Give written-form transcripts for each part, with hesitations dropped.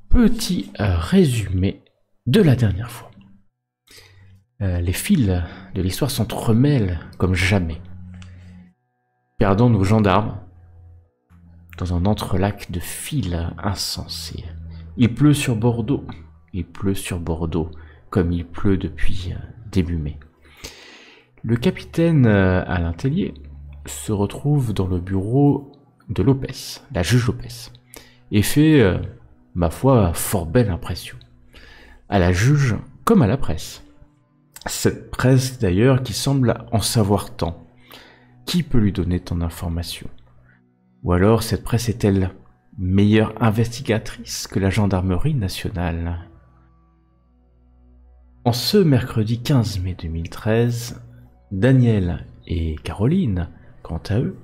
Petit résumé de la dernière fois. Les fils de l'histoire s'entremêlent comme jamais. Perdons nos gendarmes dans un entrelac de fils insensés. Il pleut sur Bordeaux, comme il pleut depuis début mai. Le capitaine Alain Tellier se retrouve dans le bureau de Lopez, la juge Lopez, et fait, ma foi, fort belle impression. À la juge comme à la presse. Cette presse d'ailleurs qui semble en savoir tant. Qui peut lui donner tant d'informations? Ou alors cette presse est-elle meilleure investigatrice que la gendarmerie nationale? En ce mercredi 15 mai 2013, Daniel et Caroline, quant à eux,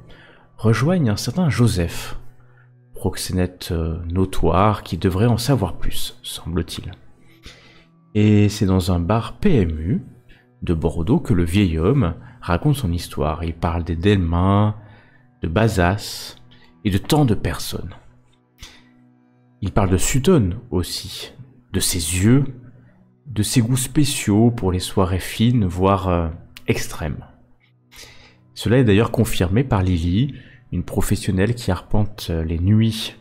rejoignent un certain Joseph, proxénète notoire qui devrait en savoir plus, semble-t-il. Et c'est dans un bar PMU de Bordeaux que le vieil homme raconte son histoire. Il parle des Delmain, de Bazas et de tant de personnes. Il parle de Sutton aussi, de ses yeux, de ses goûts spéciaux pour les soirées fines, voire extrêmes. Cela est d'ailleurs confirmé par Lily, une professionnelle qui arpente les nuits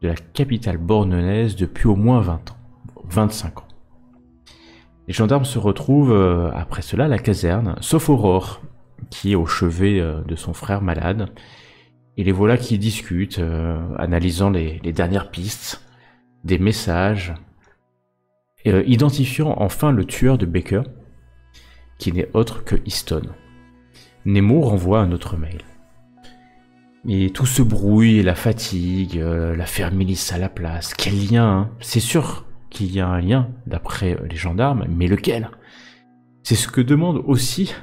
de la capitale bordelaise depuis au moins 20 ans, 25 ans. Les gendarmes se retrouvent après cela à la caserne, sauf Aurore, qui est au chevet de son frère malade. Et les voilà qui discutent, analysant les dernières pistes, des messages, identifiant enfin le tueur de Baker, qui n'est autre que Easton. Nemo renvoie un autre mail. Et tout se brouille, la fatigue, l'affaire Mélisse à la place. Quel lien, hein? C'est sûr qu'il y a un lien, d'après les gendarmes, mais lequel? C'est ce que demande aussi,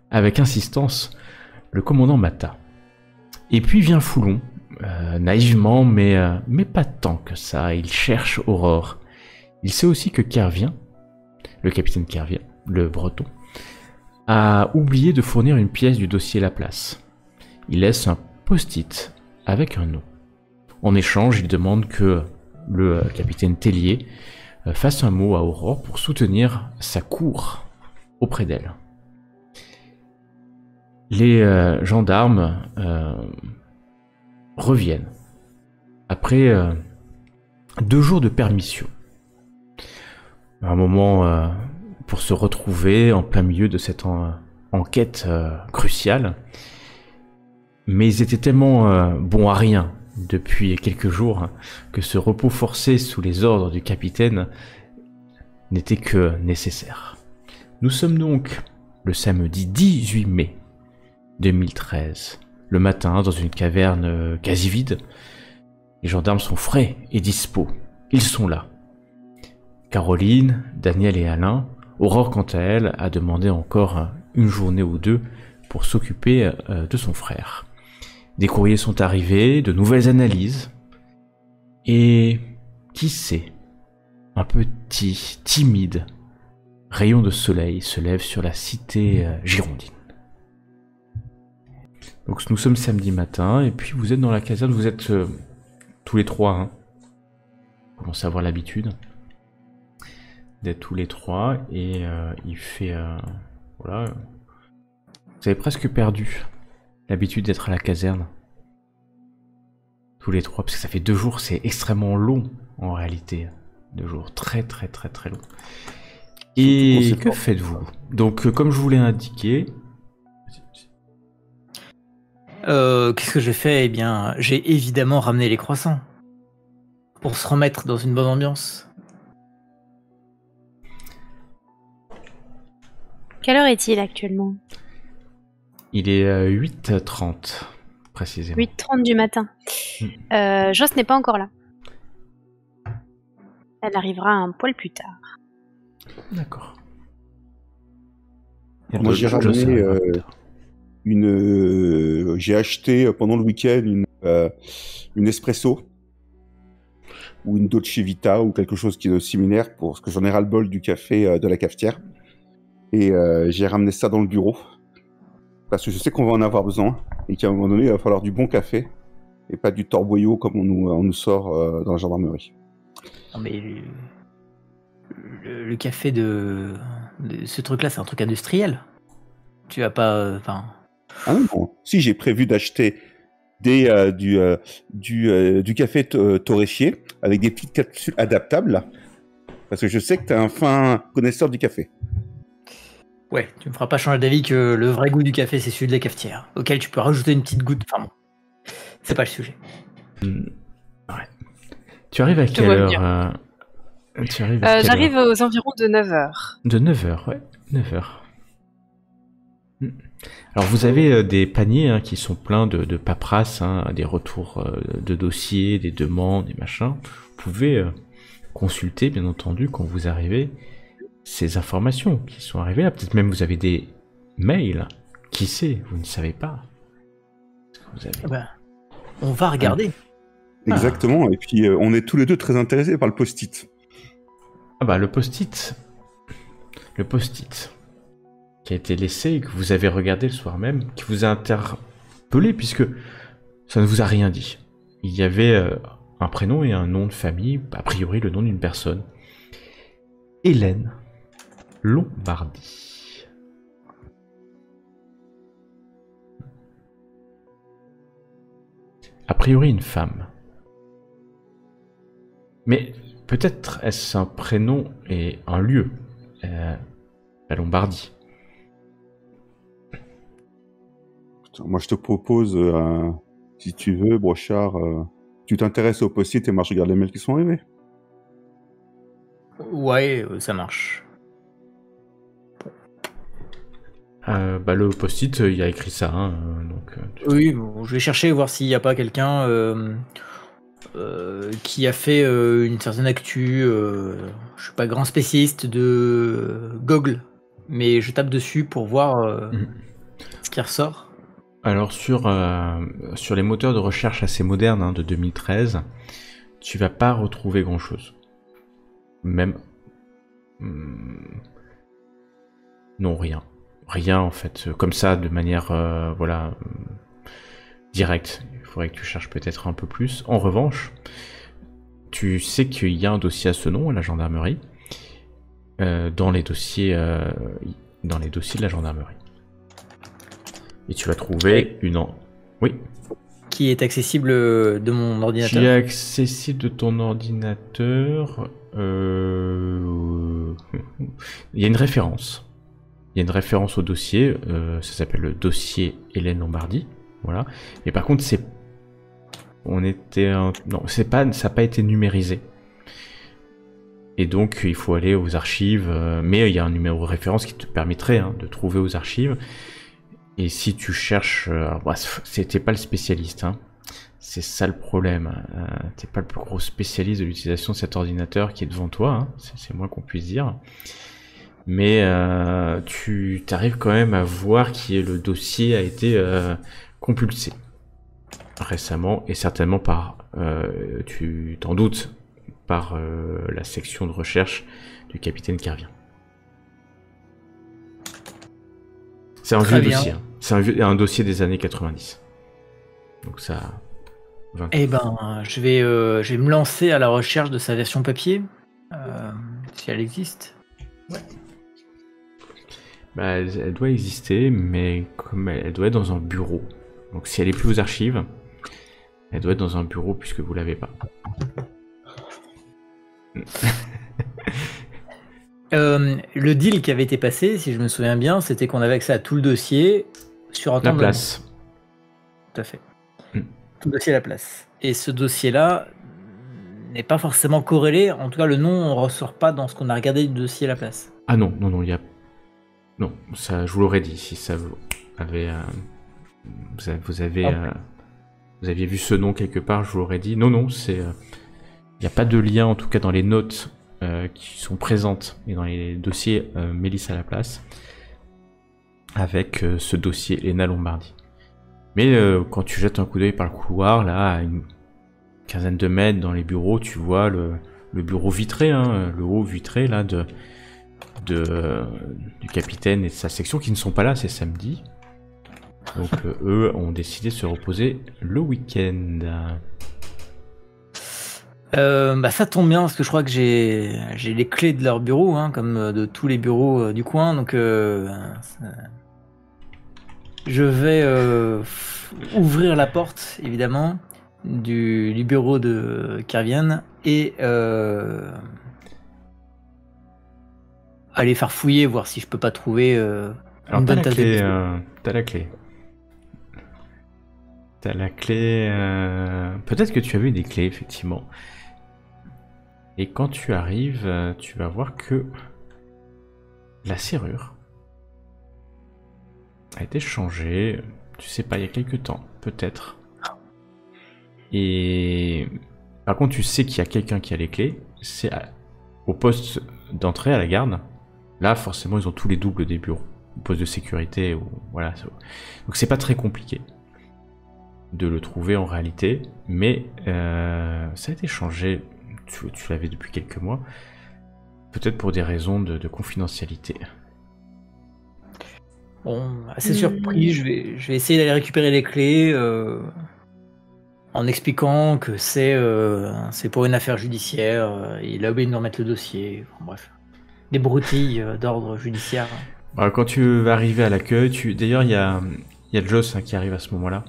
avec insistance, le commandant Mata. Et puis vient Foulon, naïvement, mais pas tant que ça. Il cherche Aurore. Il sait aussi que Kervien, le capitaine Kervien, le breton, a oublié de fournir une pièce du dossier Laplace. Il laisse un post-it avec un nom. En échange, il demande que le capitaine Tellier fasse un mot à Aurore pour soutenir sa cour auprès d'elle. Les gendarmes reviennent après 2 jours de permission. Un moment pour se retrouver en plein milieu de cette enquête cruciale. Mais ils étaient tellement bons à rien depuis quelques jours que ce repos forcé sous les ordres du capitaine n'était que nécessaire. Nous sommes donc le samedi 18 mai 2013, le matin, dans une caverne quasi vide. Les gendarmes sont frais et dispos. Ils sont là. Caroline, Daniel et Alain. Aurore, quant à elle, a demandé encore une journée ou 2 pour s'occuper de son frère. Des courriers sont arrivés, de nouvelles analyses. Et qui sait, un petit, timide rayon de soleil se lève sur la cité girondine. Donc nous sommes samedi matin, et puis vous êtes dans la caserne, vous êtes tous les 3, hein. Vous commencez à avoir l'habitude d'être tous les 3, et il fait... voilà. Vous avez presque perdu l'habitude d'être à la caserne. Tous les 3, parce que ça fait 2 jours, c'est extrêmement long en réalité. 2 jours très très très très longs. Et que faites-vous? Donc comme je vous l'ai indiqué... Qu'est-ce que j'ai fait? Eh bien, j'ai évidemment ramené les croissants. Pour se remettre dans une bonne ambiance. Quelle heure est-il actuellement? Il est 8h30, précisément. 8h30 du matin. Joss n'est pas encore là. Elle arrivera un poil plus tard. D'accord. Moi, j'ai ramené j'ai acheté pendant le week-end une espresso ou une Dolce Vita ou quelque chose qui est similaire parce que j'en ai ras-le-bol du café de la cafetière. Et j'ai ramené ça dans le bureau parce que je sais qu'on va en avoir besoin et qu'à un moment donné, il va falloir du bon café. et pas du torboyau comme on nous sort dans la gendarmerie. Non, mais le café de ce truc-là, c'est un truc industriel. Tu vas pas... Enfin... Ah non. Si, j'ai prévu d'acheter du café torréfié avec des petites capsules adaptables, là, parce que je sais que tu es un fin connaisseur du café. Ouais, tu me feras pas changer d'avis que le vrai goût du café, c'est celui de la cafetière, auquel tu peux rajouter une petite goutte. Enfin bon, c'est pas le sujet. Ouais. Tu arrives à te quelle vois heure tu arrives à quelle J'arrive heure aux environs de 9h. De 9h, ouais. 9h. Alors vous avez des paniers qui sont pleins de paperasse, des retours de dossiers, des demandes, des machins. Vous pouvez consulter, bien entendu, quand vous arrivez, ces informations qui sont arrivées là. Peut-être même vous avez des mails. Qui sait? Vous ne savez pas. Ce que vous avez. Ben, on va regarder. Exactement, et puis on est tous les deux très intéressés par le post-it. Ah bah le post-it. Le post-it qui a été laissé et que vous avez regardé le soir même, qui vous a interpellé puisque ça ne vous a rien dit. Il y avait un prénom et un nom de famille, a priori le nom d'une personne. Hélène Lombardi. A priori une femme. Mais peut-être est-ce un prénom et un lieu, la Lombardie. Moi, je te propose, si tu veux, Brochard, tu t'intéresses au post-it et moi, je regarde les mails qui sont arrivés. Ouais, ça marche. Le post-it, il y a écrit ça. Donc, Oui, bon, je vais chercher, voir s'il n'y a pas quelqu'un qui a fait une certaine actu. Je suis pas grand spécialiste de Google, mais je tape dessus pour voir ce qui ressort. Alors sur les moteurs de recherche assez modernes de 2013, tu vas pas retrouver grand-chose. Même... Non, rien. Rien en fait, comme ça, de manière directe. Il faudrait que tu cherches peut-être un peu plus. En revanche, tu sais qu'il y a un dossier à ce nom à la gendarmerie, dans les dossiers de la gendarmerie. Et tu vas trouver Oui. Qui est accessible de mon ordinateur. Qui est accessible de ton ordinateur. Il y a une référence. Il y a une référence au dossier. Ça s'appelle le dossier Hélène Lombardi. Voilà. Et par contre, ça n'a pas été numérisé. Et donc, il faut aller aux archives. Mais il y a un numéro de référence qui te permettrait de trouver aux archives. Et si tu cherches, t'es pas le spécialiste, c'est ça le problème. T'es pas le plus gros spécialiste de l'utilisation de cet ordinateur qui est devant toi, c'est moins qu'on puisse dire. Mais tu arrives quand même à voir le dossier a été compulsé récemment et certainement par, tu t'en doutes, par la section de recherche du capitaine Kervien. C'est un vieux dossier. C'est un dossier des années 90. Donc ça... Eh ben, je vais me lancer à la recherche de sa version papier, si elle existe. Ouais. Elle doit exister, mais comme elle doit être dans un bureau. Donc si elle est plus aux archives, elle doit être dans un bureau puisque vous l'avez pas. Le deal qui avait été passé, si je me souviens bien, c'était qu'on avait accès à tout le dossier sur un temps la place. Tout à fait. Tout le dossier à la place. Et ce dossier-là n'est pas forcément corrélé. En tout cas, le nom ne ressort pas dans ce qu'on a regardé du dossier à la place. Ah non, il y a... Non, ça, je vous l'aurais dit, si ça vous avait... Vous aviez vu ce nom quelque part, je vous l'aurais dit. Non, c'est... Il n'y a pas de lien, en tout cas dans les notes qui sont présentes et dans les dossiers Mélissa Laplace avec ce dossier Hélène Lombardi. Mais quand tu jettes un coup d'œil par le couloir, là, à une quinzaine de mètres dans les bureaux, tu vois le bureau vitré, le haut vitré là du capitaine et de sa section qui ne sont pas là, c'est samedi. Donc eux ont décidé de se reposer le week-end. Ça tombe bien parce que je crois que j'ai les clés de leur bureau, hein, comme de tous les bureaux du coin. Donc je vais ouvrir la porte, évidemment, du bureau de Kervian et aller faire fouiller, voir si je peux pas trouver Alors une t'as bonne la tasse de clé, café. t'as la clé. T'as la clé. Peut-être que tu avais des clés, effectivement. Et quand tu arrives, tu vas voir que la serrure a été changée. Tu sais pas, il y a quelques temps, peut-être. Et par contre, tu sais qu'il y a quelqu'un qui a les clés. C'est au poste d'entrée à la garde. Là, forcément, ils ont tous les doubles des bureaux, au poste de sécurité ou voilà. Donc c'est pas très compliqué de le trouver en réalité, mais ça a été changé. Tu l'avais depuis quelques mois, peut-être pour des raisons de confidentialité. Bon, assez surpris, je vais essayer d'aller récupérer les clés en expliquant que c'est pour une affaire judiciaire. Il a oublié de nous remettre le dossier. Enfin, bref, des broutilles d'ordre judiciaire. Alors, quand tu vas arriver à l'accueil, d'ailleurs il y a Joss qui arrive à ce moment-là.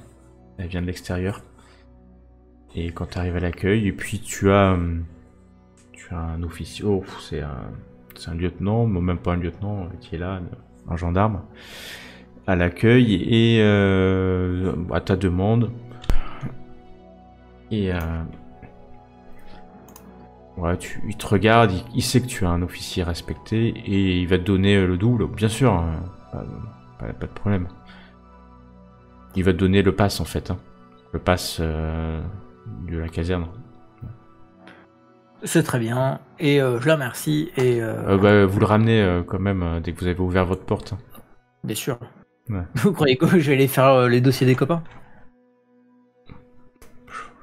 Elle vient de l'extérieur. Et quand tu arrives à l'accueil, et puis tu as un officier. Oh, c'est un lieutenant, mais même pas un lieutenant qui est là, un gendarme à l'accueil et à ta demande. Et ouais, il te regarde, il sait que tu es un officier respecté et il va te donner le double, bien sûr, hein, pas de problème. Il va te donner le pass en fait, hein, le pass de la caserne. C'est très bien, et je la remercie. Et vous le ramenez quand même dès que vous avez ouvert votre porte. bien sûr. Ouais. Vous croyez que je vais aller faire les dossiers des copains?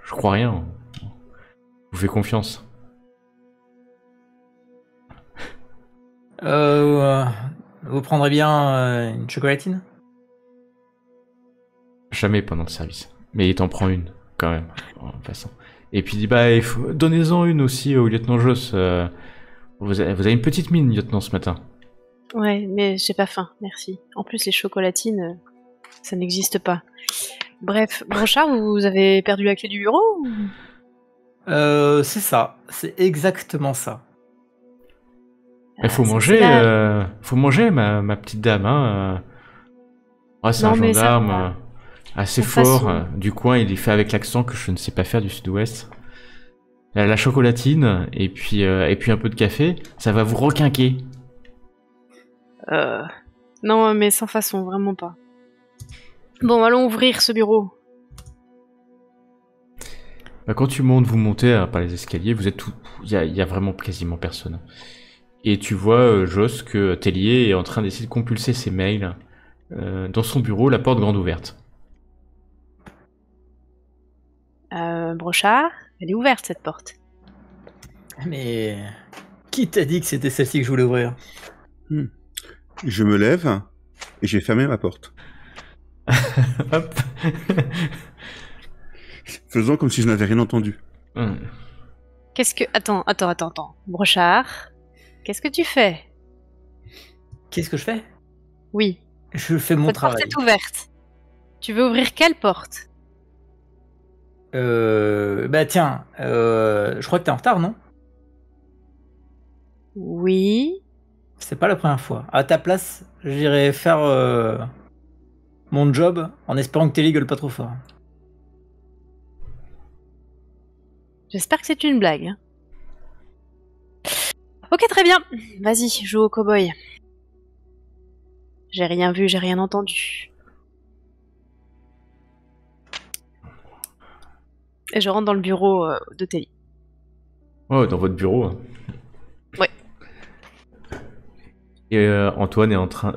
Je crois rien. Je vous fais confiance. Vous prendrez bien une chocolatine? Jamais pendant le service. Mais il t'en prend une, quand même, en passant. Et puis il dit, donnez-en une aussi au lieutenant Joss. Vous avez une petite mine, lieutenant, ce matin. Ouais, mais j'ai pas faim, merci. En plus, les chocolatines, ça n'existe pas. Bref, Brochard, vous avez perdu la clé du bureau ou... C'est ça, c'est exactement ça. Il faut manger, ma petite dame. Hein. Ouais, c'est un gendarme assez fort du coin. Il est fait avec l'accent que je ne sais pas faire du sud-ouest. La chocolatine et puis un peu de café, ça va vous requinquer. Non, mais sans façon, vraiment pas. Bon, allons ouvrir ce bureau. Quand tu vous montez par les escaliers, vous êtes tout. Il y a vraiment quasiment personne. Et tu vois, Joss, que Tellier est en train d'essayer de compulser ses mails dans son bureau, la porte grande ouverte. Brochard, elle est ouverte cette porte. Mais qui t'a dit que c'était celle-ci que je voulais ouvrir? Je me lève et j'ai fermé ma porte. Hop. Faisant comme si je n'avais rien entendu. Qu'est-ce que... Attends. Brochard, qu'est-ce que tu fais? Qu'est-ce que je fais? Oui. Je fais mon travail. Votre porte est ouverte. Tu veux ouvrir quelle porte? Tiens, je crois que t'es en retard, non? Oui. C'est pas la première fois. À ta place, j'irai faire mon job en espérant que Telly gueule pas trop fort. J'espère que c'est une blague. Hein. Ok, très bien. Vas-y, joue au cow-boy. J'ai rien vu, j'ai rien entendu. Et je rentre dans le bureau de Telly. Oh, dans votre bureau. Hein. Ouais. Et Antoine est en train...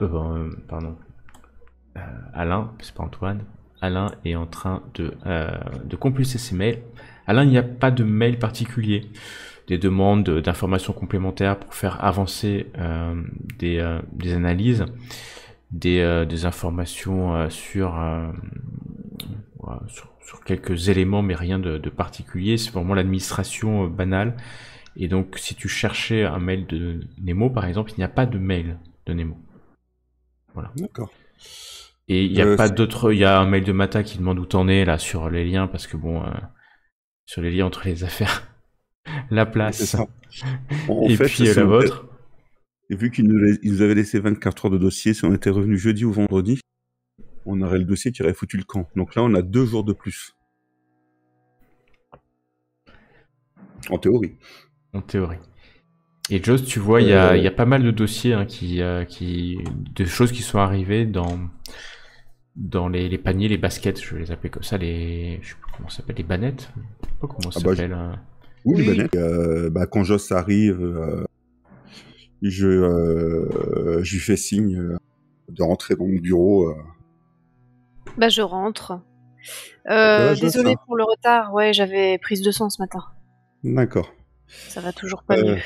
Alain, c'est pas Antoine. Alain est en train de compulser ses mails. Alain, il n'y a pas de mail particulier. Des demandes d'informations complémentaires pour faire avancer des analyses. des informations sur quelques éléments, mais rien de particulier. C'est vraiment l'administration banale. Et donc, si tu cherchais un mail de Nemo, par exemple, il n'y a pas de mail de Nemo. Voilà. D'accord. Et il n'y a pas d'autre. Il y a un mail de Mata qui demande où t'en es là sur les liens, parce que bon, sur les liens entre les affaires, la place. C'est ça. Et fait, puis la vôtre. Et vu qu'ils nous avaient laissé 24 heures de dossier, si on était revenu jeudi ou vendredi, on aurait le dossier qui aurait foutu le camp. Donc là, on a 2 jours de plus. En théorie. En théorie. Et Joss, tu vois, il y a pas mal de dossiers hein, de choses qui sont arrivées dans les paniers, les baskets, je vais les appeler comme ça, je sais plus comment ça s'appelle, les bannettes. Je sais pas comment ça s'appelle. Oui, les bannettes. Quand Joss arrive, je lui fais signe de rentrer dans mon bureau. Bah, je rentre. Désolée pour le retard, ouais, j'avais prise de sang ce matin. D'accord. Ça va toujours pas mieux.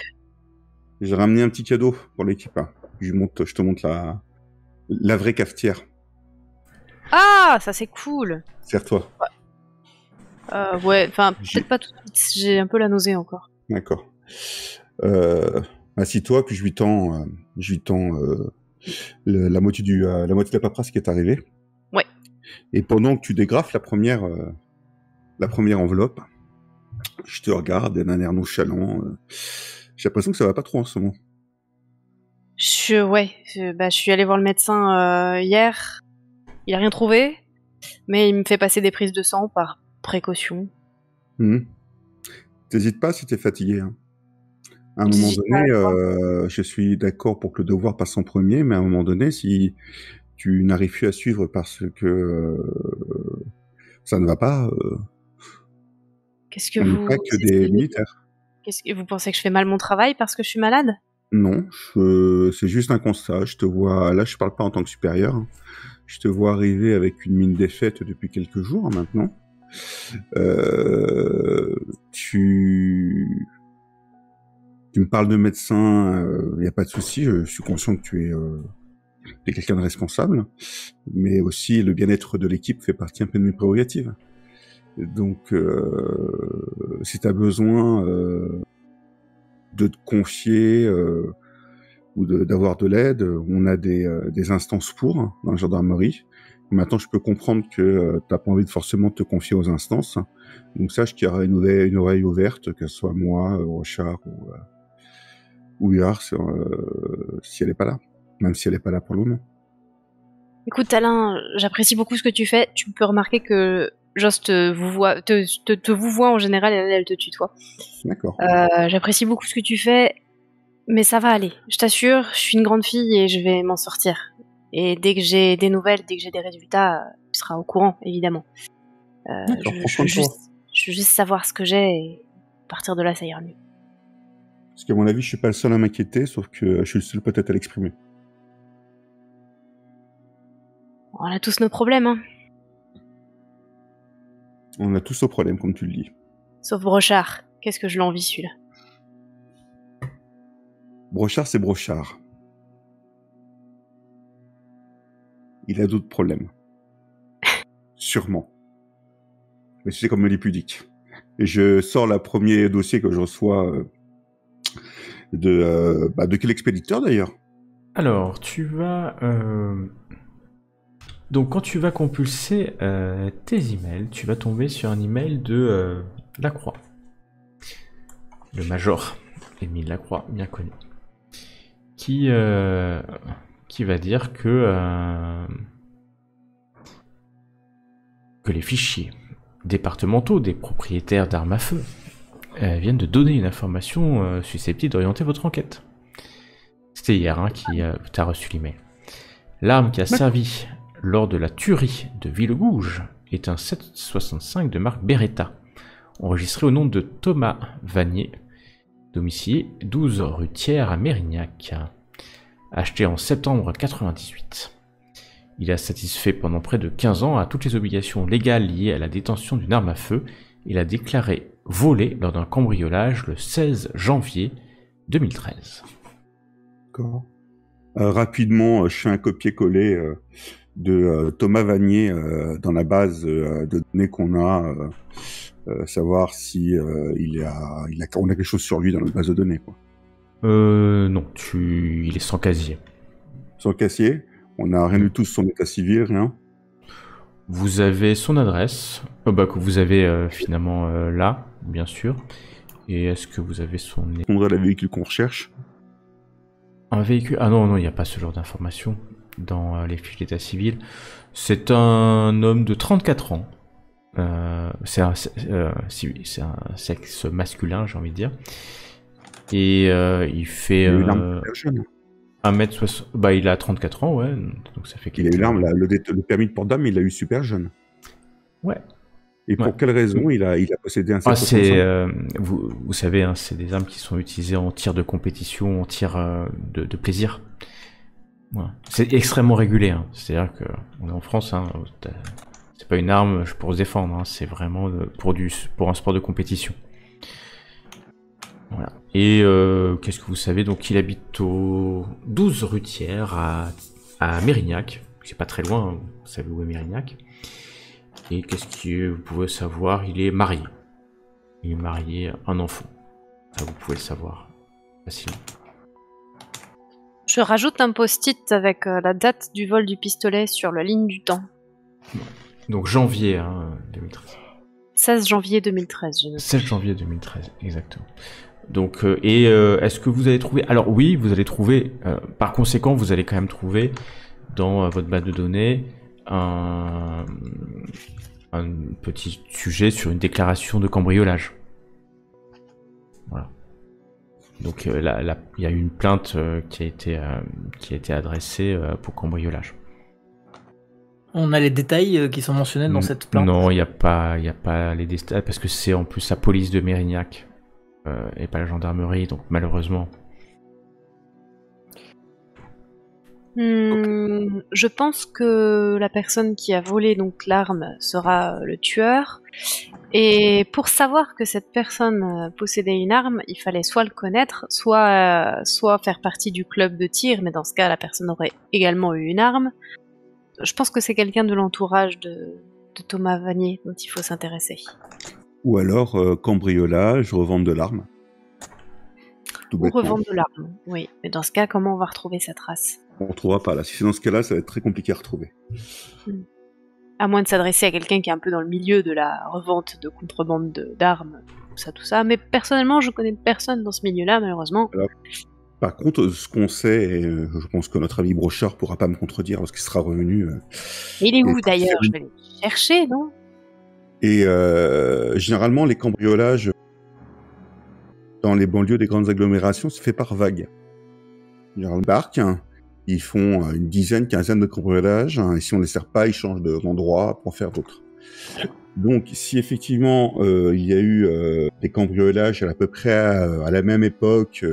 J'ai ramené un petit cadeau pour l'équipe. Hein. Je te montre la vraie cafetière. Ah, ça c'est cool. Serre-toi. Ouais, enfin, peut-être pas tout de suite. J'ai un peu la nausée encore. D'accord. Assis-toi, puis je lui tends la moitié de la paperasse qui est arrivée. Ouais. Et pendant que tu dégrafes la première enveloppe, je te regarde d'un air nonchalant. J'ai l'impression que ça va pas trop en ce moment. Je suis allée voir le médecin hier. Il a rien trouvé, mais il me fait passer des prises de sang par précaution. T'hésites pas si t'es fatigué. Hein. À un moment donné, je suis d'accord pour que le devoir passe en premier, mais à un moment donné, si tu n'arrives plus à suivre parce que ça ne va pas, qu'est-ce que vous... pas que des militaires. Qu'est-ce que vous pensez que je fais mal mon travail parce que je suis malade? Non, c'est juste un constat. Je te vois, là je parle pas en tant que supérieur, hein. Je te vois arriver avec une mine défaite depuis quelques jours maintenant. Tu me parles de médecin, y a pas de souci, je suis conscient que tu es quelqu'un de responsable, mais aussi le bien-être de l'équipe fait partie un peu de mes prérogatives. Donc, si tu as besoin de te confier ou d'avoir de l'aide, on a des instances dans la gendarmerie. Maintenant, je peux comprendre que t'as pas envie de forcément te confier aux instances. Donc sache qu'il y aura une oreille ouverte, que ce soit moi, Rochard ou Huard, si elle est pas là. Même si elle est pas là pour le moment. Écoute, Alain, j'apprécie beaucoup ce que tu fais. Tu peux remarquer que Joss te vous voit en général et elle te tutoie. D'accord. J'apprécie beaucoup ce que tu fais, mais ça va aller. Je t'assure, je suis une grande fille et je vais m'en sortir. Et dès que j'ai des nouvelles, dès que j'ai des résultats, tu seras au courant, évidemment. D'accord, je veux juste savoir ce que j'ai et à partir de là, ça ira mieux. Parce qu'à mon avis, je suis pas le seul à m'inquiéter, sauf que je suis le seul peut-être à l'exprimer. On a tous nos problèmes, hein. On a tous nos problèmes, comme tu le dis. Sauf Brochard. Qu'est-ce que je l'envie, celui-là. Brochard, c'est Brochard. Il a d'autres problèmes. Sûrement. Mais tu sais comme il est pudique. Et je sors le premier dossier que je reçois de quel expéditeur d'ailleurs? Alors, tu vas... Donc, quand tu vas compulser tes emails, tu vas tomber sur un email de Lacroix. Le major Émile Lacroix, bien connu. Qui va dire que les fichiers départementaux des propriétaires d'armes à feu viennent de donner une information susceptible d'orienter votre enquête. C'était hier qui t'a reçu l'email. L'arme qui a servi lors de la tuerie de Villegouge est un 7,65 de marque Beretta, enregistré au nom de Thomas Vanier, domicilié 12 rue Thiers à Mérignac, acheté en septembre 1998. Il a satisfait pendant près de 15 ans à toutes les obligations légales liées à la détention d'une arme à feu et l'a déclaré volée lors d'un cambriolage le 16 janvier 2013. D'accord. Rapidement, je fais un copier-coller de Thomas Vanier dans la base de données qu'on a, savoir si on a quelque chose sur lui dans notre base de données, quoi. Non, il est sans casier. Sans casier, on n'a rien du tout sur son état civil, rien. Vous avez son adresse, que vous avez finalement là, bien sûr. Et est-ce que vous avez son... On a le véhicule qu'on recherche. Un véhicule? Ah non, il n'y a pas ce genre d'informations dans les fiches d'état civil. C'est un homme de 34 ans. C'est un sexe masculin, j'ai envie de dire. Et il fait... 1m60... Bah, il a 34 ans, ouais. Donc ça fait il a eu l'arme, le permis de port d'armes, il l'a eu super jeune. Ouais. Et pour quelle raison il a possédé un 765? Vous savez, hein, c'est des armes qui sont utilisées en tir de compétition, en tir de plaisir. Voilà. C'est extrêmement régulé. Hein. C'est-à-dire qu'on est en France, hein, c'est pas une arme pour se défendre, hein, c'est vraiment pour un sport de compétition. Voilà. Et qu'est-ce que vous savez? Donc il habite au 12 rue Thiers à Mérignac. C'est pas très loin, hein, vous savez où est Mérignac. Et qu'est-ce que vous pouvez savoir? Il est marié. Il est marié, un enfant. Ça, vous pouvez le savoir facilement. Je rajoute un post-it avec la date du vol du pistolet sur la ligne du temps. Donc janvier 2013. 16 janvier 2013, j'ai noté. 16 janvier 2013, exactement. Donc, est-ce que vous allez trouver... Alors oui, vous allez trouver... par conséquent, vous allez quand même trouver dans votre base de données un petit sujet sur une déclaration de cambriolage. Voilà. Donc il y a eu une plainte qui a été adressée pour cambriolage. On a les détails qui sont mentionnés dans cette plainte? Non, il n'y a pas les détails parce que c'est en plus la police de Mérignac et pas la gendarmerie, donc malheureusement. Je pense que la personne qui a volé donc l'arme sera le tueur. Et pour savoir que cette personne possédait une arme, il fallait soit le connaître, soit faire partie du club de tir, mais dans ce cas, la personne aurait également eu une arme. Je pense que c'est quelqu'un de l'entourage de Thomas Vanier dont il faut s'intéresser. Ou alors cambriolage, revente de l'arme. Ou revente de l'arme, oui. Mais dans ce cas, comment on va retrouver sa trace? On ne trouvera pas là. Si c'est dans ce cas-là, ça va être très compliqué à retrouver. À moins de s'adresser à quelqu'un qui est un peu dans le milieu de la revente de contrebande d'armes, tout ça. Mais personnellement, je connais personne dans ce milieu-là, malheureusement. Alors, par contre, ce qu'on sait, et je pense que notre ami Brochard pourra pas me contredire parce qu'il sera revenu. Il est où d'ailleurs? Je vais le chercher, non? Et généralement, les cambriolages dans les banlieues des grandes agglomérations se fait par vague. Ils barquent, ils font une dizaine, quinzaine de cambriolages, et si on les sert pas, ils changent d'endroit pour faire d'autres. Donc, si effectivement il y a eu des cambriolages à peu près à la même époque,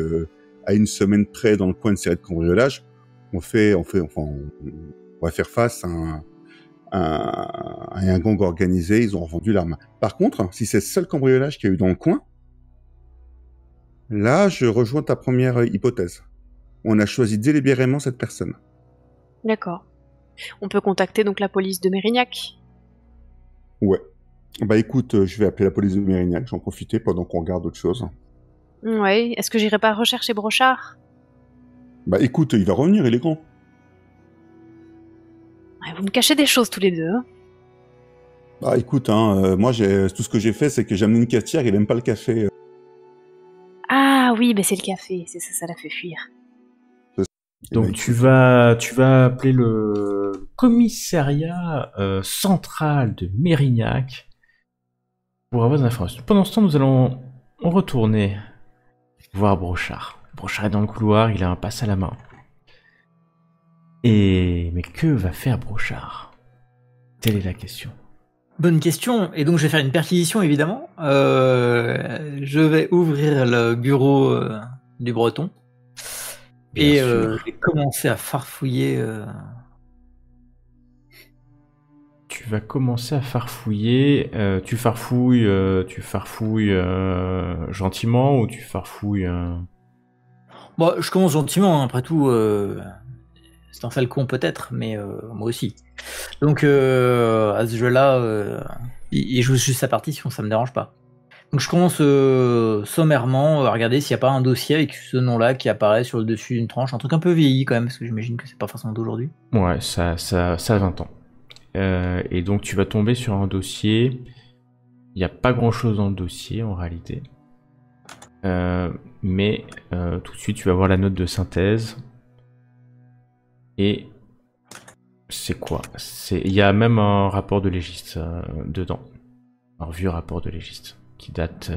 à une semaine près dans le coin de série de cambriolages, on va faire face à un gang organisé. Ils ont revendu l'arme. Par contre, si c'est le seul cambriolage qu'il y a eu dans le coin, là, je rejoins ta première hypothèse. On a choisi délibérément cette personne. D'accord. On peut contacter donc la police de Mérignac? Ouais. Bah écoute, je vais appeler la police de Mérignac, j'en profiter pendant qu'on regarde autre chose. Ouais. Est-ce que j'irai pas rechercher Brochard? Bah écoute, il va revenir, il est grand. Ouais, vous me cachez des choses tous les deux. Hein. Bah écoute, moi tout ce que j'ai fait, c'est que j'ai amené une cafetière, il aime pas le café. Ah oui, c'est le café, c'est ça, ça l'a fait fuir. Donc tu vas appeler le commissariat central de Mérignac pour avoir des informations. Pendant ce temps, nous allons retourner voir Brochard. Brochard est dans le couloir, il a un passe à la main. Mais que va faire Brochard? Telle est la question. Bonne question, et donc je vais faire une perquisition évidemment. Je vais ouvrir le bureau du Breton. Et je vais commencer à farfouiller. Tu vas commencer à farfouiller. Tu farfouilles gentiment ou tu farfouilles Bon, je commence gentiment, hein, après tout. C'est un sale con peut-être, mais moi aussi. Donc à ce jeu-là, il joue juste sa partie, sinon ça me dérange pas. Donc je commence sommairement à regarder s'il n'y a pas un dossier avec ce nom-là qui apparaît sur le dessus d'une tranche, un truc un peu vieilli quand même, parce que j'imagine que c'est pas forcément d'aujourd'hui. Ouais, ça a 20 ans. Et donc tu vas tomber sur un dossier. Il n'y a pas grand-chose dans le dossier en réalité. Mais tout de suite tu vas voir la note de synthèse. Et c'est quoi? Il y a même un rapport de légiste dedans. Un vieux rapport de légiste qui date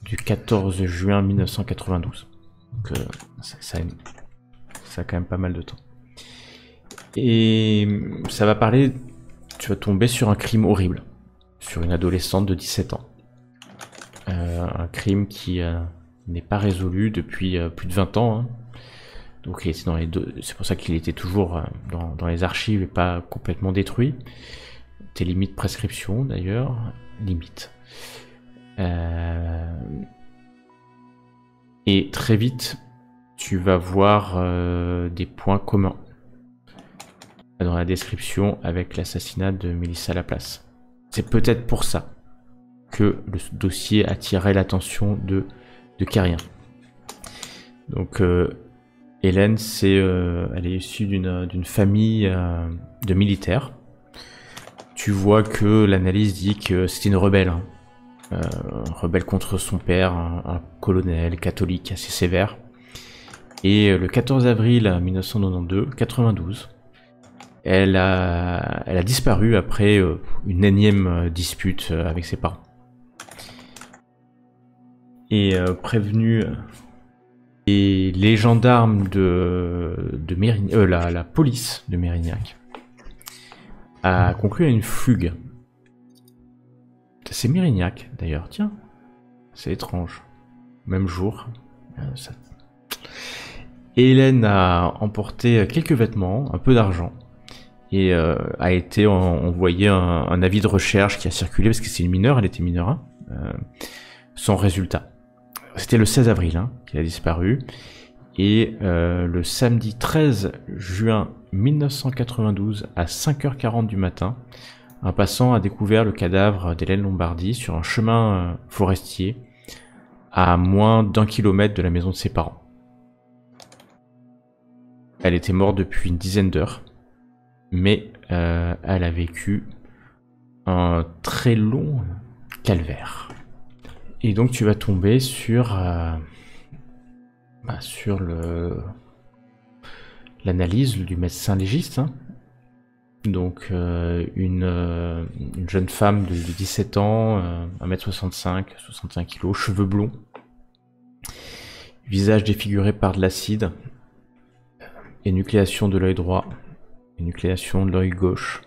du 14 juin 1992. Donc ça a quand même pas mal de temps. Et ça va parler, tu vas tomber sur un crime horrible, sur une adolescente de 17 ans. Un crime qui n'est pas résolu depuis plus de 20 ans. Hein. Donc il était c'est pour ça qu'il était toujours dans les archives et pas complètement détruit. Tes limites prescription d'ailleurs, limite. Et très vite, tu vas voir des points communs dans la description avec l'assassinat de Mélissa Laplace. C'est peut-être pour ça que le dossier attirait l'attention de Carrien. Donc Hélène, elle est issue d'une famille de militaires. Tu vois que l'analyse dit que c'était une rebelle. Hein. Rebelle contre son père, un colonel catholique assez sévère. Et le 14 avril 1992, elle a disparu après une énième dispute avec ses parents. Et prévenu, et les gendarmes de Mérignac, la police de Mérignac a conclu à une fugue. C'est Mérignac d'ailleurs, tiens, c'est étrange. Même jour. Hélène a emporté quelques vêtements, un peu d'argent, et a été envoyé un avis de recherche qui a circulé parce que c'est une mineure, elle était mineure, hein, sans résultat. C'était le 16 avril qu'elle a disparu, et le samedi 13 juin 1992 à 5h40 du matin, un passant a découvert le cadavre d'Hélène Lombardi sur un chemin forestier à moins d'1 kilomètre de la maison de ses parents. Elle était morte depuis une dizaine d'heures, mais elle a vécu un très long calvaire. Et donc tu vas tomber sur l'analyse du médecin légiste. Hein. Donc une jeune femme de 17 ans, 1m65, 65 kg, cheveux blonds, visage défiguré par de l'acide, énucléation de l'œil droit, énucléation de l'œil gauche,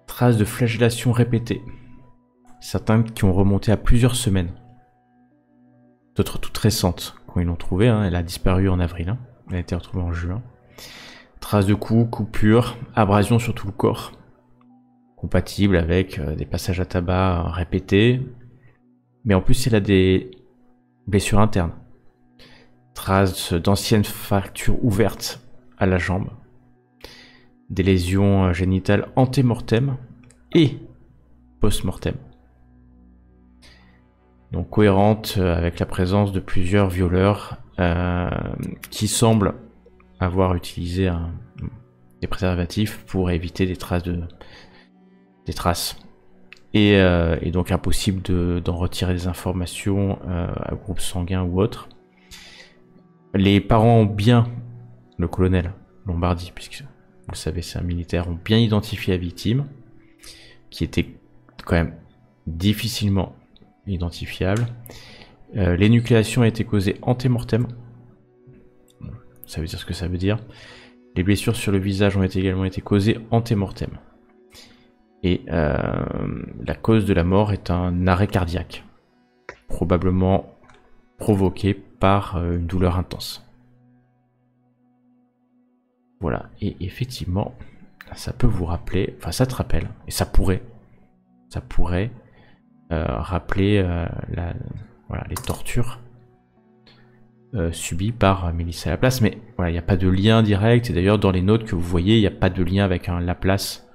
traces de flagellation répétées, certains qui ont remonté à plusieurs semaines, d'autres toutes récentes quand ils l'ont trouvée, hein, elle a disparu en avril, hein, elle a été retrouvée en juin. Traces de coups, coupures, abrasions sur tout le corps, compatibles avec des passages à tabac répétés, mais en plus elle a des blessures internes, traces d'anciennes fractures ouvertes à la jambe, des lésions génitales ante-mortem et post-mortem. Donc cohérente avec la présence de plusieurs violeurs qui semblent avoir utilisé des préservatifs pour éviter des traces. Et donc impossible d'en retirer des informations à groupe sanguin ou autre. Les parents ont bien, le colonel Lombardi, puisque vous le savez c'est un militaire, ont bien identifié la victime, qui était quand même difficilement identifiable. L'énucléation a été causée ante-mortem. Ça veut dire ce que ça veut dire. Les blessures sur le visage ont également été causées ante-mortem. Et la cause de la mort est un arrêt cardiaque, probablement provoqué par une douleur intense. Voilà, et effectivement, ça peut vous rappeler, enfin ça te rappelle, et ça pourrait rappeler les tortures subi par Mélissa Laplace. Mais voilà, il n'y a pas de lien direct. Et d'ailleurs, dans les notes que vous voyez, il n'y a pas de lien avec un Laplace.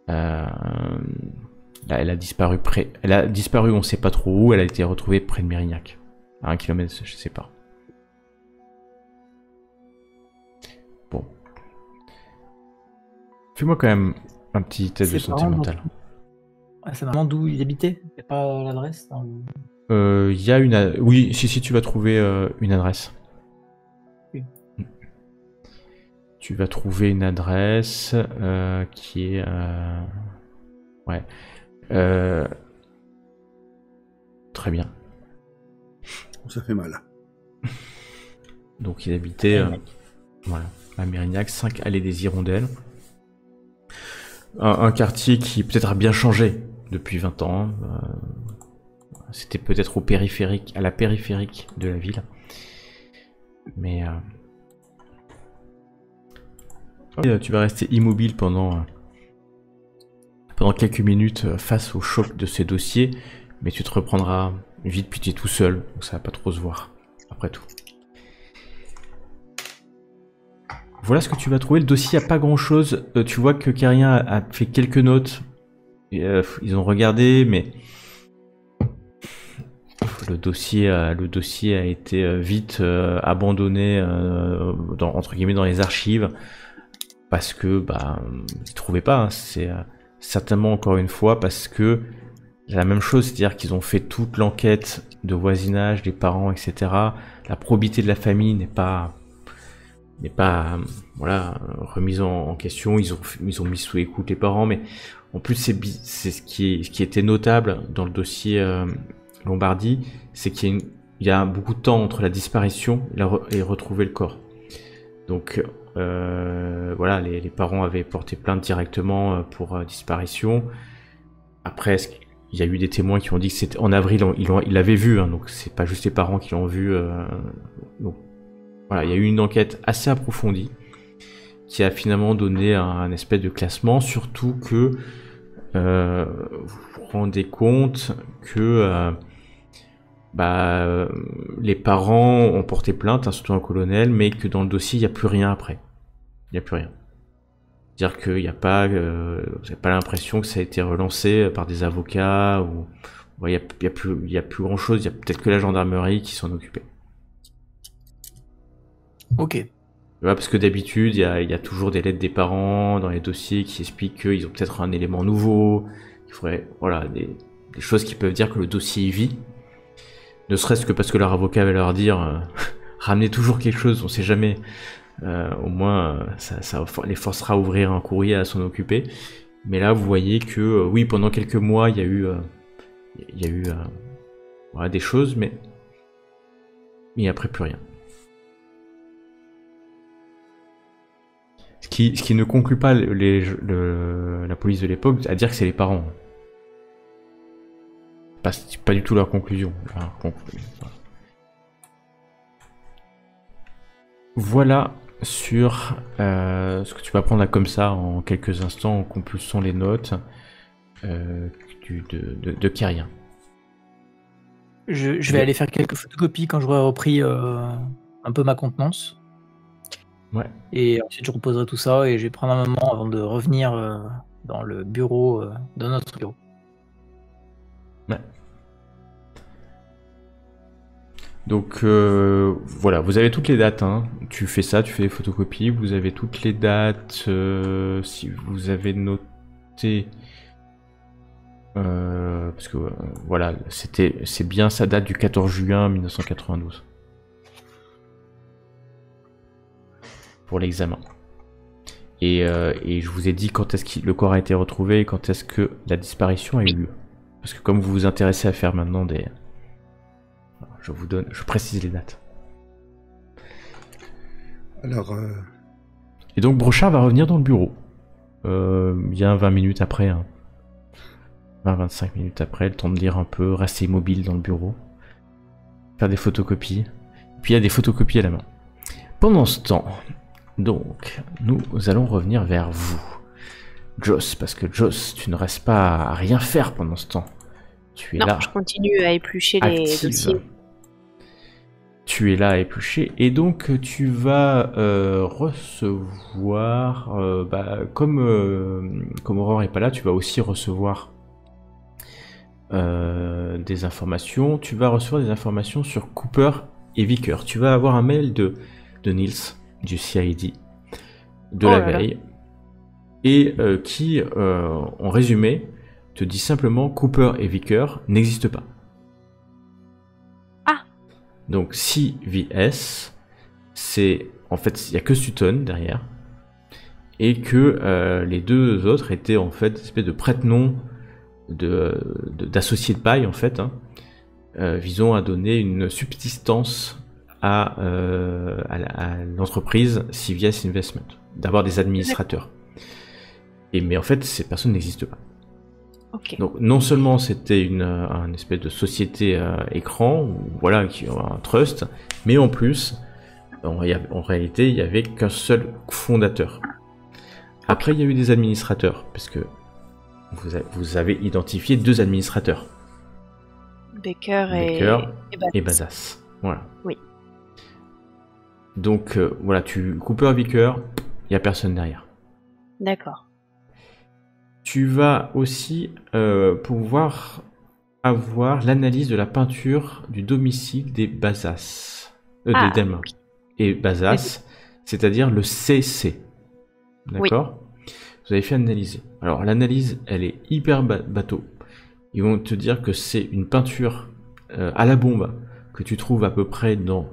Là, elle a disparu on ne sait pas trop où. Elle a été retrouvée près de Mérignac, à 1 kilomètre, je sais pas. Bon, fais-moi quand même un petit test de santé mentale. C'est marrant d'où il habitait. Il n'y a pas l'adresse. Il y a une. Oui, si tu vas trouver une adresse. Oui. Tu vas trouver une adresse qui est. Ouais. Très bien. Ça fait mal. Donc il habitait voilà, à Mérignac, 5 allées des Hirondelles. Un quartier qui peut-être a bien changé depuis 20 ans. C'était peut-être à la périphérique de la ville. Mais tu vas rester immobile pendant quelques minutes face au choc de ces dossiers, mais tu te reprendras vite, puis tu es tout seul, donc ça va pas trop se voir, après tout. Voilà ce que tu vas trouver. Le dossier a pas grand chose. Tu vois que Carien a fait quelques notes. Ils ont regardé, mais le dossier a été vite abandonné entre guillemets dans les archives parce que ils trouvaient pas. C'est certainement encore une fois parce que la même chose, c'est-à-dire qu'ils ont fait toute l'enquête de voisinage, des parents, etc. La probité de la famille n'est pas voilà, remise en question. Ils ont mis sous écoute les parents, mais en plus c'est ce qui était notable dans le dossier Lombardie, c'est qu'il y a beaucoup de temps entre la disparition et retrouver le corps. Donc voilà, les parents avaient porté plainte directement pour disparition. Après, il y a eu des témoins qui ont dit que c'était en avril, ils l'avaient vu, hein, donc c'est pas juste les parents qui l'ont vu. Donc voilà, il y a eu une enquête assez approfondie qui a finalement donné un espèce de classement, surtout que vous vous rendez compte que les parents ont porté plainte, hein, surtout un colonel, mais que dans le dossier, il n'y a plus rien après. Il n'y a plus rien. C'est-à-dire qu'il n'y a pas, vous n'avez pas l'impression que ça a été relancé par des avocats, ou il n'y a plus grand-chose, il y a peut-être que la gendarmerie qui s'en occupait. Ok. Voilà, parce que d'habitude, il y a toujours des lettres des parents dans les dossiers qui expliquent qu'ils ont peut-être un élément nouveau, il faudrait, voilà, des choses qui peuvent dire que le dossier vit. Ne serait-ce que parce que leur avocat va leur dire ramenez toujours quelque chose, on sait jamais. Au moins, ça les forcera à ouvrir un courrier, à s'en occuper. Mais là, vous voyez que oui, pendant quelques mois, il y a eu voilà, des choses, mais après plus rien. Ce qui ne conclut pas la police de l'époque à dire que c'est les parents. C'est pas du tout leur conclusion. Voilà sur ce que tu vas prendre là comme ça en quelques instants en compulsant les notes de Carien. Je vais aller faire quelques photocopies quand j'aurai repris un peu ma contenance. Ouais. Et ensuite je reposerai tout ça et je vais prendre un moment avant de revenir dans le bureau, dans notre bureau. Ouais. Donc voilà, vous avez toutes les dates, hein. Tu fais ça, tu fais les photocopies, vous avez toutes les dates, si vous avez noté, parce que voilà, c'est bien sa date du 14 juin 1992 pour l'examen. Et je vous ai dit quand est-ce que le corps a été retrouvé et quand est-ce que la disparition a eu lieu. Parce que comme vous vous intéressez à faire maintenant des... Je précise les dates. Alors... Et donc Brochard va revenir dans le bureau. Bien 20 minutes après. Hein. 20-25 minutes après, le temps de lire un peu, rester immobile dans le bureau. Faire des photocopies. Puis il y a des photocopies à la main. Pendant ce temps, donc, nous allons revenir vers vous. Joss, parce que Joss, tu ne restes pas à rien faire pendant ce temps. Tu es non, là. Je continue à éplucher les dossiers. tu es là à éplucher, et donc tu vas recevoir, comme Aurore est pas là, tu vas aussi recevoir des informations. Tu vas recevoir des informations sur Cooper et Vicker. Tu vas avoir un mail de Niels, du CID, de la veille, et qui, en résumé, te dit simplement Cooper et Vicker n'existent pas. Ah. Donc CVS, c'est en fait il y a que Sutton derrière, et que les deux autres étaient en fait une espèce de prête-nom d'associés de paille en fait, visant à donner une subsistance à l'entreprise CVS Investment, d'avoir des administrateurs. Mais en fait, ces personnes n'existent pas. Okay. Donc non seulement c'était une espèce de société écran, voilà, qui a un trust, mais en plus, en réalité, il n'y avait qu'un seul fondateur. Après, il y a eu des administrateurs, parce que vous avez identifié 2 administrateurs. Baker et Bazas. Voilà. Oui. Donc voilà, Cooper et Vicker, il n'y a personne derrière. D'accord. Tu vas aussi pouvoir avoir l'analyse de la peinture du domicile des Bazas. Des Delma. Okay. Et Bazas, c'est-à-dire le CC. D'accord ? Oui. Vous avez fait analyser. Alors l'analyse, elle est hyper bateau. Ils vont te dire que c'est une peinture à la bombe que tu trouves à peu près dans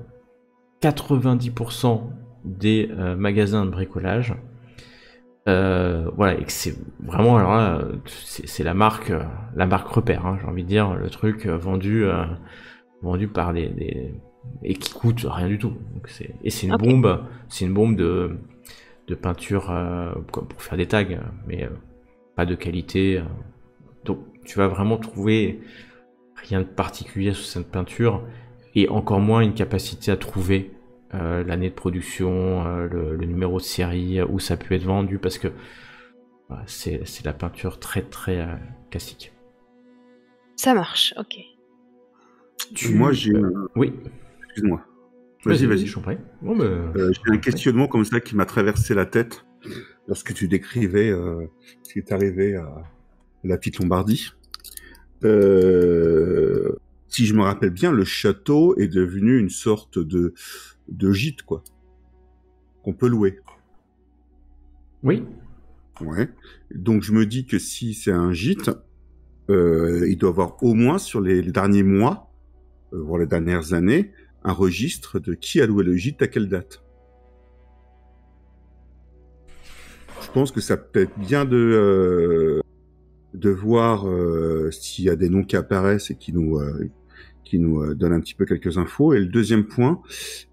90% des magasins de bricolage. Voilà, et que c'est vraiment, alors là, c'est la marque repère, hein, j'ai envie de dire, le truc vendu par et qui coûte rien du tout. Donc c'est une bombe, c'est une bombe de peinture pour faire des tags, mais pas de qualité. Donc tu vas vraiment trouver rien de particulier sur cette peinture, et encore moins une capacité à trouver l'année de production, le numéro de série, où ça peut être vendu, parce que c'est la peinture très très classique. Ça marche, ok. Moi j'ai... Oui. Excuse-moi. Vas-y, je t'en prie. Bon, j'ai un questionnement comme ça qui m'a traversé la tête lorsque tu décrivais ce qui est arrivé à la petite Lombardie. Si je me rappelle bien, le château est devenu une sorte de gîte, quoi, qu'on peut louer. Oui. Ouais. Donc je me dis que si c'est un gîte, il doit avoir au moins sur les derniers mois, voire les dernières années, un registre de qui a loué le gîte à quelle date. Je pense que ça peut être bien de voir s'il y a des noms qui apparaissent et qui nous donnent un petit peu quelques infos. Et le deuxième point,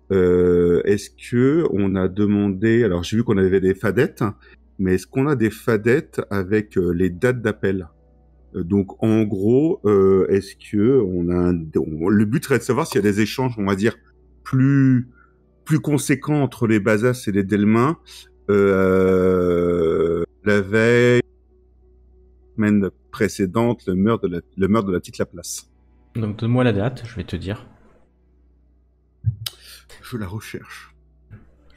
est-ce que on a demandé, alors j'ai vu qu'on avait des fadettes, mais est-ce qu'on a des fadettes avec les dates d'appel? Donc en gros, est-ce que on a le but serait de savoir s'il y a des échanges, on va dire plus conséquents entre les Bazas et les Delma la veille, semaine précédente, le meurtre de la petite Laplace. Donc donne-moi la date, je vais te dire. Je la recherche.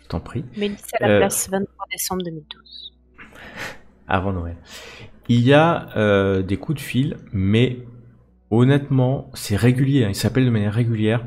Je t'en prie. Mélissa Laplace, 23 décembre 2012. Avant Noël. Il y a des coups de fil, mais honnêtement, c'est régulier. Il s'appelle de manière régulière.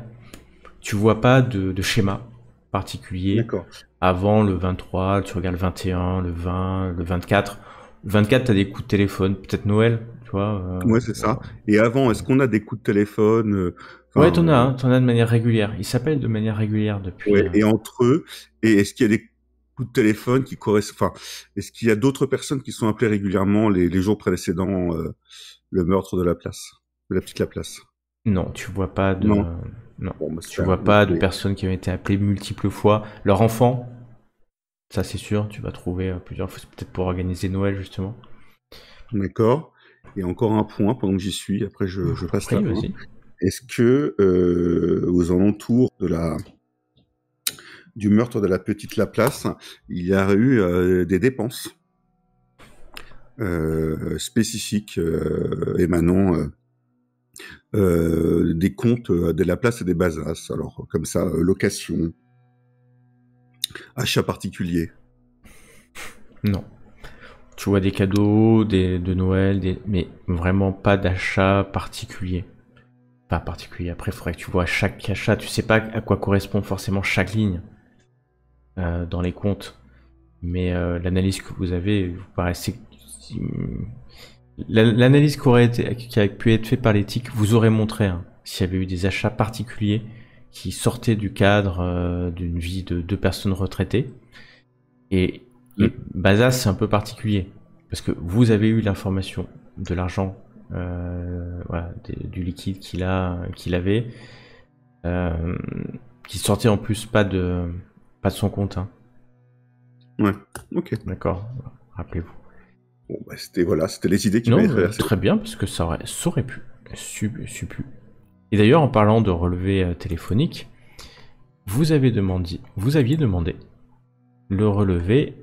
Tu vois pas de schéma particulier. D'accord. Avant le 23, tu regardes le 21, le 20, le 24. Le 24, tu as des coups de téléphone, peut-être Noël, tu vois. Ouais, c'est ça. Et avant, est-ce qu'on a des coups de téléphone Ouais, t'en as de manière régulière. Ils s'appellent de manière régulière depuis. Ouais, et entre eux, et est-ce qu'il y a des coups de téléphone qui correspondent, enfin, est-ce qu'il y a d'autres personnes qui sont appelées régulièrement les jours précédents le meurtre de la petite Laplace? Non, tu vois pas de. Non. Bon, bah, tu vois pas de personnes qui ont été appelées multiples fois. Leur enfant, ça c'est sûr, tu vas trouver plusieurs fois, peut-être pour organiser Noël justement. D'accord. Et encore un point pendant que j'y suis, après je passe la main. Est-ce que aux alentours du meurtre de la petite Laplace, il y a eu des dépenses spécifiques émanant des comptes de la place et des Bazas. Alors, comme ça, location, achat particulier. Non. Tu vois des cadeaux, de Noël, mais vraiment pas d'achat particulier. Pas particulier. Après, il faudrait que tu vois chaque achat. Tu sais pas à quoi correspond forcément chaque ligne dans les comptes. Mais l'analyse que vous avez, vous paraissez... L'analyse qui a pu être faite par l'éthique vous aurait montré s'il y avait eu des achats particuliers qui sortaient du cadre d'une vie de deux personnes retraitées. Et Bazas, c'est un peu particulier. Parce que vous avez eu l'information de l'argent, du liquide qu'il avait, qui sortait en plus pas de son compte. Ouais, ok. D'accord, rappelez-vous. Bon, bah, c'était les idées qui m'avaient traversé. Très bien, parce que ça aurait pu. Su. Et d'ailleurs, en parlant de relevé téléphonique, vous aviez demandé le relevé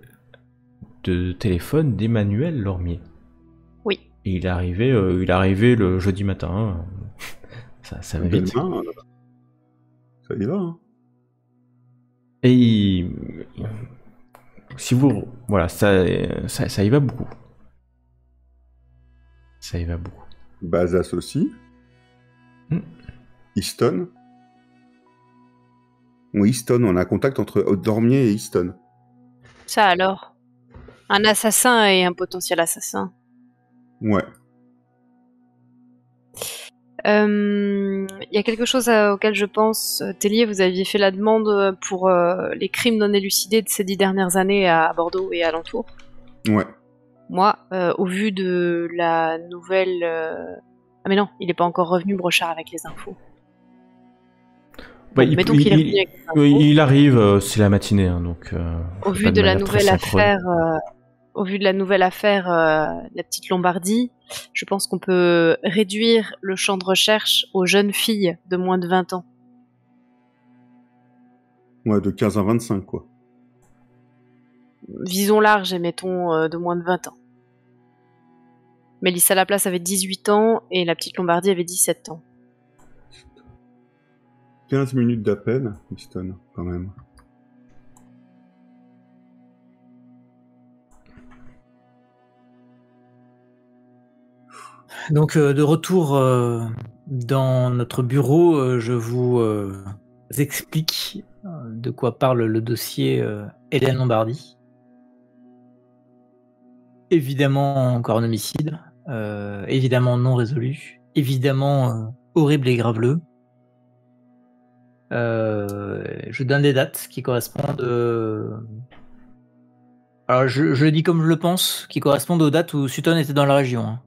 de téléphone d'Emmanuel Lormier. Oui. Et il est arrivé le jeudi matin. Ça va vite. Ça y va. Hein. Et si vous, voilà, ça y va beaucoup. Ça y va beaucoup. Bazas aussi. Easton. Oui, Easton, on a un contact entre Dormier et Easton. Ça alors. Un assassin et un potentiel assassin. Ouais. Il y a quelque chose auquel je pense. Tellier, vous aviez fait la demande pour les crimes non élucidés de ces 10 dernières années à Bordeaux et alentours. Ouais. Moi, au vu de la nouvelle... Ah mais non, il n'est pas encore revenu, Brochard, avec les infos. Bah, bon, mettons qu'il est revenu avec les infos. Il arrive, c'est la matinée, donc... Au vu de la nouvelle affaire... Au vu de la nouvelle affaire, la petite Lombardie, je pense qu'on peut réduire le champ de recherche aux jeunes filles de moins de 20 ans. Ouais, de 15 à 25, quoi. Visons large et mettons de moins de 20 ans. Mélissa Laplace avait 18 ans et la petite Lombardie avait 17 ans. 15 minutes d'appel, Easton, quand même. Donc de retour dans notre bureau, je vous explique de quoi parle le dossier Hélène Lombardie. Évidemment encore un homicide, évidemment non résolu, évidemment horrible et graveleux. Je donne des dates qui correspondent... Alors je le dis comme je le pense, qui correspondent aux dates où Sutton était dans la région. Hein.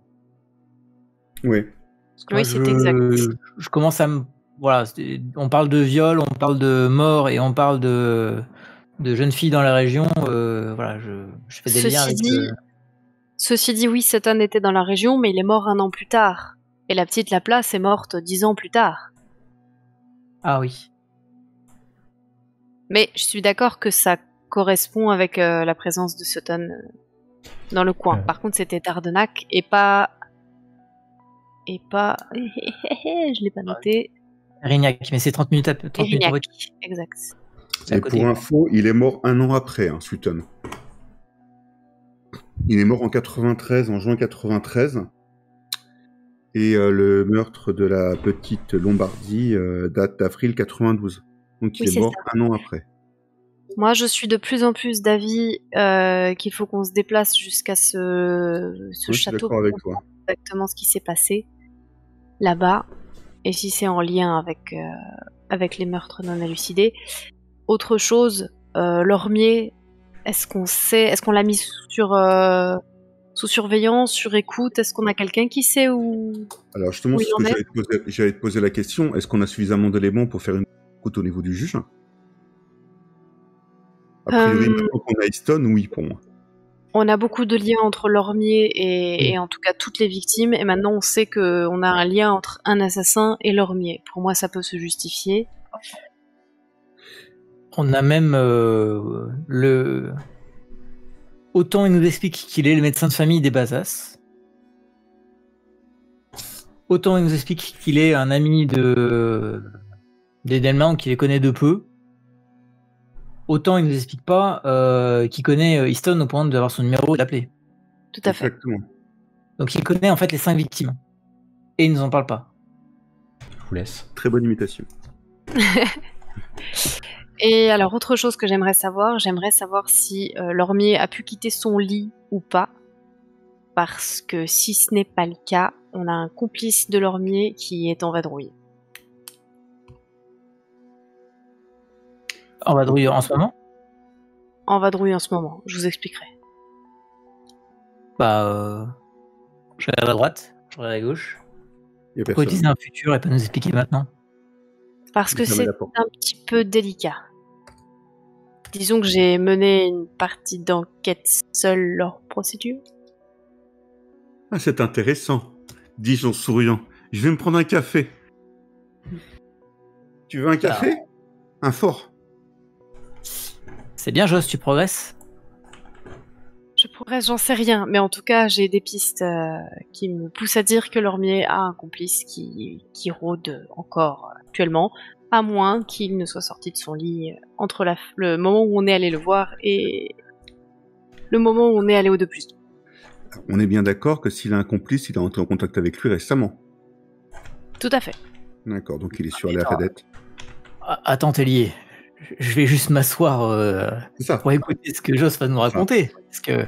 Oui. Oui, c'est exact. Je commence à me... Voilà, on parle de viol, on parle de mort et on parle de jeunes filles dans la région. Voilà, je fais des liens avec... Ceci dit, oui, Sutton était dans la région, mais il est mort 1 an plus tard. Et la petite Laplace est morte 10 ans plus tard. Ah oui. Mais je suis d'accord que ça correspond avec la présence de Sutton dans le coin. Par contre, c'était Tardenac et pas... je l'ai pas noté. Rignac, mais c'est 30 minutes après. Exact. Et pour info, il est mort 1 an après, Sutton. Il est mort en 93, en juin 93. Et le meurtre de la petite Lombardie date d'avril 92. Donc il est mort 1 an après. Moi, je suis de plus en plus d'avis qu'il faut qu'on se déplace jusqu'à ce château pour voir exactement ce qui s'est passé là-bas et si c'est en lien avec les meurtres non élucidés. Autre chose, Lormier, est-ce qu'on l'a mis sous surveillance, sur écoute? Est-ce qu'on a quelqu'un qui sait où... Alors justement, c'est ce que j'allais te poser la question. Est-ce qu'on a suffisamment d'éléments pour faire une écoute au niveau du juge? A priori, maintenant qu'on a Easton, oui, pour moi. On a beaucoup de liens entre Lormier et en tout cas toutes les victimes, et maintenant on sait qu'on a un lien entre un assassin et Lormier. Pour moi, ça peut se justifier. On a même Autant il nous explique qu'il est le médecin de famille des Bazas. autant il nous explique qu'il est un ami d'Edelman ou qu'il les connaît de peu, autant il nous explique pas qu'il connaît Easton au point d'avoir son numéro et d'appeler. Tout à fait. Exactement. Donc il connaît en fait les 5 victimes. Et il nous en parle pas. Je vous laisse. Très bonne imitation. Et alors, autre chose que j'aimerais savoir si Lormier a pu quitter son lit ou pas. Parce que si ce n'est pas le cas, on a un complice de Lormier qui est en vadrouille. En vadrouille en ce moment? En vadrouille en ce moment, je vous expliquerai. Je regarde à droite, je regarde à gauche. Il y a Pourquoi personne. utiliser un futur et pas nous expliquer maintenant? Parce que Fermez c'est la porte. un petit peu délicat. Disons que j'ai mené une partie d'enquête seule leur procédure. Ah, c'est intéressant, dis-je en souriant. Je vais me prendre un café. Tu veux un café? Un fort. C'est bien, Joss, tu progresses. Je progresse, j'en sais rien, mais en tout cas, j'ai des pistes qui me poussent à dire que Lormier a un complice qui rôde encore actuellement, à moins qu'il ne soit sorti de son lit entre le moment où on est allé le voir et le moment où on est allé au 2+2. On est bien d'accord que s'il a un complice, il est entré en contact avec lui récemment. Tout à fait. D'accord, donc il est sur la fadette. Attends, Tellier. Je vais juste m'asseoir C'est ça. pour écouter ce que Joss va nous raconter. Parce que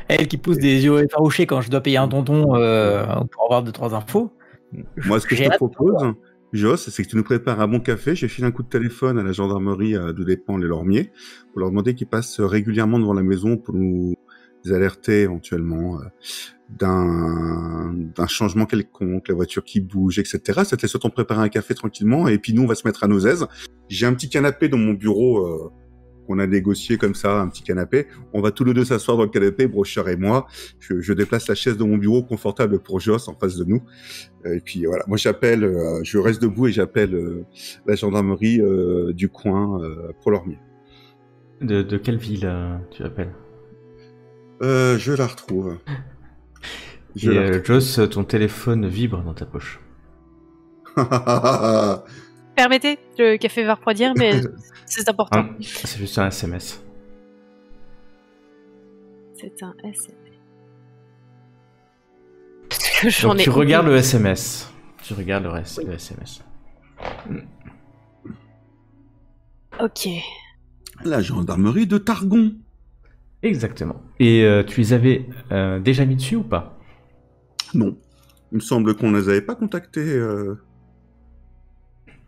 elle qui pousse des yeux effarouchés quand je dois payer un tonton pour avoir 2-3 infos. Moi, ce que je J'ai te hâte. propose, Joss, c'est que tu nous prépares un bon café. J'ai filé un coup de téléphone à la gendarmerie d'où dépend les Lormiers pour leur demander qu'ils passent régulièrement devant la maison pour nous alerter éventuellement d'un changement quelconque, la voiture qui bouge, etc. Ça te laisse le temps de préparer un café tranquillement et puis nous, on va se mettre à nos aises. J'ai un petit canapé dans mon bureau qu'on a négocié comme ça, un petit canapé. On va tous les deux s'asseoir dans le canapé, Brocheur et moi. Je déplace la chaise de mon bureau confortable pour Joss en face de nous. Et puis voilà, moi j'appelle, je reste debout et j'appelle la gendarmerie du coin pour Lormier. De quelle ville tu appelles? Je la retrouve. Et Joss, ton téléphone vibre dans ta poche. Permettez, le café va refroidir, mais c'est important. C'est juste un SMS. C'est un SMS. Parce que j'en Donc ai tu aucune. regardes le SMS. Tu regardes le SMS. Ok. La gendarmerie de Targon. Exactement. Et tu les avais déjà mis dessus ou pas? Non. Il me semble qu'on ne les avait pas contactés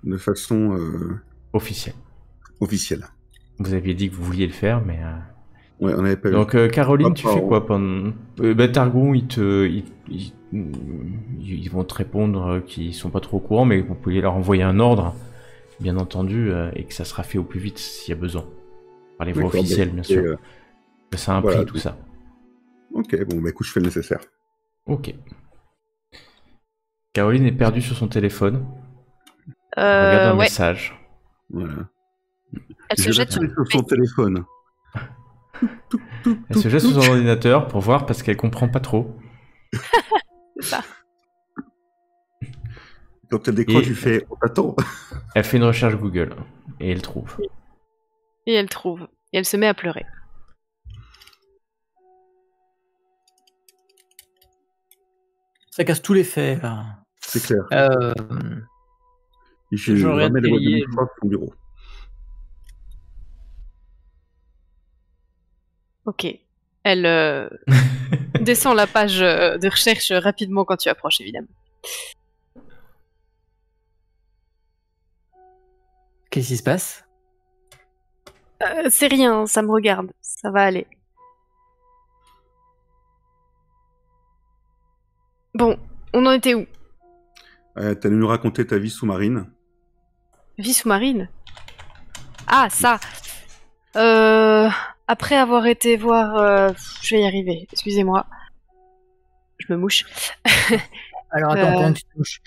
de façon Officiel. officielle. Vous aviez dit que vous vouliez le faire, mais... Ouais, on n'avait pas eu. Donc Caroline, tu Pas fais en- quoi pendant... Targon, ils vont te répondre qu'ils sont pas trop au courant, mais vous pouvez leur envoyer un ordre, bien entendu, et que ça sera fait au plus vite s'il y a besoin. Par les voies D'accord, officielles, bah, bien écoutez, sûr. Mais ça a un voilà, prix, tout ça. Ok, bon, bah écoute, je fais le nécessaire. Ok. Caroline est perdue sur son téléphone. Elle regarde un Ouais, message. Voilà. elle se Je jette sur l'appuie sur son téléphone. Elle se jette sur son ordinateur pour voir parce qu'elle comprend pas trop. C'est ça. Quand elle décroche, Et- je lui fais « On t'attend !» Elle fait une recherche Google et elle trouve. Et elle trouve. Et elle se met à pleurer. Ça casse tous les faits, là. C'est clair. Je je regarde remets les boîtes de Tellier. mouchoirs sur son bureau. Ok. Elle descend la page de recherche rapidement quand tu approches, évidemment. Qu'est-ce qui se passe? C'est rien, ça me regarde. Ça va aller. Bon, on en était où? T'as nous raconter ta vie sous-marine. Vie sous-marine? Ah, ça. Après avoir été voir... je vais y arriver, excusez-moi. Je me mouche. Alors attends, pendant que tu te touches,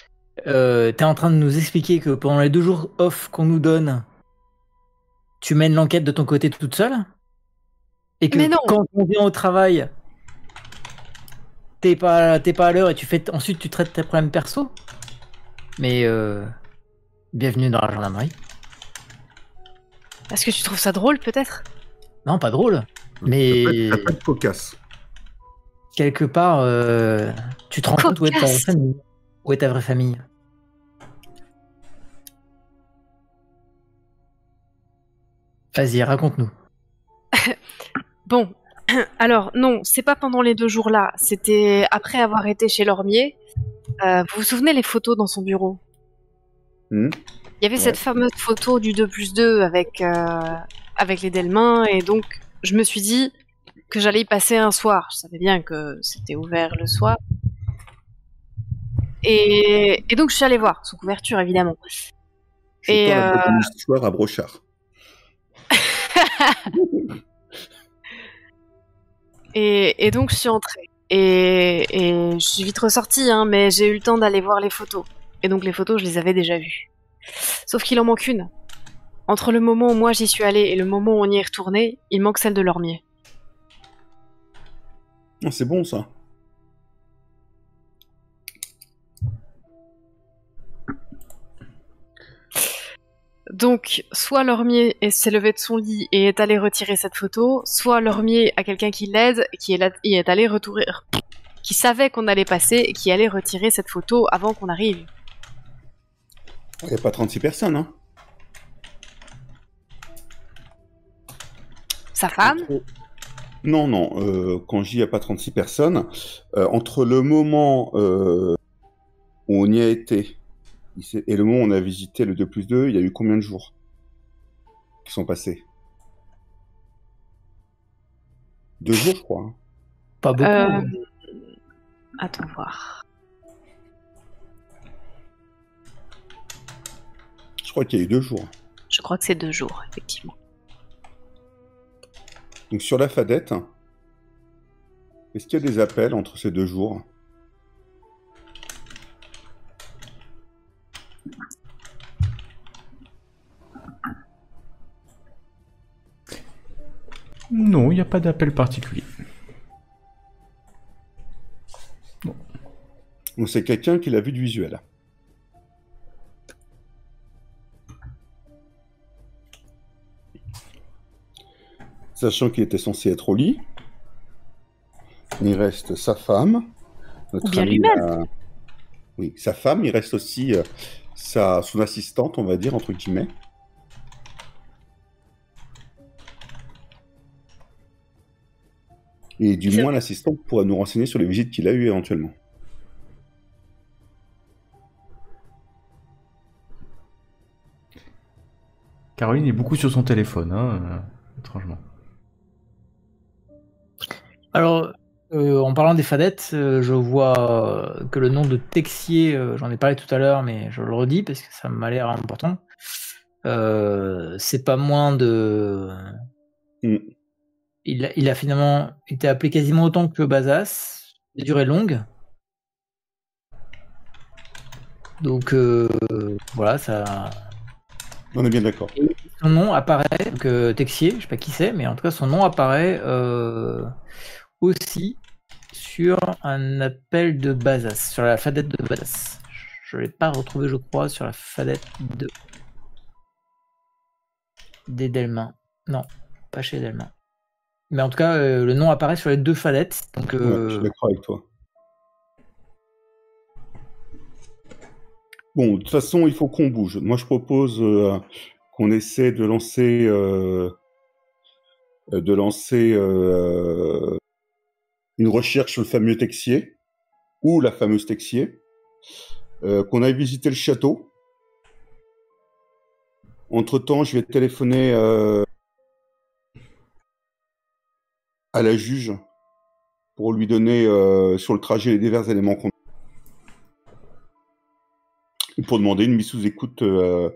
t'es en train de nous expliquer que pendant les 2 jours off qu'on nous donne, tu mènes l'enquête de ton côté toute seule? Et que Mais non. quand on vient au travail, t'es pas à l'heure et ensuite tu traites tes problèmes perso. Mais bienvenue dans la gendarmerie. Est-ce que tu trouves ça drôle, peut-être? Non, pas drôle. Mais T'as pas de cocasse. quelque part, tu te rends compte où est ta vraie famille. Où est ta vraie famille? Vas-y, raconte-nous. Bon, alors non, c'est pas pendant les 2 jours-là. C'était après avoir été chez Lormier. Vous vous souvenez les photos dans son bureau? Hmm. Il y avait cette fameuse photo du 2+2 avec les Delmain, et donc je me suis dit que j'allais y passer un soir. Je savais bien que c'était ouvert le soir. Et donc je suis allée voir, sous couverture évidemment. Je parle d'une histoire à Brochard. Et donc je suis entrée. Et je suis vite ressortie, hein, mais j'ai eu le temps d'aller voir les photos. Et donc les photos, je les avais déjà vues. Sauf qu'il en manque une. Entre le moment où moi j'y suis allée et le moment où on y est retourné, il manque celle de Lormier. Oh, c'est bon ça. Donc, soit Lormier s'est levé de son lit et est allé retirer cette photo, soit Lormier a quelqu'un qui l'aide, qui est allé retourner, qui savait qu'on allait passer et qui allait retirer cette photo avant qu'on arrive. Il n'y a pas 36 personnes, hein. Sa femme? Non, quand je dis il n'y a pas 36 personnes, entre le moment où on y a été et le moment où on a visité le 2+2, il y a eu combien de jours qui sont passés? 2 jours, je crois. Hein. Pas beaucoup. Attends voir. Je crois qu'il y a eu 2 jours. Je crois que c'est 2 jours, effectivement. Donc sur la Fadette, est-ce qu'il y a des appels entre ces 2 jours? Non, il n'y a pas d'appel particulier. Non. Donc c'est quelqu'un qui l'a vu du visuel. Sachant qu'il était censé être au lit, il reste sa femme, Ou bien lui-même. Oui, sa femme, il reste aussi son assistante, on va dire, entre guillemets. Et du moins, l'assistante pourra nous renseigner sur les visites qu'il a eues éventuellement. Caroline est beaucoup sur son téléphone, hein, étrangement. Alors, en parlant des fadettes, je vois que le nom de Texier, j'en ai parlé tout à l'heure, mais je le redis parce que ça m'a l'air important. C'est pas moins de... Il a finalement été appelé quasiment autant que Bazas, la durée longue. Donc voilà, ça... On est bien d'accord. Son nom apparaît, donc Texier, je sais pas qui c'est, mais en tout cas son nom apparaît aussi sur un appel de Bazas, sur la fadette de Bazas. Je l'ai pas retrouvé, je crois, sur la fadette des Delmain. Non, pas chez Delmain. Mais en tout cas, le nom apparaît sur les 2 fadettes. Donc, Ouais, je suis d'accord avec toi. Bon, de toute façon, il faut qu'on bouge. Moi, je propose qu'on essaie de lancer une recherche sur le fameux Texier ou la fameuse Texier, qu'on aille visiter le château. Entre-temps, je vais téléphoner à la juge pour lui donner sur le trajet les divers éléments qu'on a. Pour demander une mise sous écoute de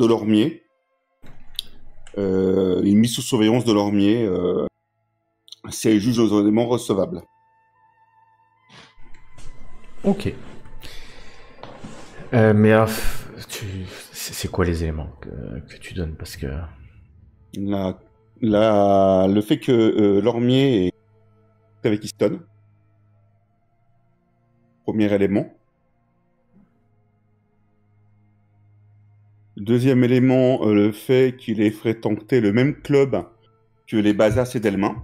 Lormier, une mise sous surveillance de Lormier, si elle juge aux éléments recevables. Ok. Mais alors, c'est quoi les éléments que tu donnes? Parce que... Le fait que Lormier contact avec Easton. Premier élément. Deuxième élément, le fait qu'il ait fréquenté le même club que les Bazas et Delmain.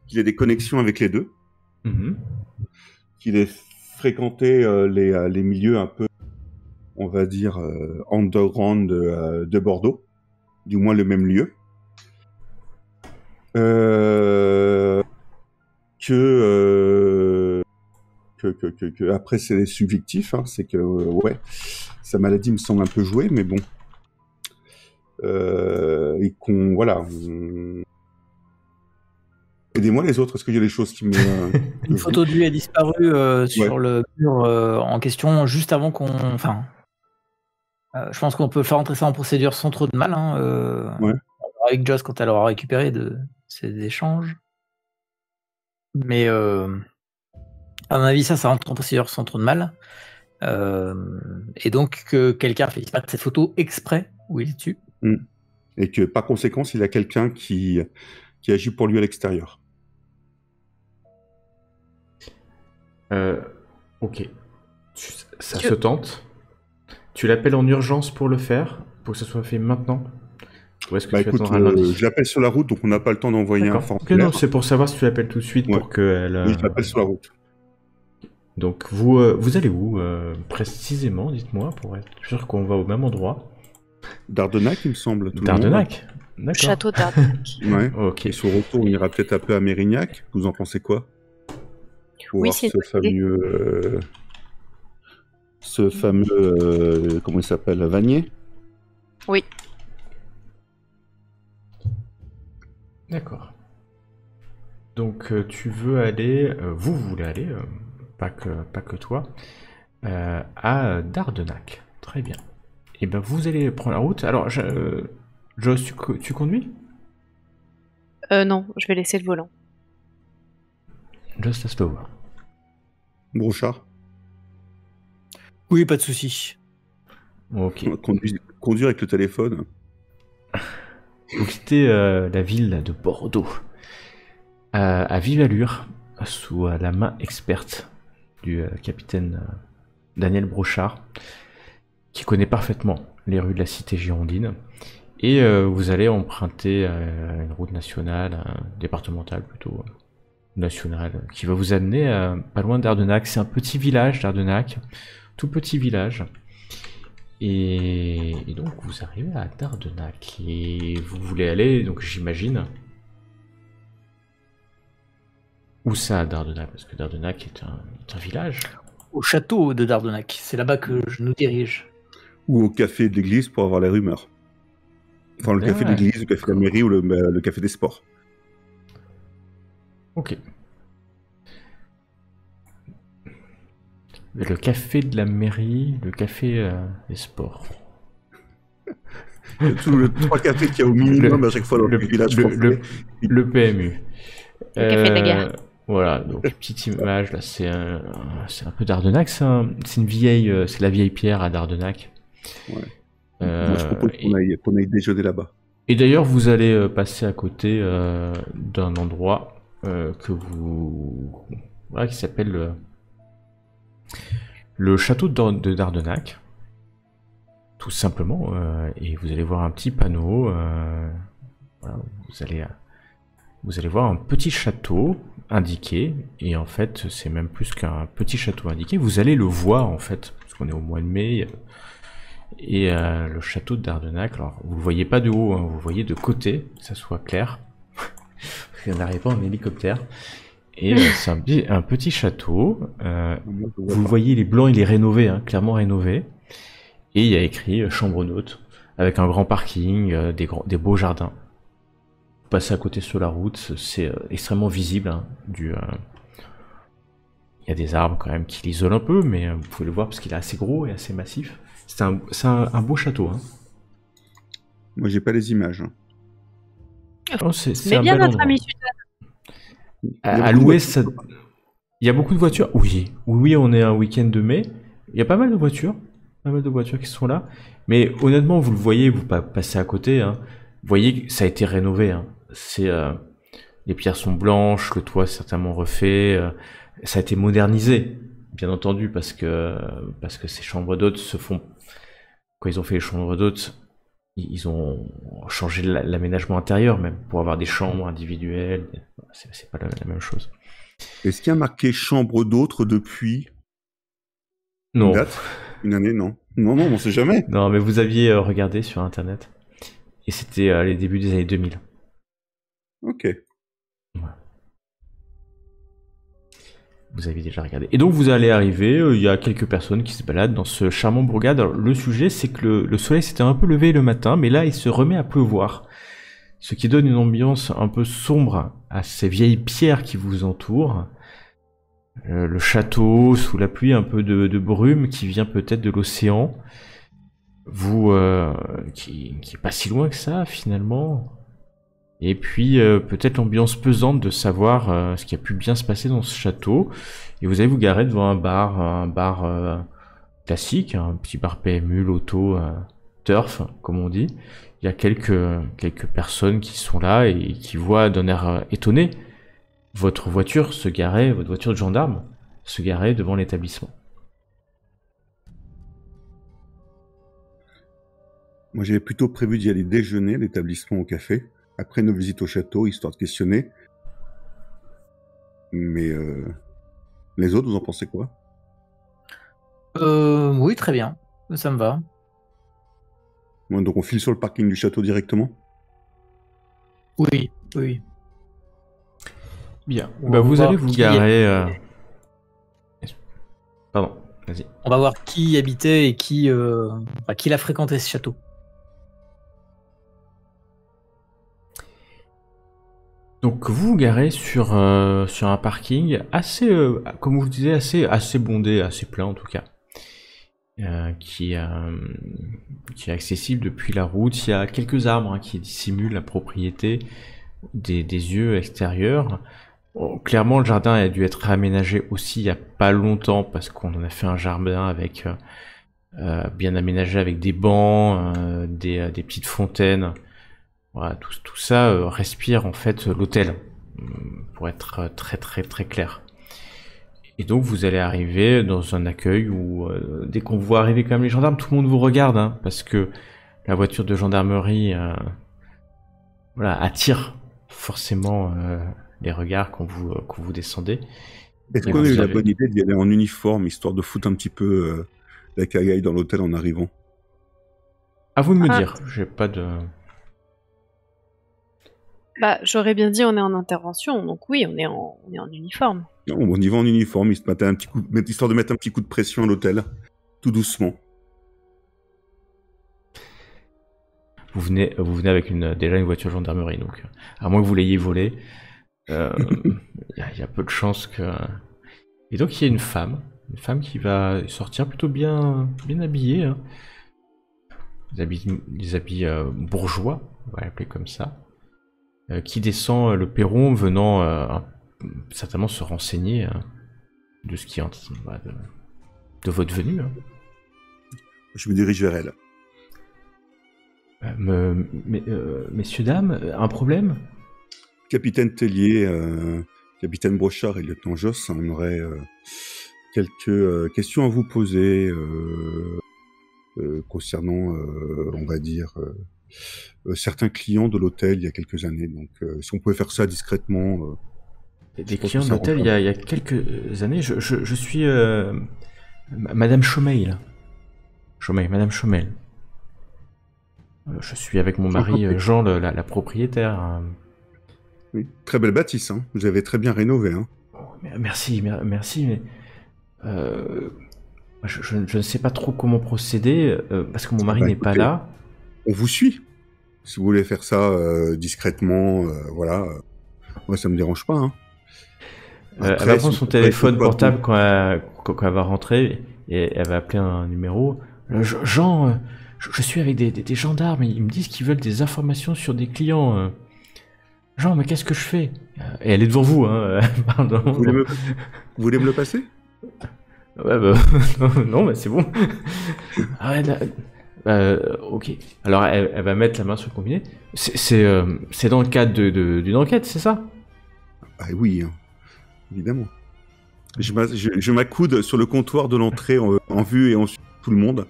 Qu'il ait des connexions avec les deux. Qu'il ait fréquenté les milieux un peu, on va dire, underground de Bordeaux. Du moins le même lieu. Après c'est subjectif, hein, c'est que ouais, sa maladie me semble un peu jouée, mais bon, et qu'on voilà. Aidez-moi les autres, est-ce qu'il y a des choses qui me... Une photo de lui a disparu sur le mur en question juste avant qu'on... Enfin, je pense qu'on peut faire entrer ça en procédure sans trop de mal. Hein, Ouais. avec Joss quand elle aura récupéré de ces échanges. Mais à mon avis, ça rentre en procédure sans trop de mal. Et donc que quelqu'un fait disparaître cette photo exprès où il est dessus. Et que par conséquent, il y a quelqu'un qui agit pour lui à l'extérieur. Ok. Ça se tente. Tu l'appelles en urgence pour le faire, pour que ça soit fait maintenant. Ou est-ce que tu attendras lundi? Je l'appelle sur la route, donc on n'a pas le temps d'envoyer un formulaire. Non, c'est pour savoir si tu l'appelles tout de suite pour qu'elle... Oui, je l'appelle sur la route. Donc vous allez où précisément, dites-moi, pour être sûr qu'on va au même endroit. Dardenac, il me semble. Dardenac, d'accord. Château Dardenac. Ouais. Ok. Et sur le retour, on ira peut-être un peu à Mérignac. Vous en pensez quoi? Pour Oui, voir c'est ce fameux comment il s'appelle, Vanier? Oui. D'accord. Donc tu veux aller, vous voulez aller, pas que toi, à Dardenac. Très bien. Et ben vous allez prendre la route. Alors, Joss, tu conduis? Non, je vais laisser le volant. Joss, laisse le voir. Brochard. Oui, pas de souci. Ok. Conduire avec le téléphone. Vous quittez la ville de Bordeaux à vive allure, sous la main experte du capitaine Daniel Brochard, qui connaît parfaitement les rues de la cité girondine. Et vous allez emprunter une route nationale, départementale plutôt, nationale, qui va vous amener pas loin d'Ardenac. C'est un petit village d'Ardenac, tout petit village. Et donc vous arrivez à Dardenac et vous voulez aller, donc j'imagine, où ça à Dardenac, parce que Dardenac est un village. Au château de Dardenac, c'est là-bas que je nous dirige. Ou au café de l'église pour avoir les rumeurs. Enfin, le café de l'église, le café de la mairie ou le café des sports. Ok. Le café de la mairie, le café des sports. Tous les 3 cafés qu'il y a au minimum à chaque fois dans le village français. Le PMU. Le café de la gare. Voilà, donc petite image, là c'est un peu Dardenac, c'est une vieille, c'est la vieille pierre à Dardenac. Ouais. Moi je propose qu'on aille déjeuner là-bas. Et d'ailleurs vous allez passer à côté d'un endroit que vous... Voilà, qui s'appelle le château de Dardenac, tout simplement, et vous allez voir un petit panneau, voilà, vous allez voir un petit château indiqué, et en fait c'est même plus qu'un petit château indiqué, vous allez le voir en fait, parce qu'on est au mois de mai, et le château de Dardenac, alors vous le voyez pas de haut, hein, vous le voyez de côté, que ça soit clair, parce qu'on n'arrive pas en hélicoptère. Et c'est un petit château. Vous le voyez, il est blanc, il est rénové, hein, clairement rénové. Et il y a écrit chambre d'hôte, avec un grand parking, des beaux jardins. Vous passez à côté sur la route, c'est extrêmement visible. Hein, il y a des arbres quand même qui l'isolent un peu, mais vous pouvez le voir parce qu'il est assez gros et assez massif. C'est un beau château. Hein. Moi, j'ai pas les images. Hein. Oh, c'est mais un bien bel notre endroit. ami Suzanne. À l'ouest, il y a beaucoup de voitures. Oui, on est un week-end de mai. Il y a pas mal de voitures qui sont là. Mais honnêtement, vous le voyez, vous passez à côté. Hein. Vous voyez que ça a été rénové. Hein. Les pierres sont blanches, le toit est certainement refait. Ça a été modernisé, bien entendu, parce que ces chambres d'hôtes se font... Quand ils ont fait les chambres d'hôtes, ils ont changé l'aménagement intérieur même, pour avoir des chambres individuelles. C'est pas la même chose. Est-ce qu'il y a marqué chambre d'autres depuis Non. Une date? Une année? Non. Non, on sait jamais. Non, mais vous aviez regardé sur Internet. Et c'était les débuts des années 2000. Ok. Ouais. Vous aviez déjà regardé. Et donc vous allez arriver, il y a quelques personnes qui se baladent dans ce charmant bourgade. Alors, le sujet, c'est que le soleil s'était un peu levé le matin, mais là, il se remet à pleuvoir. Ce qui donne une ambiance un peu sombre à ces vieilles pierres qui vous entourent. Le château, sous la pluie, un peu de brume qui vient peut-être de l'océan. Vous, qui est pas si loin que ça, finalement. Et puis, peut-être l'ambiance pesante de savoir ce qui a pu bien se passer dans ce château. Et vous allez vous garer devant un bar classique, un petit bar PMU, loto, turf, comme on dit. Il y a quelques personnes qui sont là et qui voient d'un air étonné votre voiture de gendarme, se garer devant l'établissement. Moi, j'avais plutôt prévu d'y aller déjeuner à l'établissement au café, après nos visites au château, histoire de questionner. Mais les autres, vous en pensez quoi? Oui, très bien. Ça me va. Bon, donc on file sur le parking du château directement? Oui, oui. Bien. On va Vous voir allez vous qui garer... Pardon, vas-y. On va voir qui y habitait et qui l'a fréquenté ce château. Donc vous vous garez sur un parking assez, comme je vous disais, assez bondé, assez plein en tout cas, qui est accessible depuis la route. Il y a quelques arbres qui dissimulent la propriété des yeux extérieurs. Bon, clairement, le jardin a dû être réaménagé aussi il y a pas longtemps parce qu'on en a fait un jardin avec bien aménagé avec des bancs, des petites fontaines. Voilà, tout ça respire en fait l'hôtel, pour être très très très clair. Et donc vous allez arriver dans un accueil où dès qu'on vous voit arriver quand même les gendarmes, tout le monde vous regarde, hein, parce que la voiture de gendarmerie attire forcément les regards quand vous descendez. Est-ce qu'on a eu la bonne idée d'y aller en uniforme, histoire de foutre un petit peu la cagaille dans l'hôtel en arrivant? À vous de me dire, j'ai pas de... J'aurais bien dit on est en intervention, donc oui, on est en uniforme. Non, on y va en uniforme, histoire de mettre un petit coup de pression à l'hôtel, tout doucement. Vous venez avec déjà une voiture gendarmerie, donc à moins que vous l'ayez volée, il y a peu de chances que... Et donc il y a une femme qui va sortir plutôt bien habillée, hein. Des habits bourgeois, on va l'appeler comme ça, qui descend le perron venant certainement se renseigner de ce qui est de votre venue. Hein. Je me dirige vers elle. Messieurs, dames, un problème? Capitaine Tellier, capitaine Brochard et lieutenant Joss, on aurait quelques questions à vous poser concernant, on va dire, certains clients de l'hôtel il y a quelques années. Donc, si on pouvait faire ça discrètement. Des clients de l'hôtel il y a quelques années, je suis Madame Chaumeil. Madame Chaumel. Je suis avec mon mari Jean, la propriétaire. Oui, très belle bâtisse, hein. Vous avez très bien rénové. Hein. Merci, mais je ne sais pas trop comment procéder parce que mon mari n'est pas là. On vous suit. Si vous voulez faire ça discrètement, voilà. Moi, ça me dérange pas. Hein. Après, elle va prendre son téléphone portable quand elle va rentrer et elle va appeler un numéro. Jean, je suis avec des gendarmes, ils me disent qu'ils veulent des informations sur des clients. Jean, mais qu'est-ce que je fais? Et elle est devant vous, hein. Pardon. Vous voulez me le passer? Ouais, non, mais c'est bon. Ok. Alors, elle va mettre la main sur le combiné. C'est dans le cadre d'une enquête, c'est ça? Ah oui, hein, évidemment. Je m'accoude sur le comptoir de l'entrée en vue et en suivant tout le monde.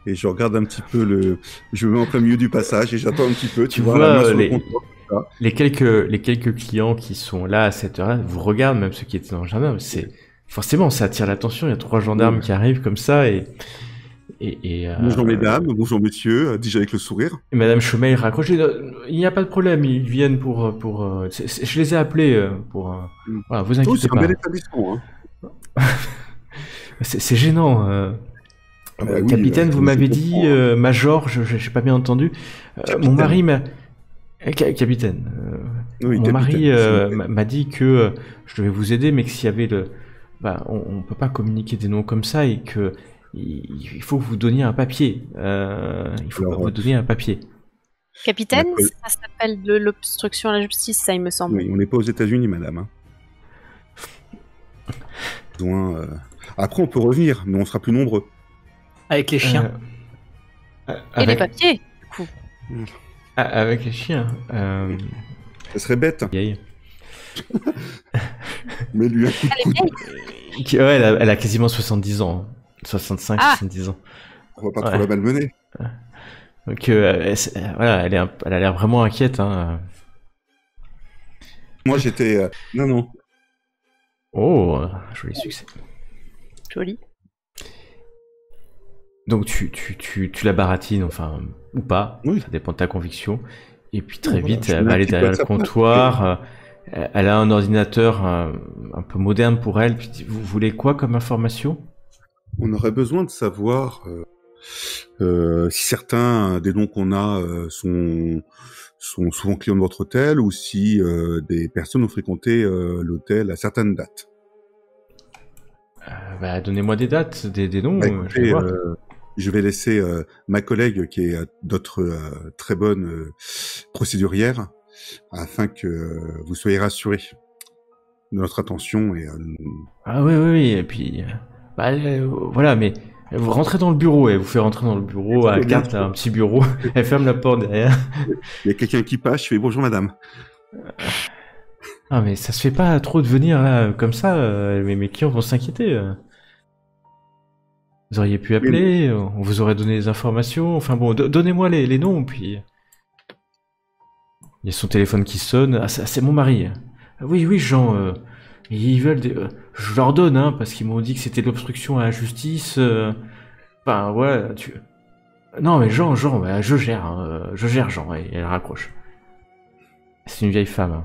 Et je regarde un petit peu je me mets en plein milieu du passage et j'attends un petit peu. Tu vois, la main sur le comptoir. Les quelques clients qui sont là à cette heure-là vous regardent, même ceux qui étaient dans le jardin. Forcément, ça attire l'attention. Il y a 3 gendarmes qui arrivent comme ça et bonjour mesdames, bonjour monsieur, dis-je avec le sourire. Et Madame Chaumeil raccroche. Il n'y a pas de problème, ils viennent pour. Je les ai appelés pour. Voilà, vous inquiétez c'est pas. un bel établissement. Hein. C'est gênant. Oui, capitaine, vous m'avez dit, major, je n'ai pas bien entendu. Mon mari m'a. Capitaine. Oui, mon capitaine, mari m'a dit que je devais vous aider, mais que s'il y avait on ne peut pas communiquer des noms comme ça et que il faut que vous donniez un papier. Il faut que vous donniez un papier. Capitaine, ça s'appelle de l'obstruction à la justice, ça, il me semble. Oui, on n'est pas aux États-Unis, madame. Hein. Après, on peut revenir, mais on sera plus nombreux. Avec les chiens. Et les papiers, du coup. Avec les chiens. Ça serait bête. Vieille. Mais lui un coup de coude. Ouais, elle a quasiment 70 ans. 65, 70 ans. On va pas trop la malmener. Donc, voilà, elle a l'air vraiment inquiète. Hein. Moi, j'étais... Non. Oh, joli succès. Joli. Donc, tu la baratines, enfin, ou pas. Oui. Ça dépend de ta conviction. Et puis, très vite, elle va aller derrière le comptoir. Elle a un ordinateur un peu moderne pour elle. Puis, vous voulez quoi comme information ? On aurait besoin de savoir si certains des noms qu'on a sont souvent clients de votre hôtel ou si des personnes ont fréquenté l'hôtel à certaines dates. Donnez-moi des dates, des noms. Écoutez, je vais laisser ma collègue qui est notre très bonne procédurière afin que vous soyez rassurés de notre attention. Ah oui, et puis... voilà, mais vous rentrez dans le bureau, elle vous fait rentrer dans le bureau à 4, un petit bureau, elle ferme la porte derrière. Il y a quelqu'un qui passe, je fais bonjour madame. Ah mais ça se fait pas trop de venir là comme ça, mes clients vont s'inquiéter. Vous auriez pu appeler, on vous aurait donné des informations, enfin bon, donnez-moi les noms, puis... Il y a son téléphone qui sonne, ah c'est mon mari. Oui, Jean... Ils veulent je leur donne, hein, parce qu'ils m'ont dit que c'était de l'obstruction à la justice. Enfin, ouais, Non, mais Jean, je gère, Jean, et elle raccroche. C'est une vieille femme. Hein.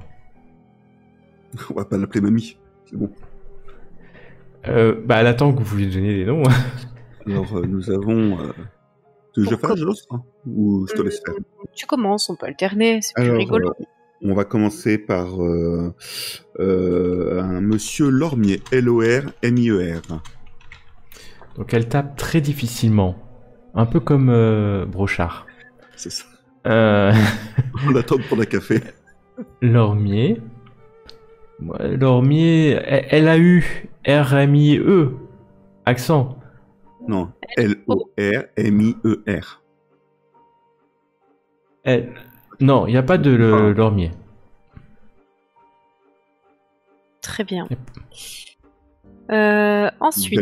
On va pas l'appeler mamie, c'est bon. Elle attend que vous lui donniez des noms. Alors, nous avons... Tu veux que je fasse, Joss, ou je te laisse faire? Tu commences, on peut alterner, c'est plus rigolo. On va commencer par un monsieur Lormier, Lormier. Donc elle tape très difficilement, un peu comme Brochard. C'est ça. On attend pour le café. Lormier, L-A-U-R-M-I-E, accent. Non, L-O-R-M-I-E-R. Non, il n'y a pas de Lormier. Très bien. Ensuite...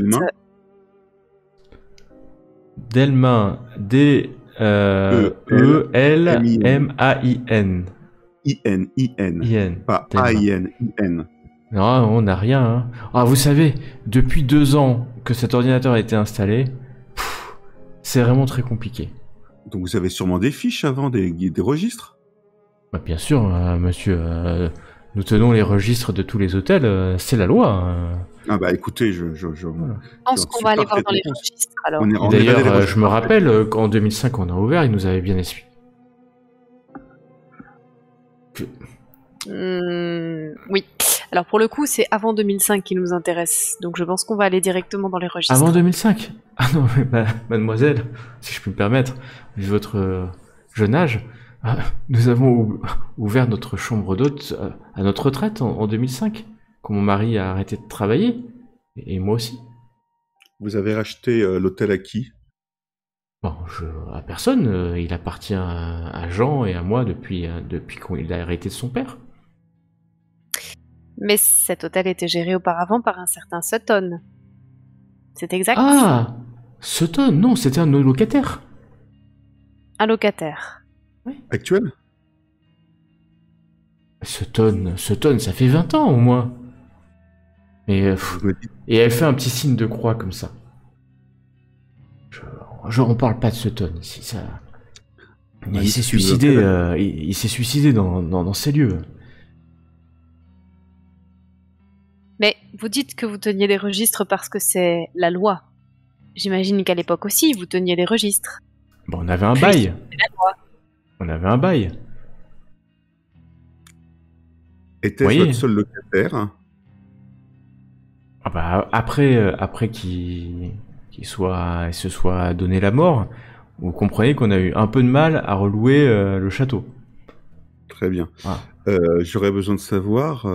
Delmain, D-E-L-M-A-I-N. I-N. Pas A-I-N, I-N. Non, on n'a rien. Hein. Ah, vous savez, depuis 2 ans que cet ordinateur a été installé, c'est vraiment très compliqué. Donc vous avez sûrement des fiches avant, des registres? Bien sûr, monsieur. Nous tenons les registres de tous les hôtels, c'est la loi. Ah bah écoutez, je pense qu'on va aller voir dans les registres alors. D'ailleurs, je me rappelle qu'en 2005 on a ouvert, ils nous avaient bien expliqué. Oui. Alors pour le coup, c'est avant 2005 qui nous intéresse, donc je pense qu'on va aller directement dans les registres. Avant 2005 ? Ah non, mais mademoiselle, si je puis me permettre, vu votre jeune âge, nous avons ouvert notre chambre d'hôte à notre retraite en 2005, quand mon mari a arrêté de travailler, et moi aussi. Vous avez racheté l'hôtel à qui ? Bon, à personne, il appartient à Jean et à moi depuis qu'il a hérité de son père. Mais cet hôtel était géré auparavant par un certain Sutton. C'est exact? Ah, Sutton, non, c'était un de nos locataires. Un locataire. Actuel? Sutton, ça fait 20 ans au moins. Et, Vous me dites- et elle fait un petit signe de croix comme ça. On parle pas de Sutton ici, ça. Il s'est suicidé, il s'est suicidé dans ces lieux. Mais vous dites que vous teniez des registres parce que c'est la loi. J'imagine qu'à l'époque aussi, vous teniez des registres. Bon, on avait un Oui, bail. c'est la loi. On avait un bail. Était-ce Oui. votre seul locataire? Ah bah, après qu'il se soit donné la mort, vous comprenez qu'on a eu un peu de mal à relouer le château. Très bien. Ah. J'aurais besoin de savoir...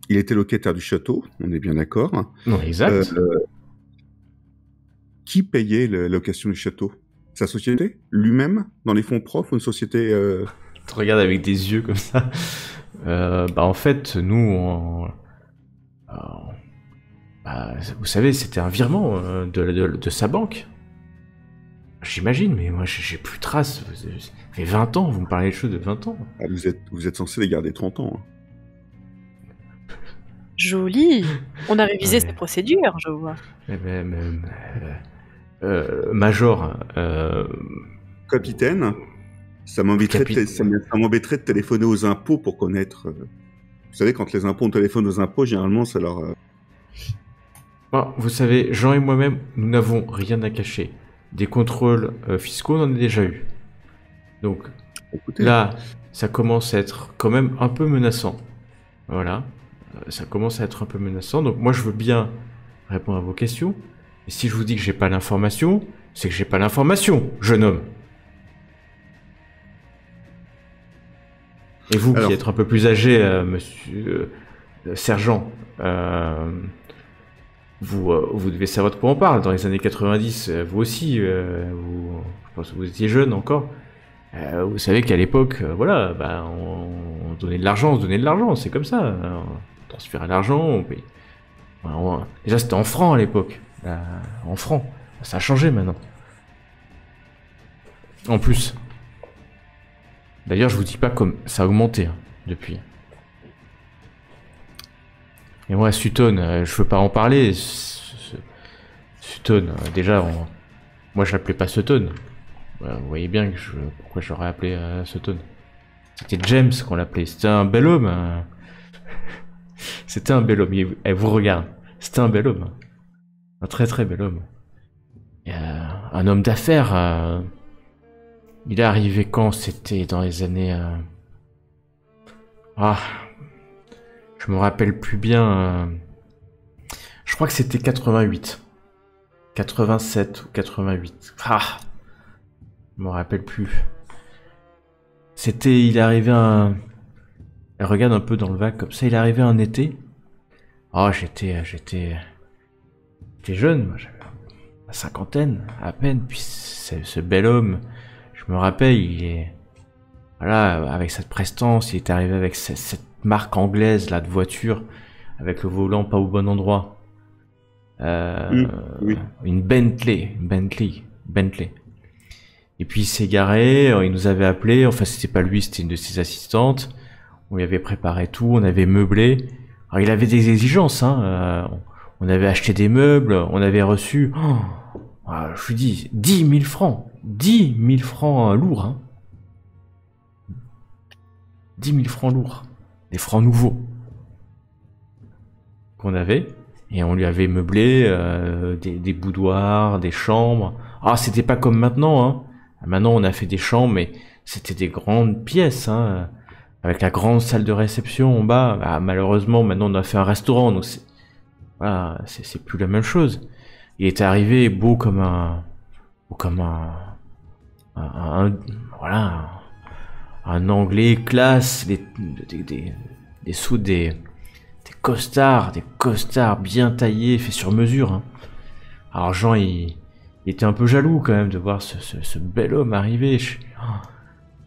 il était locataire du château, on est bien d'accord. Non, exact. Qui payait la location du château? Sa société? Lui-même? Dans les fonds propres ou une société... Tu te regardes avec des yeux comme ça. Bah en fait, nous, bah, vous savez, c'était un virement de sa banque. J'imagine, mais moi j'ai plus de traces. Ça fait 20 ans, vous me parlez de choses de 20 ans. Ah, vous êtes censé les garder 30 ans. Hein. Joli. On a révisé Ouais. ces procédures, je vois. Major, Capitaine, ça m'embêterait ça m'embêterait de téléphoner aux impôts pour connaître... Vous savez, quand les impôts, on téléphone aux impôts, généralement, ça leur... bon, vous savez, Jean et moi-même, nous n'avons rien à cacher. Des contrôles fiscaux, on en a déjà eu. Donc Écoutez, là, ça commence à être quand même un peu menaçant. Voilà. Ça commence à être un peu menaçant. Donc moi, je veux bien répondre à vos questions. Et si je vous dis que j'ai pas l'information, c'est que j'ai pas l'information, jeune homme. Et vous, Alors. qui êtes un peu plus âgé, monsieur sergent, vous devez savoir de quoi on parle. Dans les années 90, vous aussi, je pense que vous étiez jeune encore. Vous savez qu'à l'époque, voilà, bah, on donnait de l'argent, on se donnait de l'argent, c'est comme ça. On transférait l'argent, on paye. Déjà, c'était en francs à l'époque. En francs. Ça a changé maintenant. En plus. D'ailleurs, je vous dis pas comme ça a augmenté depuis. Et moi, Sutton, je veux pas en parler. Sutton, déjà, moi je l'appelais pas Sutton. Vous voyez bien que pourquoi je l'aurais appelé Sutton. C'était James qu'on l'appelait. C'était un bel homme. C'était un bel homme. Elle vous regarde. C'était un bel homme. Un très très bel homme. Et, un homme d'affaires. Il est arrivé quand? C'était dans les années... je me rappelle plus bien. Je crois que c'était 88. 87 ou 88. Je me rappelle plus. C'était... Il est arrivé Elle regarde un peu dans le vague comme ça. Il est arrivé un été. J'étais jeune. Moi, j'avais la cinquantaine à peine. Puis ce bel homme... Je me rappelle, il est... Voilà, avec cette prestance, il est arrivé avec cette marque anglaise là de voiture, avec le volant pas au bon endroit. oui. Une Bentley. Et puis il s'est garé, il nous avait appelé, enfin c'était pas lui, c'était une de ses assistantes. On lui avait préparé tout, on avait meublé. Alors il avait des exigences, on avait acheté des meubles, on avait reçu... je lui dis, 10 000 francs. 10 000 francs lourds, hein. 10 000 francs lourds. Des francs nouveaux. Qu'on avait. Et on lui avait meublé des boudoirs, des chambres. C'était pas comme maintenant, hein. Maintenant, on a fait des chambres, mais c'était des grandes pièces, hein. Avec la grande salle de réception en bas. Malheureusement, maintenant, on a fait un restaurant, donc c'est plus la même chose. Il était arrivé beau comme un anglais classe, des costards bien taillés, faits sur mesure. Hein. Alors Jean, il était un peu jaloux quand même de voir ce bel homme arriver.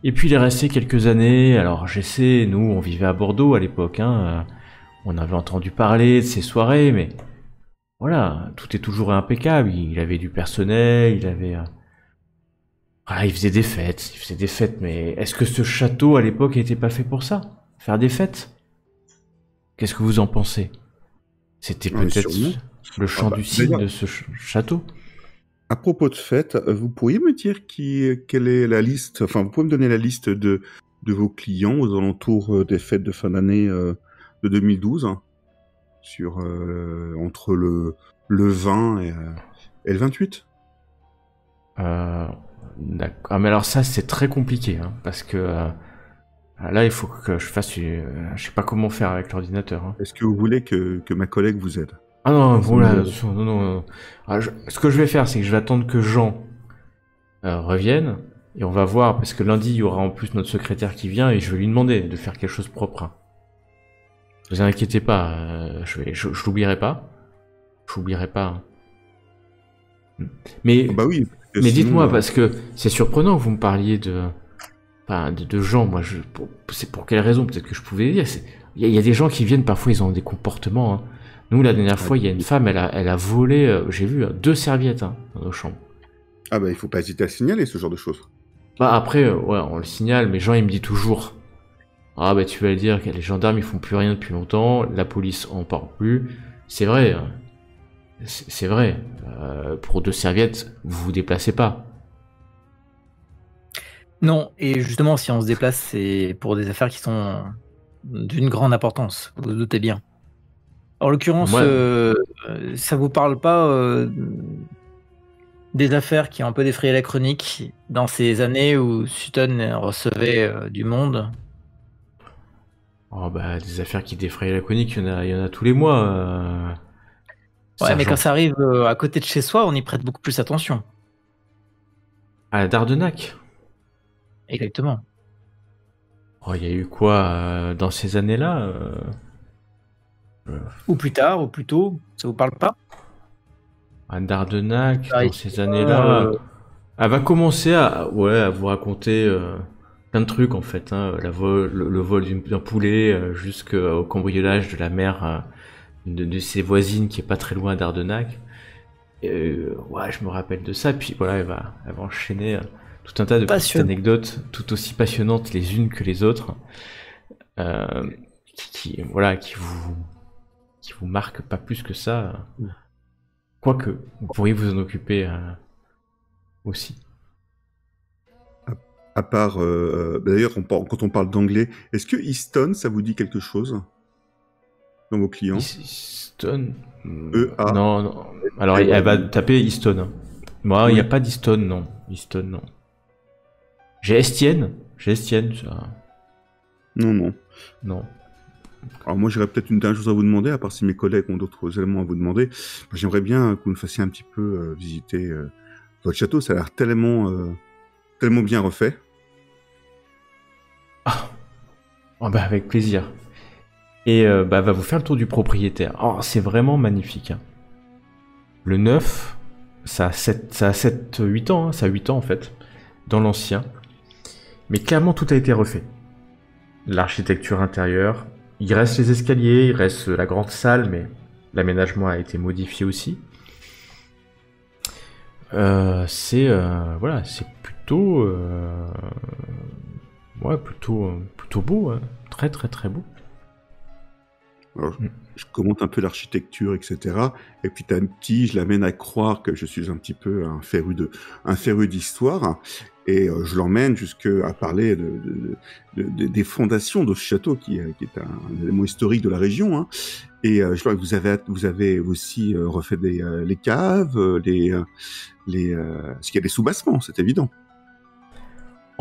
Et puis il est resté quelques années. Alors j'essaie, nous on vivait à Bordeaux à l'époque, hein. On avait entendu parler de ces soirées, mais voilà, tout est toujours impeccable. Il avait du personnel, il avait... Ah, il faisait des fêtes, mais est-ce que ce château à l'époque n'était pas fait pour ça? Faire des fêtes? Qu'est-ce que vous en pensez? C'était Ouais, peut-être sûrement. le chant bah, du cygne d'ailleurs- de ce château? À propos de fête, vous pourriez me dire quelle est la liste, enfin, vous pouvez me donner la liste de vos clients aux alentours des fêtes de fin d'année de 2012, hein, entre le 20 et le 28? D'accord. Ah, mais alors ça, c'est très compliqué, hein, parce que là, il faut que je fasse je sais pas comment faire avec l'ordinateur, hein. Est-ce que vous voulez que ma collègue vous aide? Ah non, voilà, Non. attention, non, non. Ah, ce que je vais faire, c'est que je vais attendre que Jean revienne, et on va voir, parce que lundi, il y aura en plus notre secrétaire qui vient, et je vais lui demander de faire quelque chose de propre, hein. Vous inquiétez pas, je l'oublierai pas. Je l'oublierai pas, hein. Mais, Bah oui. parce que mais sinon, dites-moi, parce que c'est surprenant que vous me parliez de gens, moi, c'est pour quelle raison? Peut-être que je pouvais dire. Il y a des gens qui viennent, parfois, ils ont des comportements, hein. Nous, la dernière fois, il y a une femme, elle a volé, j'ai vu, 2 serviettes, hein, dans nos chambres. Ah bah il faut pas hésiter à signaler ce genre de choses. Bah après, ouais, on le signale, mais Jean, il me dit toujours, ah bah tu vas le dire que les gendarmes, ils font plus rien depuis longtemps, la police en parle plus. C'est vrai, hein. C'est vrai. Pour 2 serviettes, vous vous déplacez pas. Non, et justement, si on se déplace, c'est pour des affaires qui sont d'une grande importance, vous vous doutez bien. En l'occurrence, Moi- ça vous parle pas des affaires qui ont un peu défrayé la chronique dans ces années où Sutton recevait du monde? Oh bah des affaires qui défrayent la chronique, il y en a tous les mois. Ouais, mais Sergent. quand ça arrive à côté de chez soi, on y prête beaucoup plus attention. À Dardenac. Exactement. Oh, il y a eu quoi dans ces années-là Ou plus tard, ou plus tôt, ça vous parle pas? À Dardenac, Ah, dans ici, ces années-là, euh, elle va commencer à vous raconter plein de trucs en fait, hein, le vol d'un poulet jusqu'au cambriolage de la mère de ses voisines qui est pas très loin d'Ardenac. Ouais, je me rappelle de ça. Puis voilà, elle va enchaîner tout un tas de petites Passionnant. anecdotes, tout aussi passionnantes les unes que les autres, voilà, qui vous marquent pas plus que ça. Quoique, vous pourriez vous en occuper aussi. À part, d'ailleurs, quand on parle d'anglais, est-ce que Easton, ça vous dit quelque chose dans vos clients? Easton. E-A. Non, non. Alors, elle va taper Easton, hein. Moi, il n'y a pas d'Easton, non. Easton, non. J'ai Estienne, ça. Non. Non. Alors moi, j'aurais peut-être une dernière chose à vous demander, à part si mes collègues ont d'autres éléments à vous demander. Moi, j'aimerais bien que vous me fassiez un petit peu visiter votre château. Ça a l'air tellement bien refait. Oh, bah, avec plaisir. Et bah, va vous faire le tour du propriétaire. Oh, c'est vraiment magnifique, hein. Le neuf, ça a 8 ans, hein, ça a 8 ans en fait, dans l'ancien. Mais clairement, tout a été refait. L'architecture intérieure, il reste les escaliers, il reste la grande salle, mais l'aménagement a été modifié aussi. Voilà, c'est plutôt, ouais, plutôt beau, hein. Très très très beau. Alors, je commente un peu l'architecture, etc. Et puis je l'amène à croire que je suis un petit peu un féru d'histoire. Et je l'emmène jusqu'à parler des fondations de ce château, qui est un élément historique de la région, hein. Et je vois que vous avez aussi refait les caves, parce qu'il y a des soubassements, c'est évident.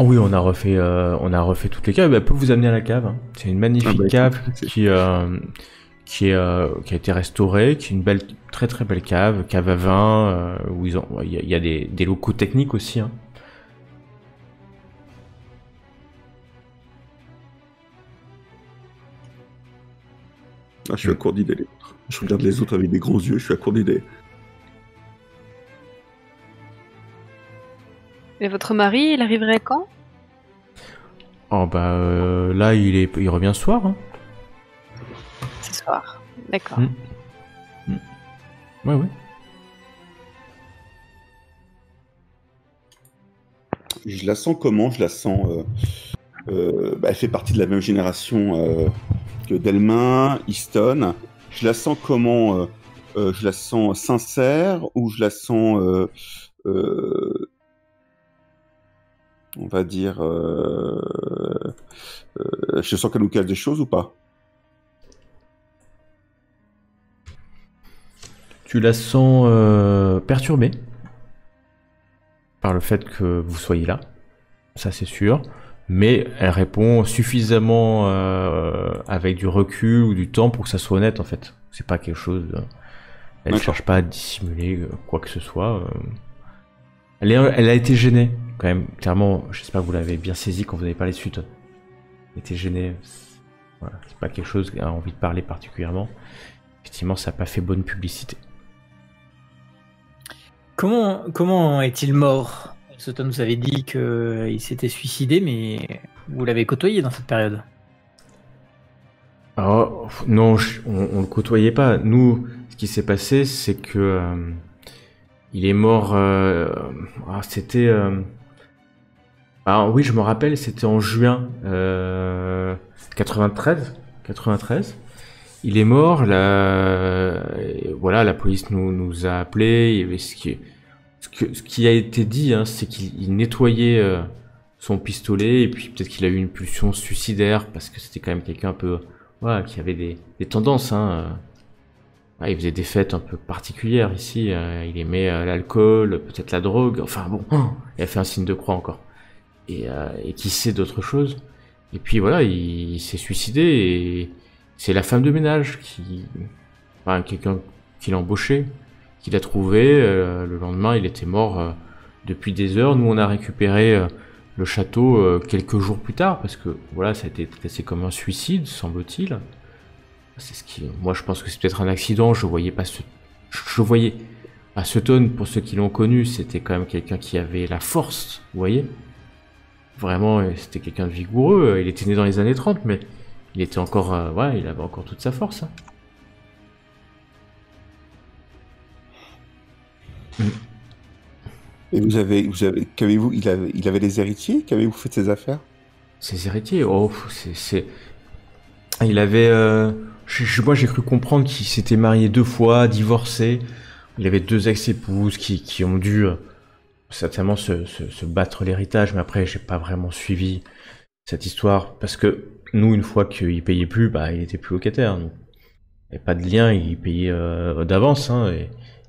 Oh oui, on a refait toutes les caves. Elle peut vous amener à la cave, hein. C'est une magnifique cave qui a été restaurée, qui est une belle, très très belle cave à vin, où il y a des locaux techniques aussi, hein. Ah, je suis à court d'idées, les autres. Je regarde les autres avec des grands yeux, je suis à court d'idées. Et votre mari, il arriverait quand? Oh bah là il revient ce soir. Hein. Ce soir. D'accord. Ouais. Je la sens comment? Je la sens... elle fait partie de la même génération que Delmin, Easton. Je la sens comment? Je la sens sincère ou je la sens... on va dire... je sens qu'elle nous cache des choses ou pas? Tu la sens perturbée par le fait que vous soyez là, ça c'est sûr, mais elle répond suffisamment avec du recul ou du temps pour que ça soit honnête en fait. C'est pas quelque chose... elle ne cherche pas à dissimuler quoi que ce soit. Elle a été gênée quand même, clairement, j'espère que vous l'avez bien saisi quand vous avez parlé de Sutton. Elle était gênée, voilà, c'est pas quelque chose qu'elle a envie de parler particulièrement. Effectivement, ça n'a pas fait bonne publicité. Comment est-il mort? Sutton nous avait dit qu'il s'était suicidé, mais vous l'avez côtoyé dans cette période. Alors, non, on le côtoyait pas. Nous, ce qui s'est passé, c'est que il est mort. C'était. Alors oui, je me rappelle, c'était en juin 93. Il est mort. Voilà, la police nous a appelés. Il y avait ce qui a été dit, hein, c'est qu'il nettoyait son pistolet et puis peut-être qu'il a eu une pulsion suicidaire parce que c'était quand même quelqu'un un peu, voilà, qui avait des tendances. Hein, il faisait des fêtes un peu particulières ici. Il aimait l'alcool, peut-être la drogue. Enfin bon, il a fait un signe de croix encore. Et qui sait d'autres choses. Et puis voilà, il s'est suicidé et c'est la femme de ménage quelqu'un qui l'a embauché, qui l'a trouvé. Le lendemain, il était mort depuis des heures. Nous, on a récupéré le château quelques jours plus tard parce que voilà, ça a été classé comme un suicide, semble-t-il. C'est moi, je pense que c'est peut-être un accident. Je voyais à Sutton, pour ceux qui l'ont connu, c'était quand même quelqu'un qui avait la force, vous voyez. Vraiment, c'était quelqu'un de vigoureux. Il était né dans les années 30, mais il était encore, il avait encore toute sa force. Hein. Et qu'avez-vous, il avait des héritiers? Qu'avez-vous fait de ses affaires? Ses héritiers? Oh, il avait, moi j'ai cru comprendre qu'il s'était marié 2 fois, divorcé. Il avait 2 ex-épouses qui ont dû certainement se battre l'héritage, mais après j'ai pas vraiment suivi cette histoire parce que nous, une fois qu'il payait plus, il était plus locataire. Donc, il n'y avait pas de lien, il payait d'avance, hein,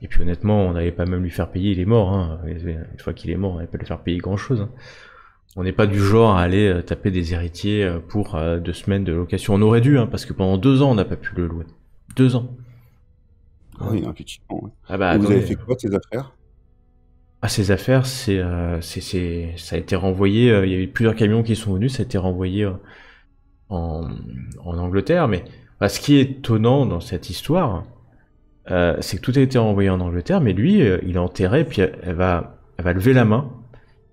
et puis honnêtement, on n'allait pas même lui faire payer, il est mort. Hein. Une fois qu'il est mort, on n'allait pas lui faire payer grand chose. Hein. On n'est pas du genre à aller taper des héritiers pour 2 semaines de location. On aurait dû, hein, parce que pendant 2 ans, on n'a pas pu le louer. 2 ans. Oui, effectivement. Ouais. Et vous avez fait quoi de ces affaires? Ces affaires, ça a été renvoyé. Il y a eu plusieurs camions qui sont venus, ça a été renvoyé en Angleterre. Mais ce qui est étonnant dans cette histoire, c'est que tout a été renvoyé en Angleterre, mais lui, il est enterré, puis elle va lever la main,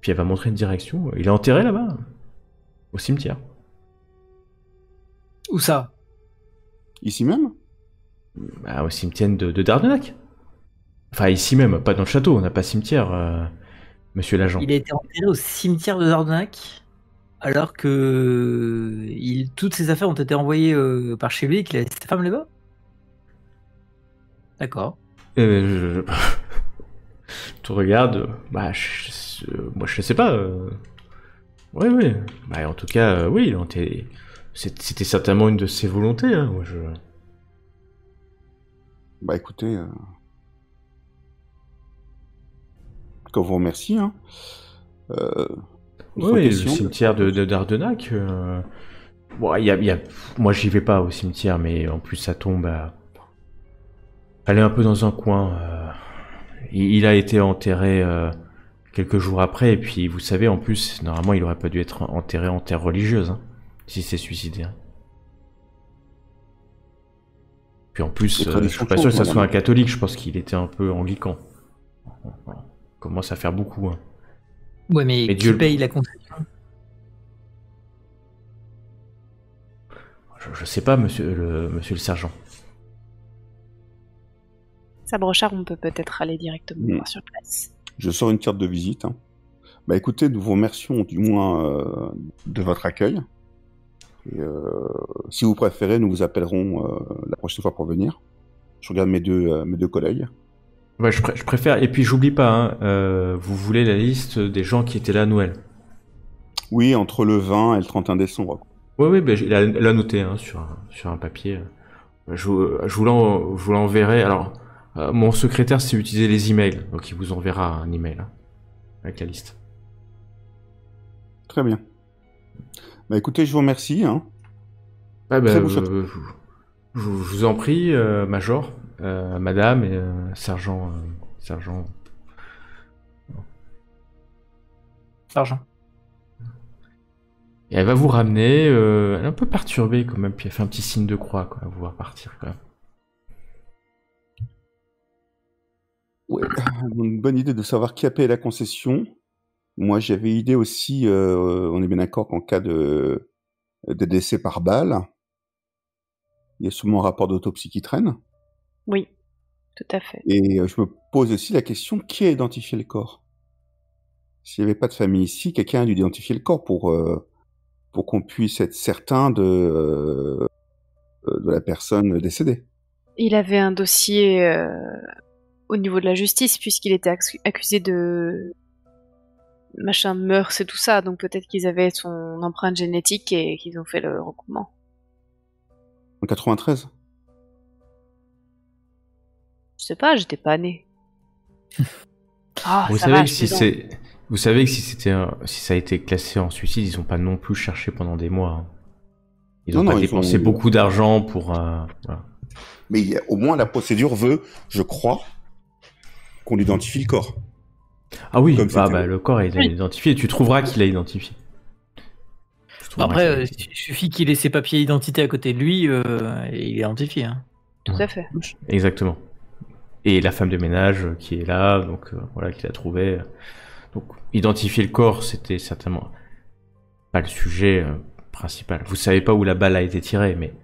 puis elle va montrer une direction. Il est enterré là-bas, au cimetière. Où ça? Ici même? Au cimetière de Dardenac. Enfin, ici même, pas dans le château, on n'a pas cimetière, monsieur l'agent. Il a été enterré au cimetière de Dardenac, alors que toutes ses affaires ont été envoyées par chez lui et qu'il a laissé sa femme là-bas? D'accord. Tu regardes, moi je sais pas. Oui. En tout cas, oui, c'était certainement une de ses volontés. Hein, Écoutez, qu'on vous remercie. Hein. Oui, le cimetière de Dardenac. Moi, j'y vais pas au cimetière, mais en plus, ça tombe Elle est un peu dans un coin. Il a été enterré quelques jours après, et puis, vous savez, en plus, normalement, il aurait pas dû être enterré en terre religieuse, hein, si c'est suicidé. Hein. Puis en plus, je suis pas sûr que ça soit un catholique, je pense qu'il était un peu anglican. Commence à faire beaucoup. Hein. Ouais, mais qui paye la concession? Je sais pas, monsieur le sergent. Sabrochard, on peut peut-être aller directement voir sur place. Je sors une carte de visite. Hein. Bah écoutez, nous vous remercions du moins de votre accueil. Et, si vous préférez, nous vous appellerons la prochaine fois pour venir. Je regarde mes deux collègues. Ouais, je préfère. Et puis j'oublie pas, vous voulez la liste des gens qui étaient là à Noël? Oui, entre le 20 et le 31 décembre. Oui, ben, il a noté sur un papier. Je vous l'enverrai. Alors, mon secrétaire sait utiliser les emails, donc il vous enverra un email avec la liste. Très bien. Bah écoutez, je vous remercie. Hein. Ah, bah, je vous en prie, Major, Madame et Sergent. Sergent. Et elle va vous ramener, elle est un peu perturbée quand même, puis elle fait un petit signe de croix, quoi, à vous voir partir quand même. Ouais, une bonne idée de savoir qui a payé la concession. Moi, j'avais idée aussi, on est bien d'accord qu'en cas de décès par balle, il y a sûrement un rapport d'autopsie qui traîne. Oui, tout à fait. Et je me pose aussi la question, qui a identifié le corps? S'il n'y avait pas de famille ici, quelqu'un a dû identifier le corps pour qu'on puisse être certain de la personne décédée. Il avait un dossier au niveau de la justice, puisqu'il était accusé de machin de mœurs et tout ça, donc peut-être qu'ils avaient son empreinte génétique et qu'ils ont fait le recoupement. En 93? Je sais pas, j'étais pas née. Vous savez que si ça a été classé en suicide, ils ont pas non plus cherché pendant des mois. Hein. Ils ont pas dépensé beaucoup d'argent pour. Voilà. Mais au moins la procédure veut, je crois, qu'on identifie le corps. Ah oui, le corps il est identifié. Tu trouveras qu'il a identifié. Après, il suffit qu'il ait ses papiers d'identité à côté de lui, et il est identifié. Hein. Tout à fait. Exactement. Et la femme de ménage qui est là, donc voilà, qui l'a trouvé. Donc identifier le corps, c'était certainement pas le sujet principal. Vous savez pas où la balle a été tirée, mais.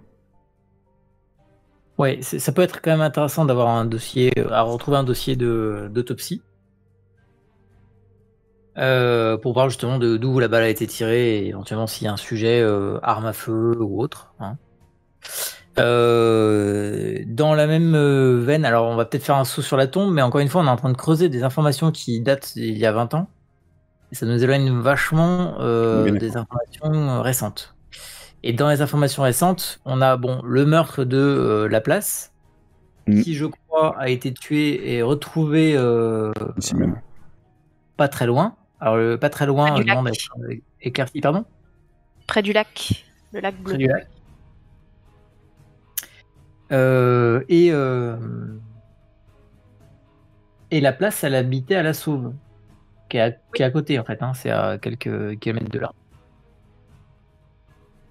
Ouais, ça peut être quand même intéressant d'avoir un dossier, à retrouver un dossier d'autopsie. Pour voir justement d'où la balle a été tirée et éventuellement s'il y a un sujet arme à feu ou autre. Hein. Dans la même veine, alors on va peut-être faire un saut sur la tombe, mais encore une fois on est en train de creuser des informations qui datent d'il y a 20 ans et ça nous éloigne vachement des informations récentes. Et dans les informations récentes, on a le meurtre de Laplace, qui je crois a été tué et retrouvé ici même. Pas très loin. Alors pas très loin, Près du lac. éclairci, pardon. Près du lac, le lac bleu. Près du lac. Et Laplace, elle habitait à La Sauve, qui est à côté en fait. Hein, c'est à quelques kilomètres de là.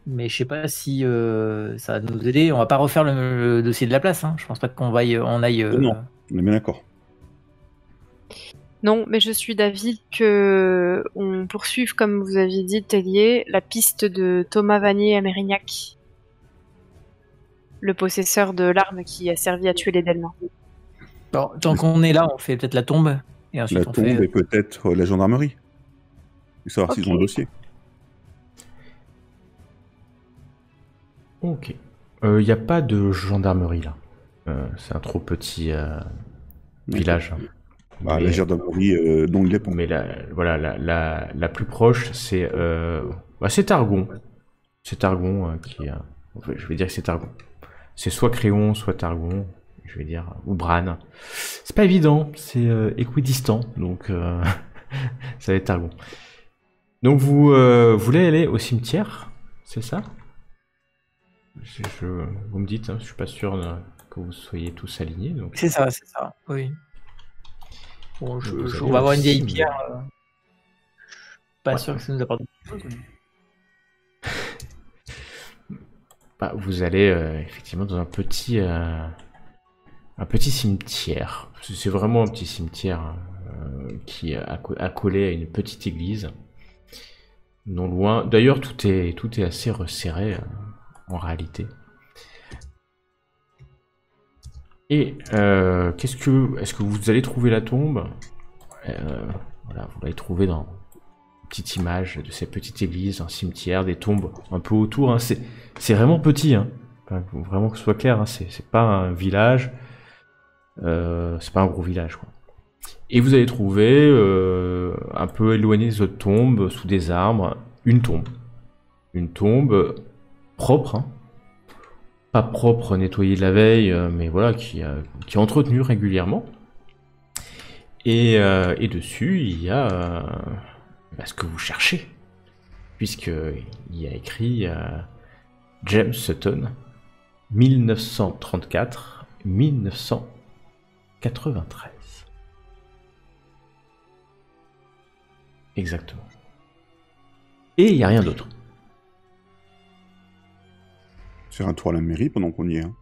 Mais je sais pas si ça va nous aider. On va pas refaire le dossier de Laplace. Hein. Je pense pas qu'on aille. Non, on est bien d'accord. Non, mais je suis d'avis que on poursuive, comme vous aviez dit, Tellier, la piste de Thomas Vanier à Mérignac, le possesseur de l'arme qui a servi à tuer les Delmans. Alors, tant qu'on est là, on fait peut-être la tombe. Et ensuite la tombe et peut-être la gendarmerie. Pour savoir s'ils ont le dossier. Ok. Il n'y a pas de gendarmerie là. C'est un trop petit village. La gendarmerie dont il est pour. Mais la plus proche, c'est Targon. C'est Targon qui est. Je vais dire que c'est Targon. C'est soit Créon, soit Targon, je vais dire, ou Bran. C'est pas évident, c'est équidistant, donc ça va être Targon. Donc vous voulez aller au cimetière, c'est ça? Vous me dites, hein, je suis pas sûr que vous soyez tous alignés. Donc... C'est ça, oui. Bon, on va avoir une vieille pierre. Pas sûr que ça nous apporte quelque chose. Vous allez effectivement dans un petit cimetière. C'est vraiment un petit cimetière qui est accolé à une petite église. Non loin. D'ailleurs, tout est assez resserré. en réalité. Et est-ce que vous allez trouver la tombe? Voilà, vous l'avez trouvée dans une petite image de cette petite église, un cimetière, des tombes un peu autour. Hein. C'est vraiment petit, hein. Enfin, vraiment que ce soit clair. Hein. C'est pas un village, c'est pas un gros village, quoi. Et vous allez trouver, un peu éloigné des autres tombes, sous des arbres, une tombe. Une tombe propre, hein. Pas propre, nettoyée de la veille, mais voilà, qui est entretenue régulièrement. Et dessus, il y a ce que vous cherchez. Puisqu'il y a écrit James Sutton, 1934-1993. Exactement. Et il n'y a rien d'autre. Faire un tour à la mairie pendant qu'on y est. Hein.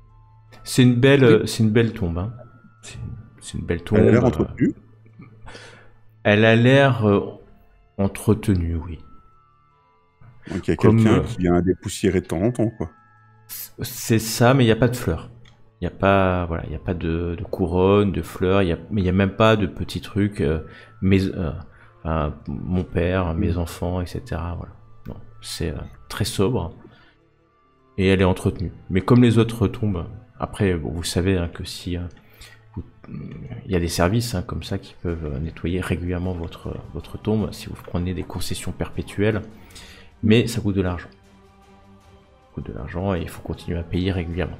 C'est une belle tombe. Hein. C'est une belle tombe. Elle a l'air entretenue. Elle a l'air entretenue, oui. Donc il y a quelqu'un qui vient dépoussiérer de temps en temps, quoi. C'est ça, mais il n'y a pas de fleurs. Il n'y a pas, voilà, il y a pas de couronne, de fleurs. Mais il n'y a même pas de petits trucs. Mon père, mes enfants, etc. Voilà. Non, c'est très sobre. Et elle est entretenue. Mais comme les autres tombes, après, bon, vous savez hein, que si il y a des services hein, comme ça qui peuvent nettoyer régulièrement votre tombe si vous prenez des concessions perpétuelles, mais ça coûte de l'argent. Ça coûte de l'argent et il faut continuer à payer régulièrement.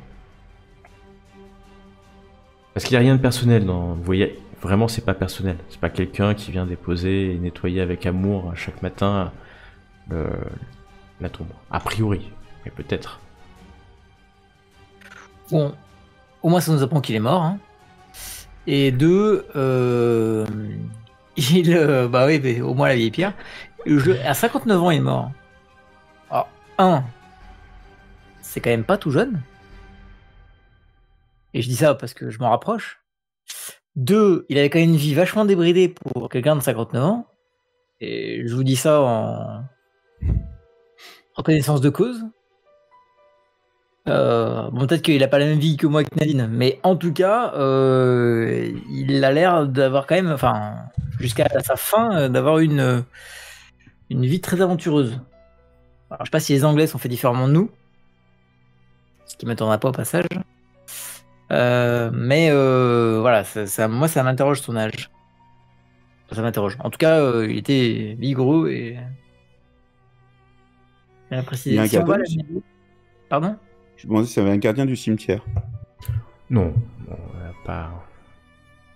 Parce qu'il n'y a rien de personnel dans. Vous voyez, vraiment, c'est pas personnel. C'est pas quelqu'un qui vient déposer et nettoyer avec amour chaque matin la tombe. A priori, mais peut-être. Bon, au moins ça nous apprend qu'il est mort. Hein. Et deux, bah oui, mais au moins la vieille pierre. À 59 ans, il est mort. Alors, c'est quand même pas tout jeune. Et je dis ça parce que je m'en rapproche. 2, il avait quand même une vie vachement débridée pour quelqu'un de 59 ans. Et je vous dis ça en connaissance de cause. Bon, peut-être qu'il a pas la même vie que moi avec Nadine, mais en tout cas, il a l'air d'avoir quand même, enfin, jusqu'à sa fin, d'avoir une vie très aventureuse. Alors, je sais pas si les Anglais sont faits différemment de nous, ce qui m'étonnera pas au passage. Mais voilà, moi ça m'interroge son âge. Ça m'interroge. En tout cas, il était vigoureux et bien précisé. Il y a un Si on va à gardien la mairie- Pardon? Je me demandais s'il y avait un gardien du cimetière. Non, pas.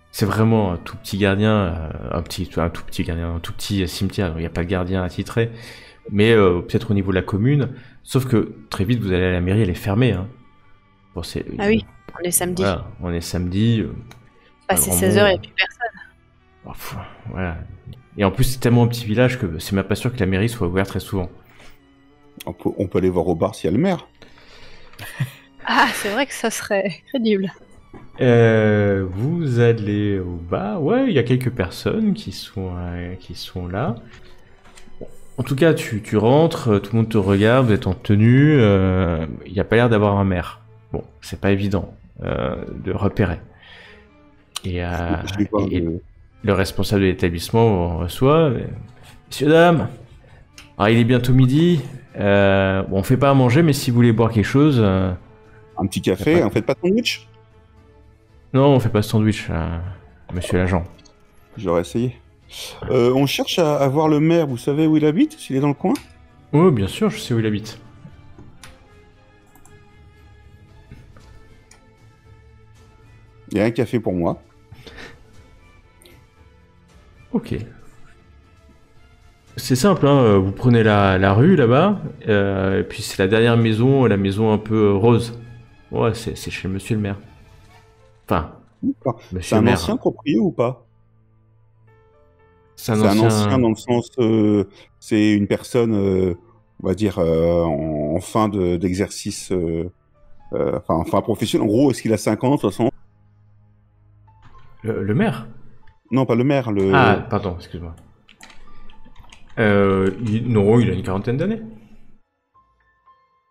C'est vraiment un tout petit gardien, un tout petit cimetière. Il n'y a pas de gardien attitré, mais peut-être au niveau de la commune. Sauf que très vite vous allez à la mairie, elle est fermée. Hein. Bon, Ah oui, on est samedi. Voilà, on est samedi. Passé 16h, il n'y a plus personne. Voilà. Et en plus, c'est tellement un petit village que c'est même pas sûr que la mairie soit ouverte très souvent. On peut aller voir au bar s'il y a le maire. Ah, c'est vrai que ça serait crédible. Vous allez au bar. Ouais, il y a quelques personnes qui sont là. En tout cas, tu rentres, tout le monde te regarde, vous êtes en tenue. Il n'y a pas l'air d'avoir un maire. Bon, c'est pas évident de repérer. Et le responsable de l'établissement reçoit. Messieurs, dames, alors il est bientôt midi. Bon, on fait pas à manger, mais si vous voulez boire quelque chose. Un petit café, on fait pas de sandwich? Non, on fait pas de sandwich, monsieur l'agent. J'aurais essayé. On cherche à voir le maire, vous savez où il habite? S'il est dans le coin? Oh, bien sûr, je sais où il habite. Il y a un café pour moi. Ok. C'est simple, hein, vous prenez la rue là-bas, et puis c'est la dernière maison, la maison un peu rose. Ouais, c'est chez monsieur le maire. Enfin, C'est monsieur un le maire. ancien propriétaire ou pas? C'est un C'est ancien... un ancien dans le sens, c'est une personne, on va dire, en fin d'exercice, fin professionnel. En gros, est-ce qu'il a 50, 60? Le maire? Non, pas le maire, le... Ah, pardon, excuse-moi. Non, il a une quarantaine d'années.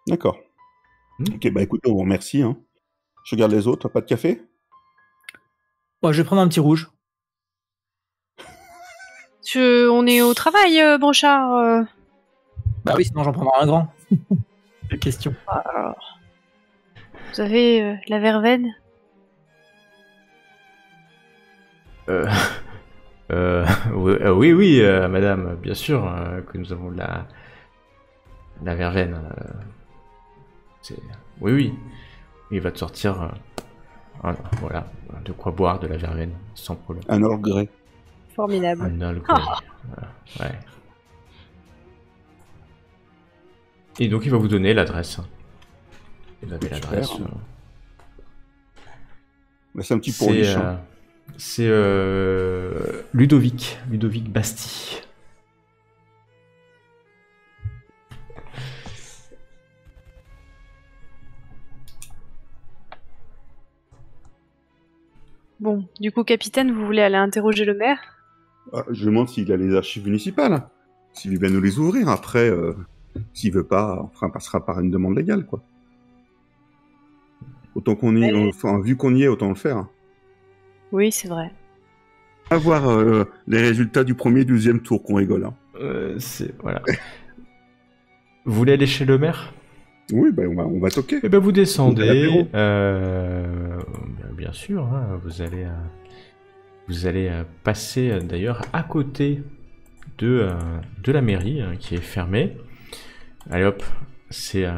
D'accord. Ok, bah écoute, on vous remercie. Hein. Je regarde les autres, pas de café? Moi, je vais prendre un petit rouge. On est au travail, Brochard. Bah oui, sinon j'en prendrai un grand. Quelle question. Alors, vous avez la verveine? Oui, madame, bien sûr que nous avons la verveine. Oui. Il va te sortir voilà, de quoi boire de la verveine, sans problème. Un Earl Grey. Formidable. Un alcool. Ouais. Et donc il va vous donner l'adresse. Vous avez l'adresse. C'est un petit pourriche. C'est Ludovic Basti. Bon, du coup, capitaine, vous voulez aller interroger le maire? Je demande s'il a les archives municipales. S'il veut bien nous les ouvrir. Après, s'il veut pas, on passera par une demande légale, quoi. Autant qu'on y, enfin, vu qu'on y est, autant le faire. Oui, c'est vrai. Avoir les résultats du premier et du deuxième tour qu'on rigole. Hein. Voilà. Vous voulez aller chez le maire? Oui, ben on va toquer. Eh ben vous descendez. Bien sûr, hein, vous allez passer d'ailleurs à côté de la mairie qui est fermée. Allez hop, c'est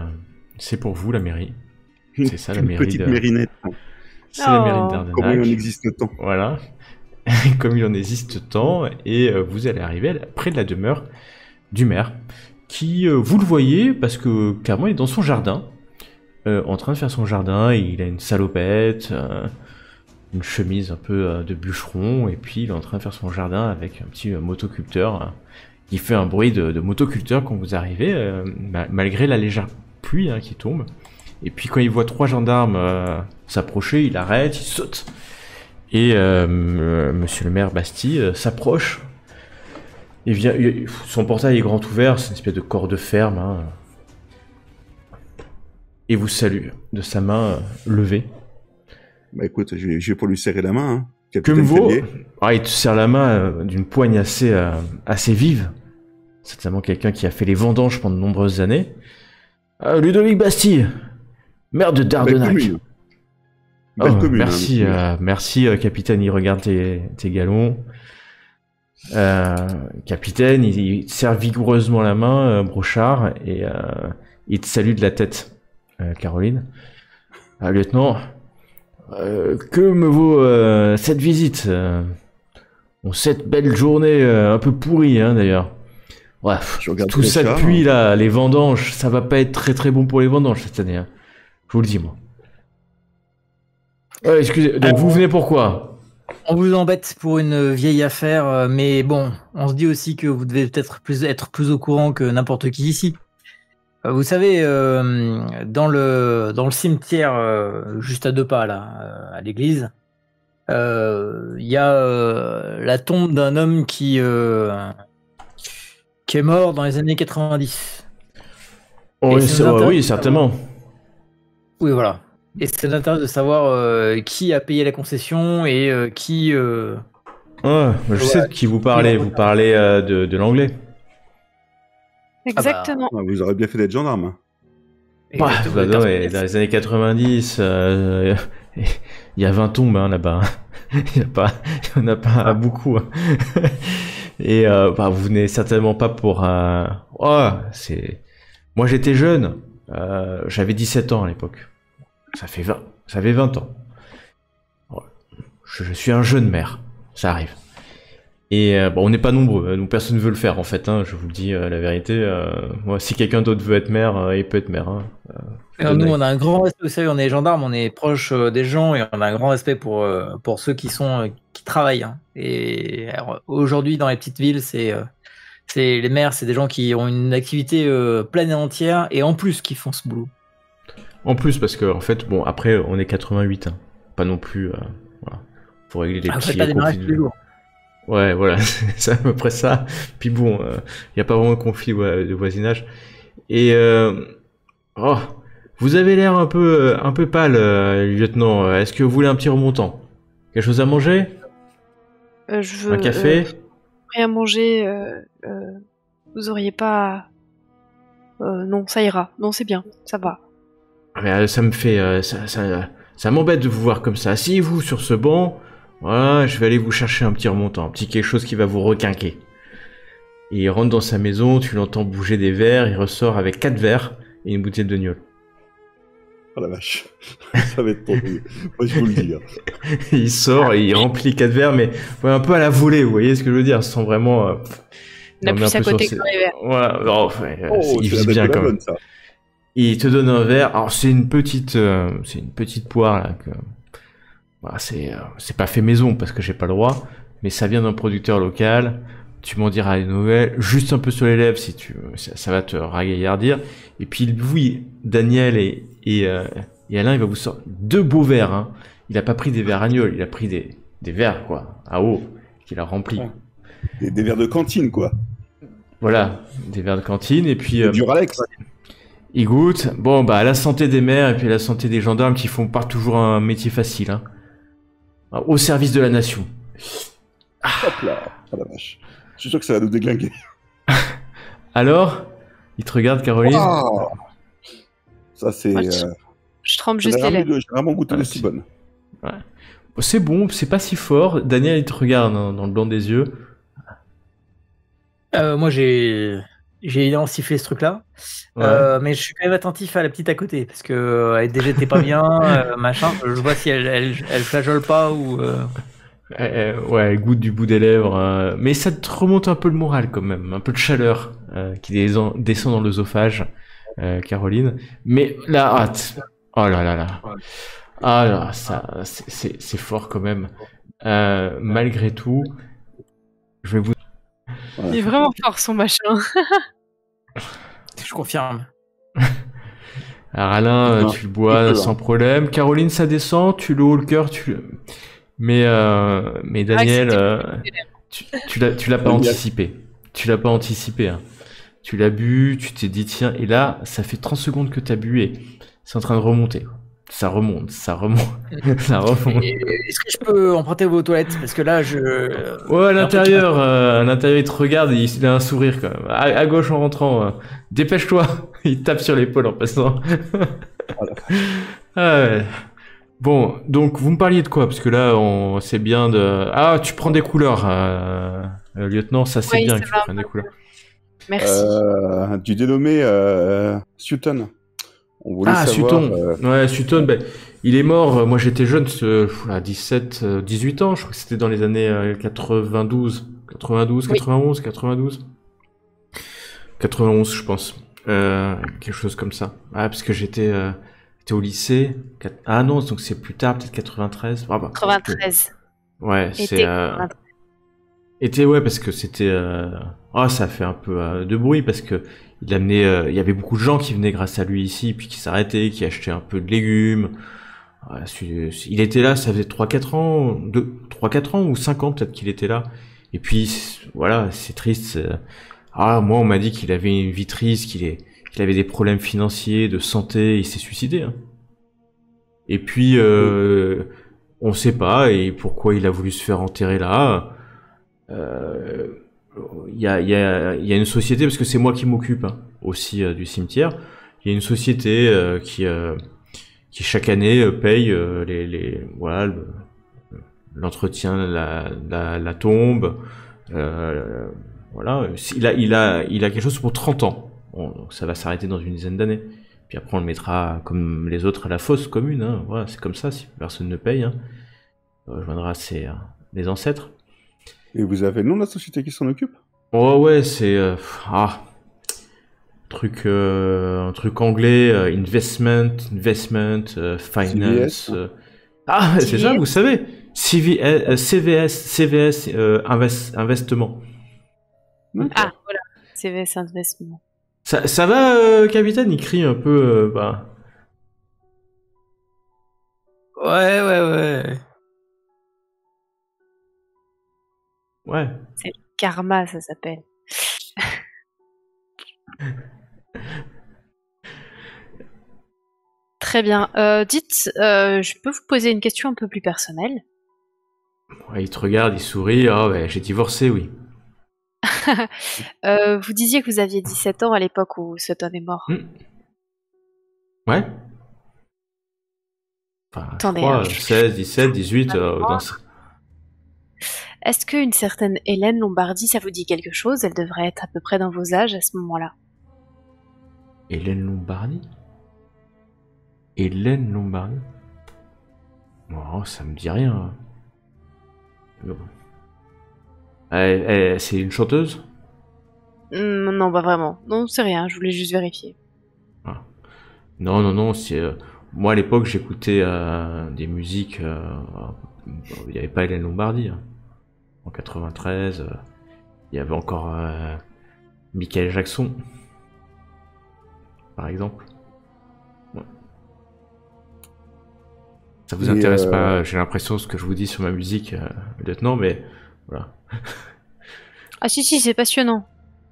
pour vous la mairie. C'est ça la Une mairie petite de... mérinette. C'est la mairie d'Ardenac. Comme il en existe tant. Voilà. Comme il en existe tant, et vous allez arriver près de la demeure du maire, qui, vous le voyez, parce que carrément il est dans son jardin, en train de faire son jardin, il a une salopette, une chemise un peu de bûcheron, et puis il est en train de faire son jardin avec un petit motoculteur, qui fait un bruit de motoculteur quand vous arrivez, malgré la légère pluie qui tombe. Et puis quand il voit 3 gendarmes s'approcher, il arrête, il saute. Et monsieur le maire Basti s'approche. Et vient, son portail est grand ouvert, c'est une espèce de corps de ferme. Hein, et vous salue de sa main levée. Bah écoute, je vais pour lui serrer la main. Hein. Comme vous, il te serre la main d'une poigne assez vive. C'est certainement quelqu'un qui a fait les vendanges pendant de nombreuses années. Ludovic Basti, maire de Dardenac. Commune, merci, merci capitaine, il regarde tes galons. Capitaine, il te serre vigoureusement la main, Brochard, et il te salue de la tête, Caroline. Lieutenant, que me vaut cette visite cette belle journée un peu pourrie, hein, d'ailleurs. Bref, tout ça depuis là, les vendanges, ça va pas être très très bon pour les vendanges cette année. Hein. Je vous le dis, moi. Excusez, donc vous venez pourquoi? On vous embête pour une vieille affaire, mais bon, on se dit aussi que vous devez peut-être être plus au courant que n'importe qui ici. Vous savez, dans le cimetière, juste à 2 pas là, à l'église, il y a la tombe d'un homme qui est mort dans les années 90. Oui, certainement. Oui, voilà. Et c'est l'intérêt de savoir qui a payé la concession et qui... je sais de qui vous parlez. Vous parlez de l'anglais. Exactement. Vous aurez bien fait d'être gendarme. Dans les années 90, il y a 20 tombes là-bas. Il n'y en a pas beaucoup. Hein. Et vous venez certainement pas pour... Moi j'étais jeune. J'avais 17 ans à l'époque. Ça fait 20 ans. Je suis un jeune maire. Ça arrive. Et on n'est pas nombreux. Donc personne ne veut le faire en fait. Hein, je vous le dis la vérité. Moi, si quelqu'un d'autre veut être maire, il peut être maire. Hein. Nous, on a un grand respect. Vous savez, on est gendarmes, on est proche des gens et on a un grand respect pour ceux qui travaillent. Hein. Et aujourd'hui, dans les petites villes, c'est les maires, c'est des gens qui ont une activité pleine et entière et en plus qui font ce boulot. En plus, parce que en fait, après, on est 88, hein. Pas non plus. Voilà. Faut régler les petits conflits. Ouais, voilà, c'est à peu près ça. Puis il y a pas vraiment de conflit de voisinage. Et Vous avez l'air un peu pâle, lieutenant. Est-ce que vous voulez un petit remontant? Quelque chose à manger? Je veux Un café? rien manger. Vous auriez pas... non, ça ira. Non, c'est bien, ça va. Mais, ça me fait... ça m'embête de vous voir comme ça. Asseyez-vous sur ce banc. Voilà, je vais aller vous chercher un petit remontant. Un petit quelque chose qui va vous requinquer. Et il rentre dans sa maison, tu l'entends bouger des verres, il ressort avec 4 verres et une bouteille de gnôle. Oh la vache, ça va être trop dur. Moi, je vous le dis. Hein. Il sort et il remplit 4 verres, mais ouais, un peu à la volée, vous voyez ce que je veux dire, sans vraiment... On a plus à côté que dans les verres. Voilà, oh, il vise c'est bien la quand même. bonne, ça. Il te donne un verre, alors c'est une petite poire là, que... voilà, c'est pas fait maison parce que j'ai pas le droit, mais ça vient d'un producteur local. Tu m'en diras les nouvelles, juste un peu sur les lèvres si tu ça va te ragaillardir. Et puis oui, Daniel et Alain, il va vous sortir 2 beaux verres. Hein. Il a pas pris des verres agnols, il a pris des verres quoi, à eau, qu'il a remplis. Ouais. Des verres de cantine, quoi. Voilà, des verres de cantine et puis Du Ralex. il goûte. Bon bah à la santé des mères et puis à la santé des gendarmes qui font pas toujours un métier facile. Hein. Au service de la nation. Hop là, oh la vache. Je suis sûr que ça va nous déglinguer. Alors, il te regarde, Caroline. Wow. Ça, c'est... Moi, je trempe juste les lèvres. J'ai vraiment goûté Ouais, de si bonne. Ouais. C'est bon, c'est pas si fort. Daniel, il te regarde hein, dans le blanc des yeux. Moi, j'ai évidemment sifflé ce truc-là. Ouais. Mais je suis quand même attentif à la petite à côté parce que elle déjà était pas bien, machin. Je vois si elle flageole pas ou. Ouais, elle goûte du bout des lèvres. Mais ça te remonte un peu le moral quand même. Un peu de chaleur qui descend dans l'œsophage, Caroline. Mais la hâte. Oh là là là. Ah là, ça, c'est fort quand même. Malgré tout, je vais vous... Il est vraiment fort son machin. Je confirme. Alors Alain, Non, tu le bois sans problème. Caroline, ça descend, tu le haut le cœur, mais Daniel, tu l'as pas anticipé. Tu l'as pas anticipé. Hein. Tu l'as bu, tu t'es dit tiens, et là, ça fait 30 secondes que t'as bu et c'est en train de remonter. Ça remonte, ça remonte. Est-ce que je peux emprunter vos toilettes? Parce que là, Ouais, à l'intérieur, il te regarde et il a un sourire quand même. À gauche en rentrant, dépêche-toi. Il tape sur l'épaule en passant. Ouais. Bon, donc vous me parliez de quoi? Parce que là, c'est bien de... Ah, tu prends des couleurs, lieutenant, ça c'est bien que tu prennes des couleurs. Merci. Du dénommé Sutton. On voulait savoir... Sutton. Ouais, Sutton, ben, il est mort. Moi, j'étais jeune, à 18 ans. Je crois que c'était dans les années 92, 91, 91, 92. 91, je pense. Quelque chose comme ça. Ah, parce que j'étais au lycée. Ah non, donc c'est plus tard, peut-être 93. Ah, bah, 93. Ouais, c'est... Été, ouais, parce que c'était... ça a fait un peu de bruit, parce que il amenait, il y avait beaucoup de gens qui venaient grâce à lui ici, puis qui s'arrêtaient, qui achetaient un peu de légumes. Il était là, ça faisait 3-4 ans, 3-4 ans ou 5 ans peut-être qu'il était là. Et puis, voilà, c'est triste. Moi, on m'a dit qu'il avait une vie triste, qu'il avait des problèmes financiers, de santé, il s'est suicidé. Hein. Et puis, on sait pas, et pourquoi il a voulu se faire enterrer là. Il y a une société, parce que c'est moi qui m'occupe hein, aussi du cimetière. Il y a une société qui chaque année paye voilà l'entretien de la tombe. Voilà, il a quelque chose pour 30 ans. Bon, donc ça va s'arrêter dans une dizaine d'années. Puis après on le mettra comme les autres à la fosse commune. Hein. Voilà, c'est comme ça si personne ne paye. Hein. On rejoindra les ancêtres. Et vous avez le nom de la société qui s'en occupe? Oh ouais, c'est un truc anglais, investment, finance. C'est ça, vous savez. CVS, investissement. Ah voilà, CVS investissement. Ça va, capitaine? Il crie un peu. Ouais. Ouais. C'est le karma, ça s'appelle. Très bien. Dites, je peux vous poser une question un peu plus personnelle? Ouais, il te regarde, il sourit. Ah ouais, j'ai divorcé, oui. Vous disiez que vous aviez 17 ans à l'époque où cet homme est mort. Ouais. Enfin, je Attendez, crois hein, 16, 17, 18, dans ce... Est-ce qu'une certaine Hélène Lombardi, ça vous dit quelque chose? Elle devrait être à peu près dans vos âges à ce moment-là. Hélène Lombardi? Hélène Lombardi? Oh, ça me dit rien. Mais bon. C'est une chanteuse? Non, pas vraiment. Non, c'est rien, je voulais juste vérifier. Ah. Non, non, non, c'est... moi, à l'époque, j'écoutais des musiques... il n'y avait pas Hélène Lombardi. Hein. En 93, il y avait encore Michael Jackson, par exemple. Ouais. Ça vous intéresse pas, j'ai l'impression, ce que je vous dis sur ma musique, lieutenant, mais voilà. Ah si, c'est passionnant.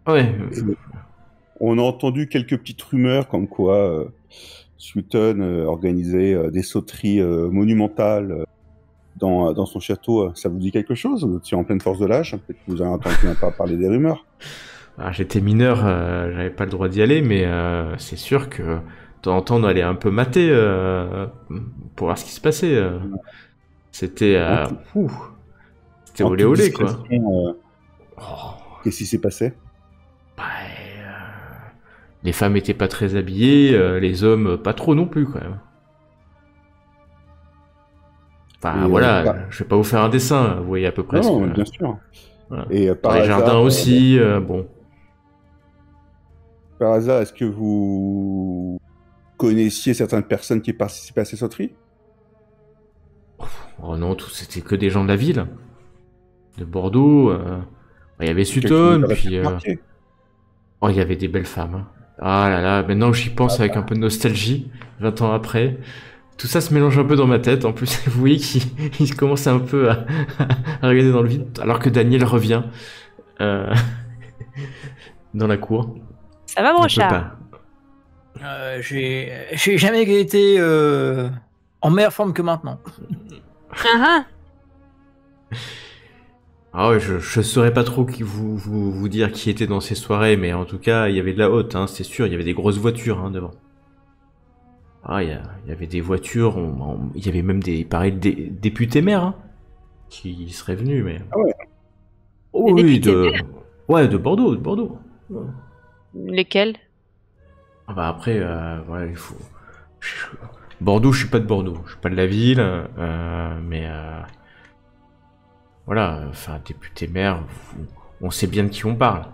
Ouais. On a entendu quelques petites rumeurs comme quoi Sutton organisait des sauteries monumentales dans son château. Ça vous dit quelque chose? Vous étiez en pleine force de l'âge. Peut-être que vous avez entendu pas parler des rumeurs. Alors, j'étais mineur, j'avais pas le droit d'y aller, mais c'est sûr que de temps en temps on allait un peu mater pour voir ce qui se passait. C'était c'était olé olé quoi. Qu'est-ce qui s'est passé? Bah, les femmes étaient pas très habillées, les hommes pas trop non plus quand même. Enfin voilà, je vais pas vous faire un dessin, vous voyez à peu près. Non, bien sûr. Voilà. Et dans les jardins aussi, bon. Par hasard, est-ce que vous connaissiez certaines personnes qui participaient à ces sauteries? Oh non, c'était que des gens de la ville, de Bordeaux. Il y avait Sutton, puis oh, il y avait des belles femmes. Hein. Ah là là, maintenant j'y pense avec un peu de nostalgie, 20 ans après. Tout ça se mélange un peu dans ma tête. En plus, vous voyez qu'il commence un peu à regarder dans le vide, alors que Daniel revient dans la cour. Ça va, mon chat? J'ai jamais été en meilleure forme que maintenant. Ah ouais, je saurais pas trop vous dire qui était dans ces soirées, mais en tout cas, il y avait de la haute, hein, c'est sûr. Il y avait des grosses voitures hein, devant. Ah, il y avait des voitures, il y avait même des députés maires hein, qui seraient venus, mais... Ah ouais. Oh oui, de Bordeaux, Ouais. Lesquels? Ah bah après, voilà, il faut... Bordeaux, je suis pas de Bordeaux, je suis pas de la ville, mais... Voilà, enfin, député maire, on sait bien de qui on parle.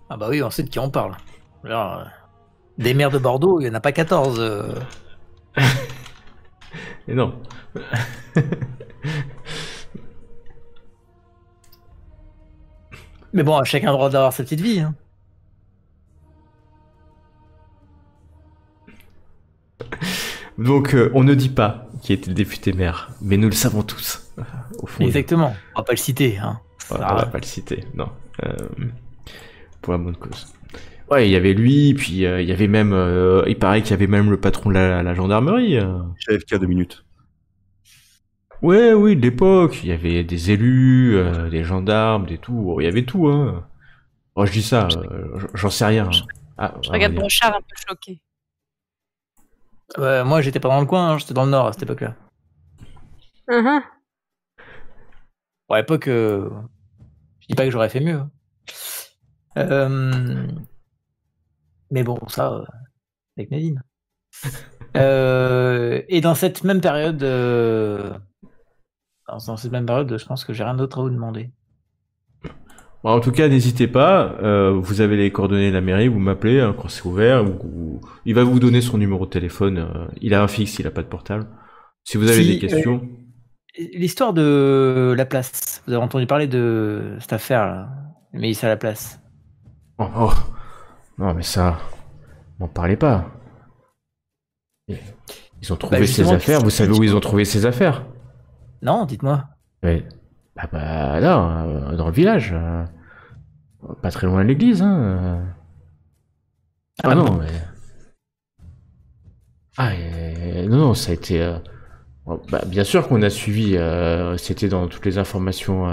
Ah bah oui, on sait de qui on parle. Alors, des maires de Bordeaux, il n'y en a pas 14. Mais non. Mais bon, chacun a le droit d'avoir sa petite vie. Hein. Donc, on ne dit pas qui était le député maire, mais nous le savons tous. Au fond. Exactement. On va pas le citer. Hein. On va pas le citer, non. Pour la bonne cause. Ouais, il y avait lui, puis il y avait même... il paraît qu'il y avait même le patron de la gendarmerie. JFK 2 minutes. Ouais, oui, de l'époque. Il y avait des élus, des gendarmes, des tout. Il y avait tout, hein. Oh, je dis ça, j'en sais rien. Je regarde Brochard un peu choqué. Moi, j'étais pas dans le coin, hein, j'étais dans le nord à cette époque-là. Bon, à l'époque, je dis pas que j'aurais fait mieux. Mais bon, ça, avec Nadine. Et dans cette même période, je pense que j'ai rien d'autre à vous demander. Bon, en tout cas, n'hésitez pas. Vous avez les coordonnées de la mairie, vous m'appelez hein, quand c'est ouvert. Il va vous donner son numéro de téléphone. Il a un fixe, il a pas de portable. Si vous avez des questions. L'histoire de la place. Vous avez entendu parler de cette affaire là, Mélissa Laplace. Oh. Non, mais ça, m'en parlez pas. Ils ont trouvé ses affaires. Vous savez où ils ont trouvé ses affaires? Non, dites-moi. Ouais. Bah là, dans le village. Pas très loin de l'église, hein. Ah non, mais... Non, ça a été... bien sûr qu'on a suivi, c'était dans toutes les informations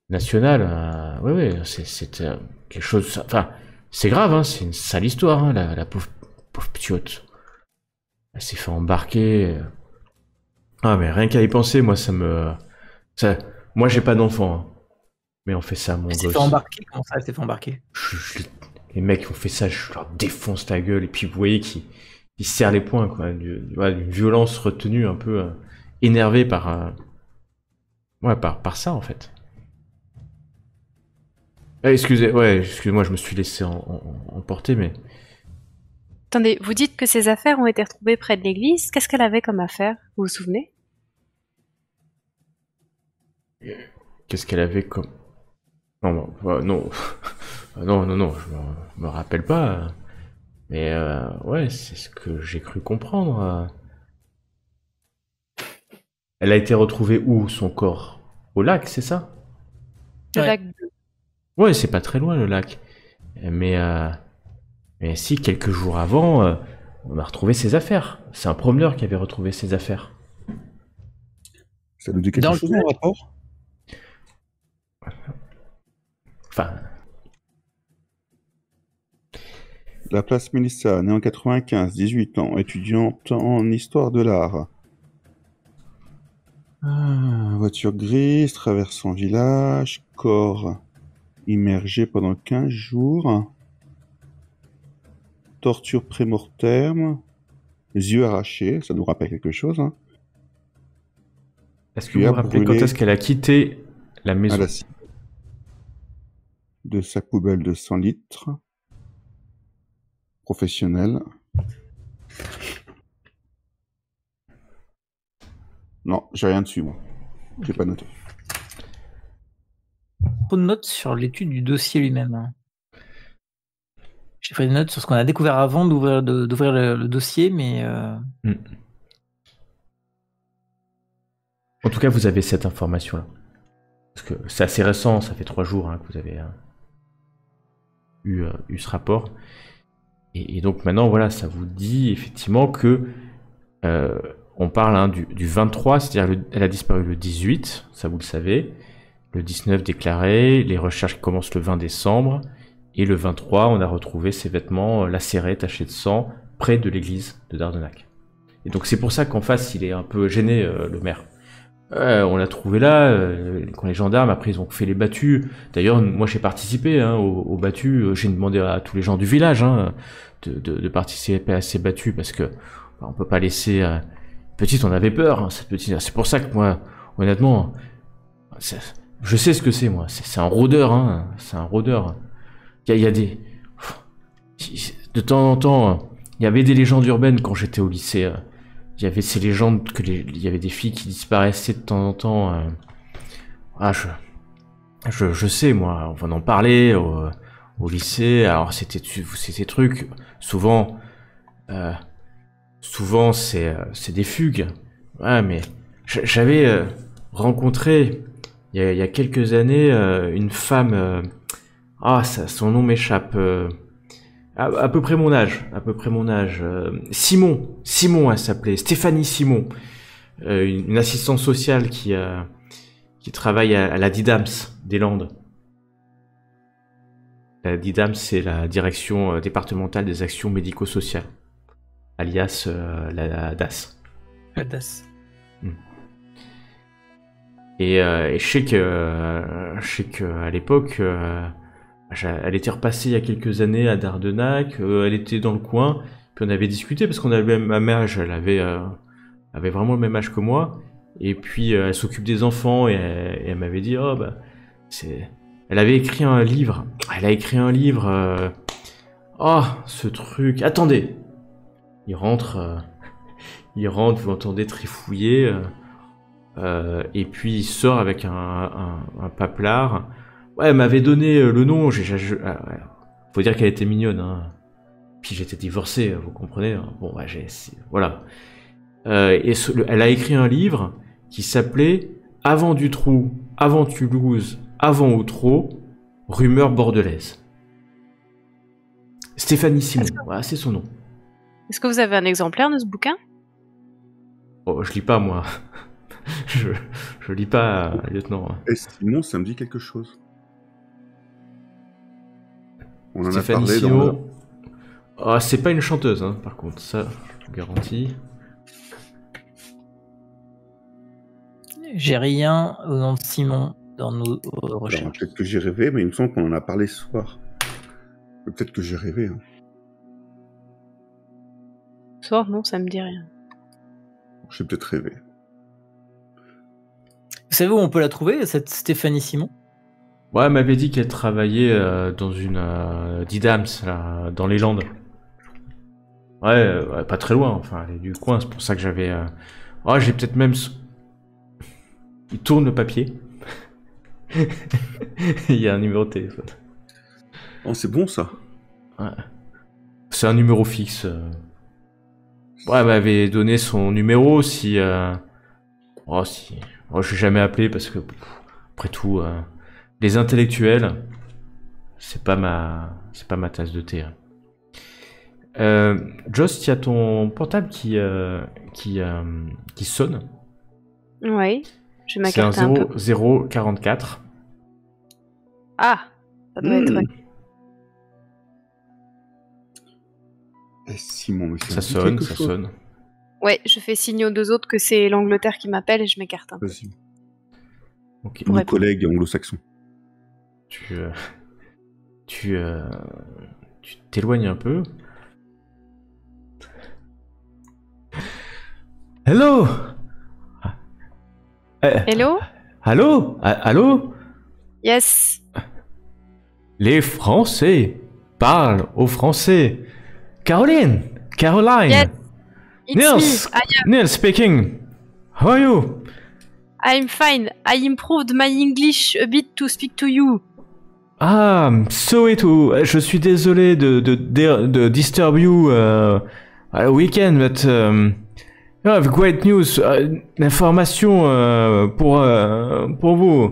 nationales. Oui, c'était quelque chose... Enfin, c'est grave, hein, c'est une sale histoire, hein, la pauvre ptiote. Elle s'est fait embarquer. Mais rien qu'à y penser, moi, moi, j'ai pas d'enfant, hein. Mais on fait ça à mon Elle s'est gosse. fait embarquer? Comment ça, elle s'est fait embarquer? Les mecs qui ont fait ça, je leur défonce la gueule. Et puis, vous voyez qu'ils serrent les poings, quoi. D'une violence retenue, un peu énervé par ça, en fait. Excusez-moi, je me suis laissé emporter, mais... Attendez, vous dites que ces affaires ont été retrouvées près de l'église. Qu'est-ce qu'elle avait comme affaire? Vous vous souvenez? Qu'est-ce qu'elle avait comme... Non, non, je me rappelle pas. Mais ouais, c'est ce que j'ai cru comprendre. Elle a été retrouvée où, son corps? Au lac, c'est ça? Le Ouais. lac bleu. Ouais, c'est pas très loin, le lac. Mais si, quelques jours avant, on a retrouvé ses affaires. C'est un promeneur qui avait retrouvé ses affaires. Ça nous dit quelque Dans le chose club. en rapport? Enfin, La place Mélissa, née en 95, 18 ans, étudiante en histoire de l'art. Voiture grise, traversant village, corps immergé pendant 15 jours. Torture pré-mortem, yeux arrachés, ça nous rappelle quelque chose, hein. est-ce que Puis vous a vous rappelez quand brûlé est-ce qu'elle a quitté la à maison? la cime de sa poubelle de 100 litres. Professionnel. Non, j'ai rien dessus, moi. J'ai pas noté. Trop de notes sur l'étude du dossier lui-même, hein. J'ai pris des notes sur ce qu'on a découvert avant d'ouvrir le dossier, mais En tout cas, vous avez cette information-là. Parce que c'est assez récent, ça fait 3 jours, hein, que vous avez eu ce rapport. Et donc maintenant, voilà, ça vous dit effectivement que on parle, hein, du 23, c'est-à-dire elle a disparu le 18, ça vous le savez. Le 19 déclaré, les recherches commencent le 20 décembre. Et le 23, on a retrouvé ses vêtements lacérés, tachés de sang, près de l'église de Dardenac. Et donc c'est pour ça qu'en face, il est un peu gêné, le maire. On l'a trouvé là, quand les gendarmes, après, ils ont fait les battus. D'ailleurs, moi, j'ai participé, hein, aux battus. J'ai demandé à tous les gens du village, hein, de participer à ces battus, parce que on peut pas laisser... Petite, on avait peur, hein, cette petite. C'est pour ça que moi, honnêtement, je sais ce que c'est, moi. C'est un rôdeur, hein. C'est un rôdeur. Il y a des... De temps en temps, il y avait des légendes urbaines quand j'étais au lycée. Il y avait ces légendes il y avait des filles qui disparaissaient de temps en temps. Je sais, moi, on va en parler au lycée. Alors c'était ces trucs. Souvent, c'est des fugues. Ouais, mais j'avais rencontré il y a quelques années une femme. Son nom m'échappe. À peu près mon âge. Simon, elle s'appelait. Stéphanie Simon. Une assistante sociale qui travaille à la DIDAMS des Landes. La DIDAMS, c'est la direction départementale des actions médico-sociales. Alias la DAS. la DAS. Et je sais que à l'époque, elle était repassée il y a quelques années à Dardenac. Elle était dans le coin, puis on avait discuté parce qu'on avait le même âge. Elle avait vraiment le même âge que moi. Et puis elle s'occupe des enfants et elle m'avait dit elle avait écrit un livre. Elle a écrit un livre. Ce truc. Attendez. Il rentre, vous entendez trifouiller. Et puis il sort avec un paplard. Ouais, elle m'avait donné le nom. Faut dire qu'elle était mignonne, hein. Puis j'étais divorcé, vous comprenez, hein. Bon, voilà. Elle a écrit un livre qui s'appelait Avant du trou, avant Toulouse, avant Outreau, rumeur bordelaise. Stéphanie Simon, voilà, c'est son nom. Est-ce que vous avez un exemplaire de ce bouquin? Oh, je lis pas, moi. je lis pas, lieutenant. Et Simon, ça me dit quelque chose. On en a Stéphanie parlé Simon. Ah, c'est pas une chanteuse, hein, par contre, ça, je vous garantis. J'ai rien au nom de Simon dans nos recherches. Peut-être que j'ai rêvé, mais il me semble qu'on en a parlé ce soir. Peut-être que j'ai rêvé. Hein. Soir, non, ça me dit rien. J'ai peut-être rêvé. Vous savez où on peut la trouver, cette Stéphanie Simon? Ouais, elle m'avait dit qu'elle travaillait dans une Didams, là, dans les Landes. Ouais, pas très loin, enfin, elle est du coin, c'est pour ça que j'avais... Oh, j'ai peut-être même... Il tourne le papier. Il y a un numéro de téléphone. Oh, c'est bon, ça. Ouais. C'est un numéro fixe. Ouais, elle m'avait donné son numéro si... Oh, si... Oh, je l'ai jamais appelé parce que, après tout, les intellectuels, c'est pas ma tasse de thé. Joss, il y a ton portable qui sonne. Oui, je vais C'est un m'écarter un peu. 0044. Ah, ça doit être... Eh, Simon, mais Ça sonne, ça sonne. Ouais, je fais signe aux deux autres que c'est l'Angleterre qui m'appelle et je m'écarte un peu. Vas-y. Ok. Nos Ouais. collègues anglo-saxons. Tu t'éloignes un peu. Hello. Hello? Allô? Allô? Yes. Les Français parlent aux Français. Caroline. Yes. It's Niels. me. Niels speaking. How are you? I'm fine. I improved my English a bit to speak to you. Ah, sorry to. Je suis désolé de disturb you weekend, but I have great news. L'information pour vous.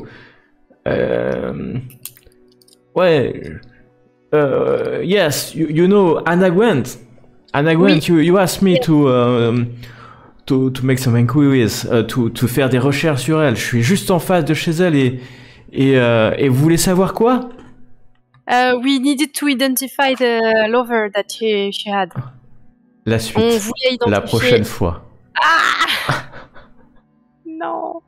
Ouais. Yes, you know Anna Grant. Anna Grant, you asked me to make some inquiries, to faire des recherches sur elle. Je suis juste en face de chez elle et vous voulez savoir quoi? We needed to identify the lover that she had. La On suite, voulait identifier... la prochaine fois. Ah. Non.